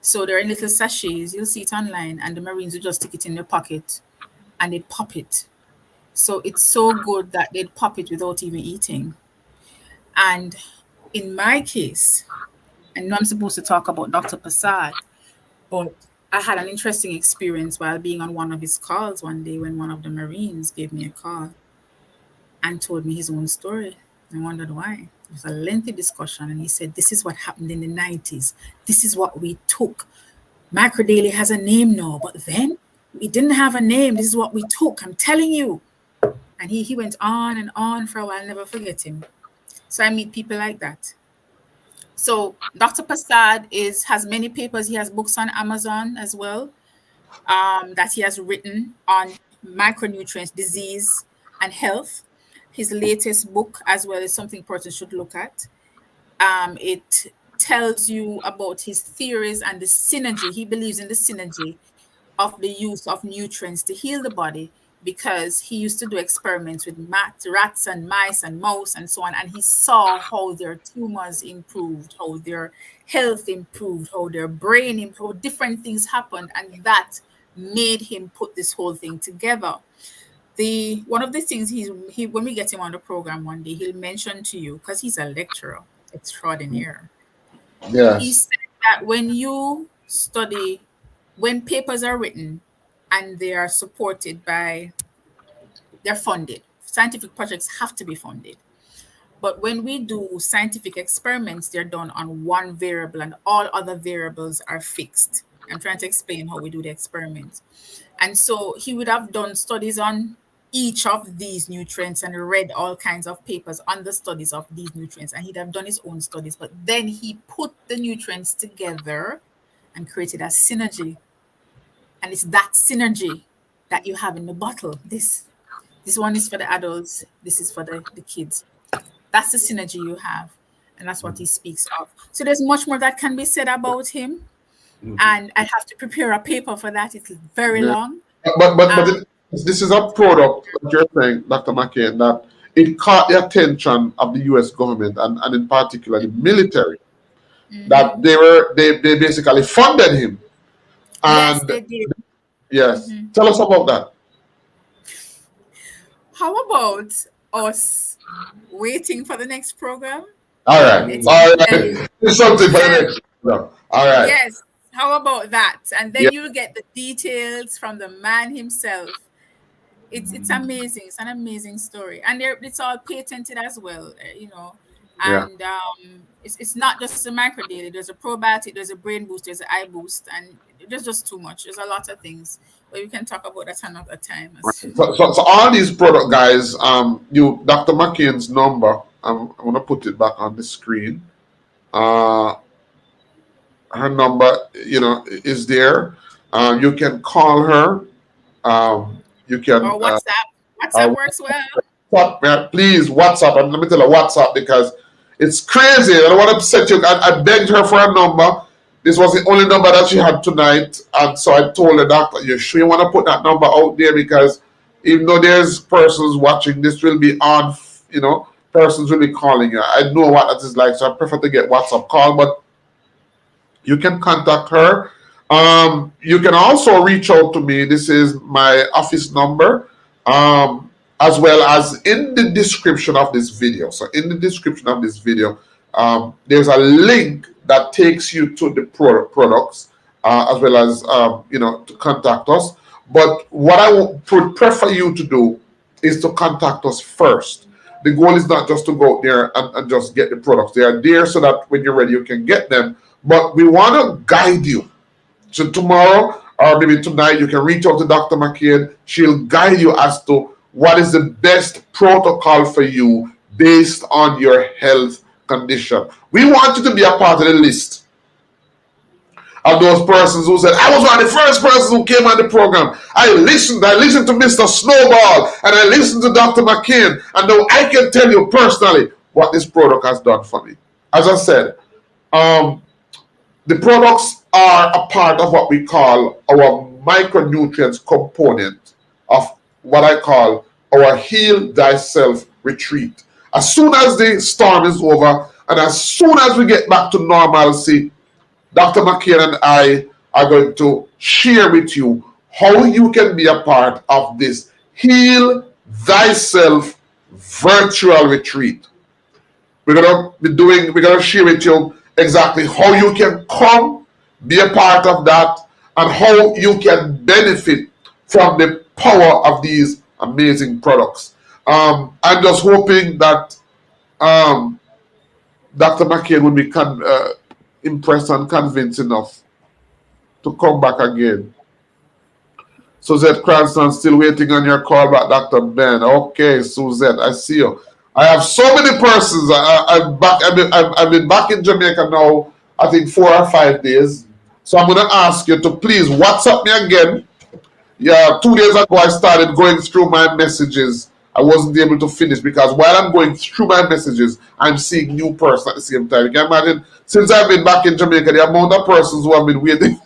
So they're in little sachets, you'll see it online, and the Marines will just stick it in their pocket and they'd pop it. So it's so good that they'd pop it without even eating. And in my case, I know I'm supposed to talk about Dr. Prasad, but I had an interesting experience while being on one of his calls one day when one of the Marines gave me a call and told me his own story. I wondered why. It was a lengthy discussion, and he said, this is what happened in the 90s. This is what we took. Microdaily has a name now, but then we didn't have a name. This is what we took. I'm telling you. And he went on and on for a while. I'll never forget him. So I meet people like that. So Dr. Prasad has many papers. He has books on Amazon as well that he has written on micronutrients, disease, and health. His latest book as well is something persons should look at. It tells you about his theories and the synergy. He believes in the synergy of the use of nutrients to heal the body, because he used to do experiments with rats and mice and mouse and so on, and he saw how their tumors improved, how their health improved, how their brain improved, how different things happened, and that made him put this whole thing together. One of the things he when we get him on the program one day, he'll mention to you, because he's a lecturer extraordinaire. Yes. He said that when you study, when papers are written and they are supported by, they're funded. scientific projects have to be funded. But when we do scientific experiments, they're done on one variable and all other variables are fixed. I'm trying to explain how we do the experiments. And so he would have done studies on each of these nutrients and read all kinds of papers on the studies of these nutrients. And he'd have done his own studies. But then he put the nutrients together and created a synergy. And it's that synergy that you have in the bottle. This one is for the adults. This is for the kids. That's the synergy you have. And that's what he speaks of. So there's much more that can be said about him. And I have to prepare a paper for that. It's very long. But this is a product that you're saying, Dr. McCain, that it caught the attention of the U.S. government and in particular the military, that they basically funded him. And yes, they did. Yes. Tell us about that. How about us waiting for the next program? All right. It's something for the next program. All right. Yes. How about that? And then you'll get the details from the man himself. It's amazing. It's an amazing story. And it's all patented as well, you know. And it's not just a microdaily. There's a probiotic, there's a brain boost, there's an eye boost, and there's just too much. There's a lot of things. But we can talk about that another time. So all these product guys, Dr. McCain's number, I'm gonna put it back on the screen. Her number, is there. You can call her. You can. Or WhatsApp. WhatsApp works well. Please WhatsApp, and let me tell you WhatsApp because it's crazy. I don't want to upset you. I begged her for a number. This was the only number that she had tonight, and so I told her, Doctor, you sure you want to put that number out there, because even though there's persons watching, this will be on. Persons will be calling you. I know what that is like, so I prefer to get WhatsApp call, but you can contact her. You can also reach out to me. This is my office number, as well as in the description of this video. So in the description of this video, there's a link that takes you to the products, as well as, to contact us. But what I would prefer you to do is to contact us first. The goal is not just to go out there and just get the products. They are there so that when you're ready, you can get them. But we want to guide you. So tomorrow or maybe tonight, you can reach out to Dr. McCain. She'll guide you as to what is the best protocol for you based on your health condition. We want you to be a part of the list of those persons who said, I was one of the first persons who came on the program. I listened to Mr. Snowball, and I listened to Dr. McCain, and now I can tell you personally what this product has done for me. As I said, the products are a part of what we call our micronutrients component of what I call our Heal Thyself retreat. As soon as the storm is over and as soon as we get back to normalcy, Dr. McCain and I are going to share with you how you can be a part of this Heal Thyself virtual retreat. We're gonna share with you exactly how you can come, be a part of that, and how you can benefit from the power of these amazing products. I'm just hoping that Dr. McCain will be impressed and convinced enough to come back again. Suzette Cranston, still waiting on your call back, Dr. Ben. Okay, Suzette, I see you. I have so many persons. I've been back in Jamaica now, I think 4 or 5 days. So I'm going to ask you to please WhatsApp me again. Yeah, 2 days ago I started going through my messages. I wasn't able to finish because while I'm going through my messages, I'm seeing new persons at the same time. You can imagine, since I've been back in Jamaica, the amount of persons who have been waiting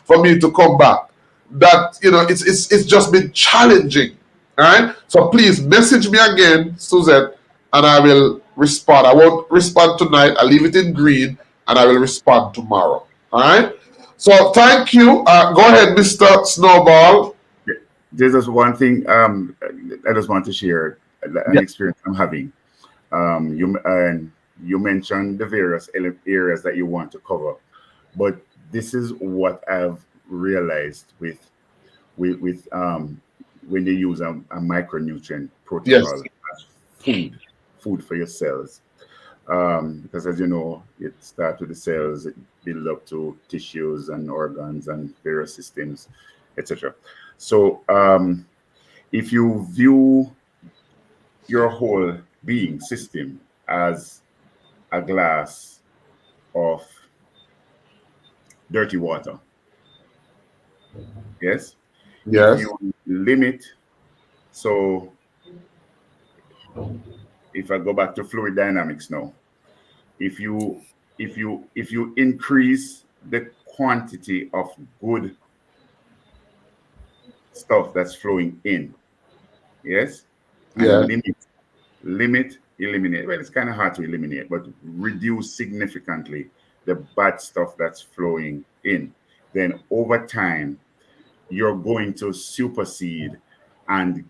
for me to come back, that, it's just been challenging. All right? So please message me again, Suzette, and I will respond. I won't respond tonight. I'll leave it in green, and I will respond tomorrow. All right? So thank you. Go ahead, Mr. Snowball. There's just one thing I just want to share, an experience I'm having. You mentioned the various areas that you want to cover, but this is what I've realized with when they use a micronutrient protocol food for your cells. Because as you know, it starts with the cells, it build up to tissues and organs and various systems, etc. So if you view your whole being system as a glass of dirty water, yes, if Yes. you limit, so if I go back to fluid dynamics now, if you if you increase the quantity of good stuff that's flowing in, yes, and Yeah. eliminate. Well, it's kind of hard to eliminate, but reduce significantly the bad stuff that's flowing in. Then over time, you're going to supersede and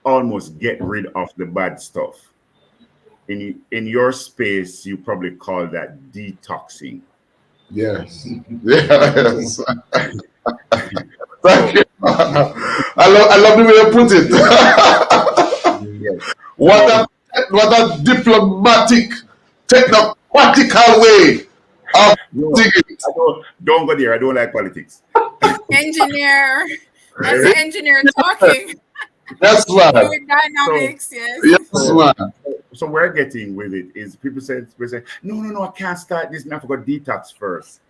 almost get rid of the bad stuff. In your space, you probably call that detoxing. Yes. Yes. Thank So you. I love the way you put it. yes, what so a what a diplomatic, technocratical way of no, putting it. don't go there. I don't like politics. Engineer. That's the engineer talking. Yes, man. Fluid So dynamics, yes. Yes, so man. so we're getting with it is people say no, I can't start this. I forgot detox first.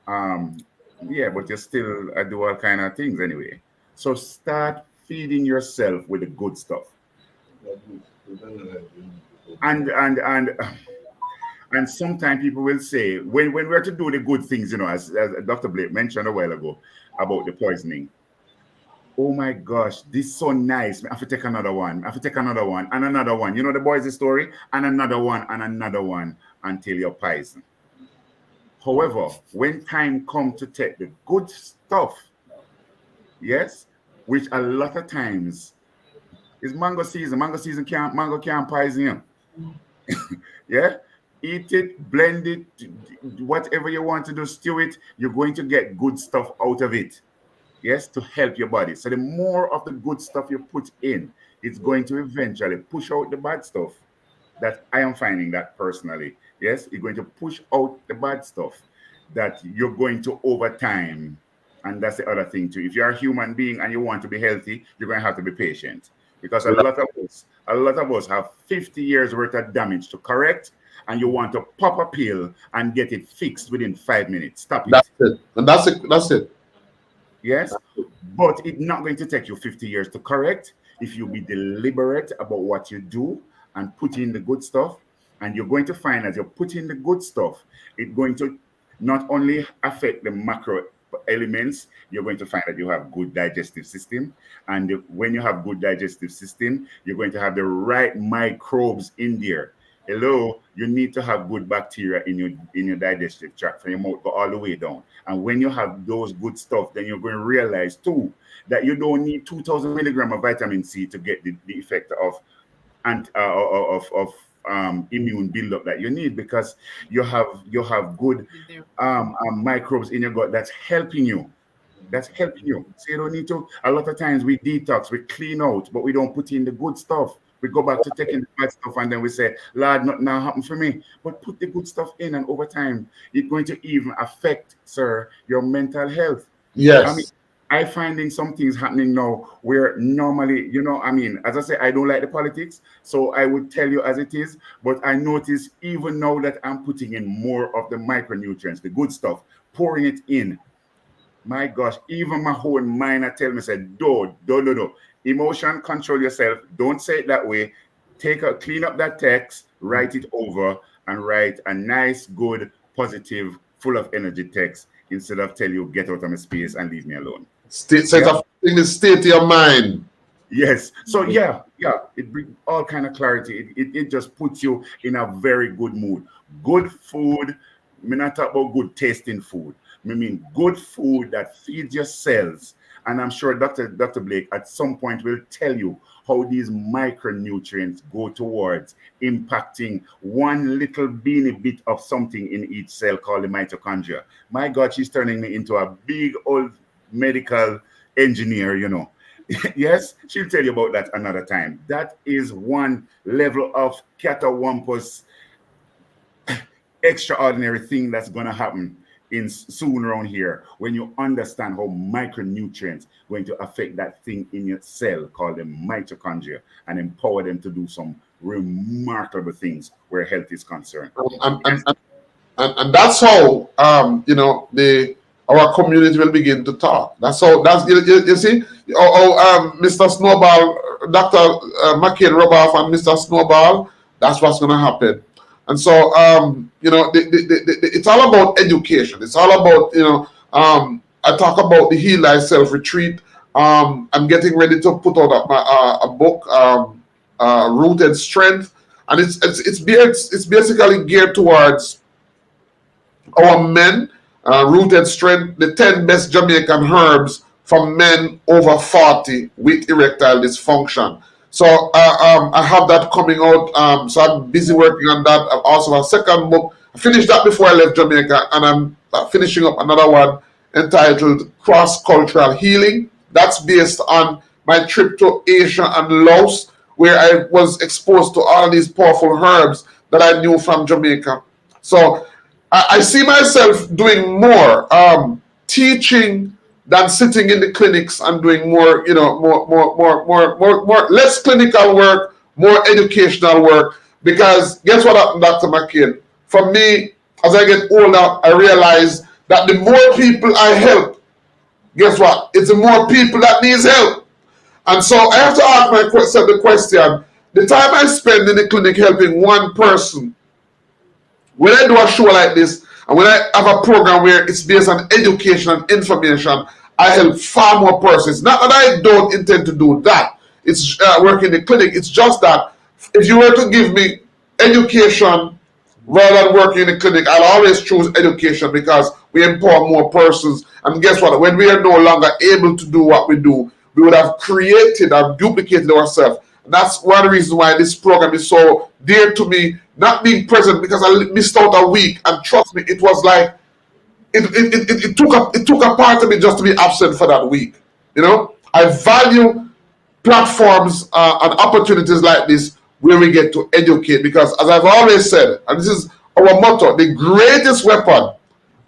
Um, yeah, but you still do all kind of things anyway. So start feeding yourself with the good stuff. And and sometimes people will say when we're to do the good things, as Dr. Blake mentioned a while ago about the poisoning. Oh my gosh, this is so nice. I have to take another one. I have to take another one and another one. You know the boys' story, and another one until you're poisoned. However, when time comes to take the good stuff, yes, which a lot of times is mango season. Mango can't poison you. Yeah. Eat it, blend it, whatever you want to do, stew it, you're going to get good stuff out of it. Yes, to help your body. So the more of the good stuff you put in, it's going to eventually push out the bad stuff. That I am finding that personally. Yes, you're going to push out the bad stuff that you're going to over time. And that's the other thing too. If you're a human being and you want to be healthy, you're going to have to be patient because a lot of us have 50 years worth of damage to correct, and you want to pop a pill and get it fixed within 5 minutes. Stop That's it. it. And that's it. That's it. Yes, but it's not going to take you 50 years to correct if you be deliberate about what you do and put in the good stuff. And you're going to find as you put in the good stuff, it's going to not only affect the macro elements, you're going to find that you have good digestive system. And when you have good digestive system, you're going to have the right microbes in there. Hello, you need to have good bacteria in your digestive tract from your mouth go all the way down. And when you have those good stuff, then you're going to realize too that you don't need 2,000 milligram of vitamin C to get the effect of and immune buildup that you need, because you have good microbes in your gut that's helping you. That's helping you. So you don't need to. A lot of times we detox, we clean out, but we don't put in the good stuff. We go back to taking the bad stuff, and then we say, "Lord, not now happen for me." But put the good stuff in, and over time, it's going to even affect, sir, your mental health. I mean, Yes. I finding some things happening now where normally, as I say, I don't like the politics, so I would tell you as it is. But I notice even now that I'm putting in more of the micronutrients, the good stuff, pouring it in. My gosh, even my whole mind I tell me, say, do. Emotion, control yourself. Don't say it that way. Clean up that text, write it over, and write a nice, good, positive, full of energy text instead of tell you get out of my space and leave me alone. Set Yeah. of in the state of your mind. Yes. So yeah, it brings all kind of clarity. It just puts you in a very good mood. Good food. Me not talk about good tasting food. I mean good food that feeds your cells. And I'm sure Dr. Blake at some point will tell you how these micronutrients go towards impacting one little beany bit of something in each cell called the mitochondria. My God, she's turning me into a big old medical engineer. Yes, she'll tell you about that another time. That is one level of catawampus extraordinary thing that's going to happen in soon around here when you understand how micronutrients going to affect that thing in your cell called the mitochondria and empower them to do some remarkable things where health is concerned. And that's how our community will begin to talk. That's how. That's you see. Mr. Snowball, Dr. McCain rub off on Mr. Snowball. That's what's going to happen. And so it's all about education. It's all about I talk about the Heal Thyself retreat. I'm getting ready to put out a book, Rooted Strength, and it's basically geared towards our men. Rooted Strength, the 10 best Jamaican herbs for men over 40 with erectile dysfunction. So I have that coming out. So I'm busy working on that. I also have a second book. I finished that before I left Jamaica, and I'm finishing up another one entitled Cross-Cultural Healing. That's based on my trip to Asia and Laos, where I was exposed to all these powerful herbs that I knew from Jamaica. So I see myself doing more teaching than sitting in the clinics and doing more, more less clinical work, more educational work. Because guess what happened, Dr. McCain? For me, as I get older, I realize that the more people I help, guess what? It's the more people that needs help. And so I have to ask myself the question, the time I spend in the clinic helping one person, when I do a show like this, and when I have a program where it's based on education and information, I help far more persons. Not that I don't intend to do that. It's work in the clinic. It's just that if you were to give me education rather than working in the clinic, I'll always choose education because we empower more persons. And guess what? When we are no longer able to do what we do, we would have created and duplicated ourselves. And that's one of the reasons why this program is so dear to me, not being present because I missed out a week. And trust me, it was like, it took a part of me just to be absent for that week. I value platforms and opportunities like this where we get to educate, because as I've always said, and this is our motto, the greatest weapon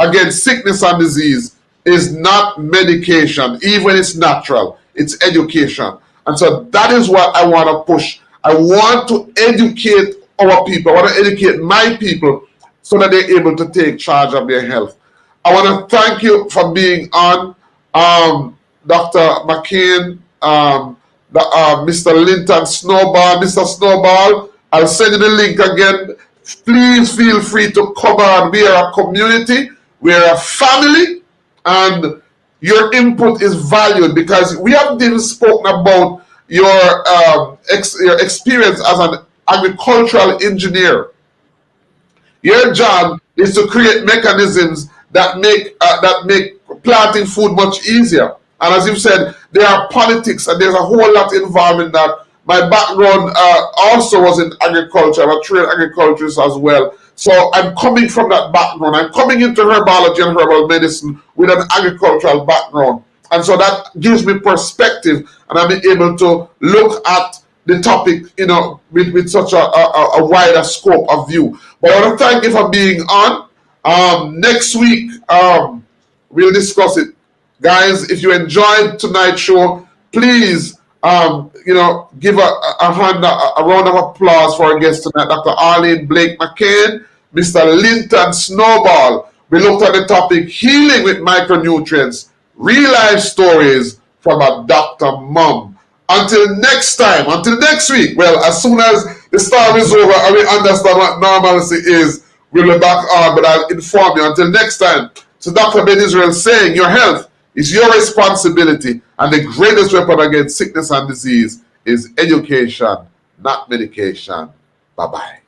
against sickness and disease is not medication, even when it's natural, it's education. And so that is what I want to push. I want to educate our people. I want to educate my people so that they're able to take charge of their health. I want to thank you for being on, Dr. McCain, Mr. Linton Snowball. Mr. Snowball, I'll send you the link again. Please feel free to come on. We are a community, we are a family, and your input is valued because we haven't even spoken about your experience as an agricultural engineer. Your job is to create mechanisms that make planting food much easier. And as you said, there are politics and there's a whole lot involved in that. My background also was in agriculture. I'm a trained agriculturist as well. So I'm coming from that background. I'm coming into herbology and herbal medicine with an agricultural background. And so that gives me perspective, and I'm able to look at the topic, with such a wider scope of view. But I want to thank you for being on. Next week, we'll discuss it. Guys, if you enjoyed tonight's show, please, give a round of applause for our guest tonight, Dr. Arlene Blake-McCain, Mr. Linton Snowball. We looked at the topic, healing with micronutrients, real life stories from a Dr. Mom. Until next time, until next week, well, as soon as the storm is over and we understand what normalcy is, we'll be back on, but I'll inform you. Until next time, so Dr. Ben Israel saying your health is your responsibility, and the greatest weapon against sickness and disease is education, not medication. Bye-bye.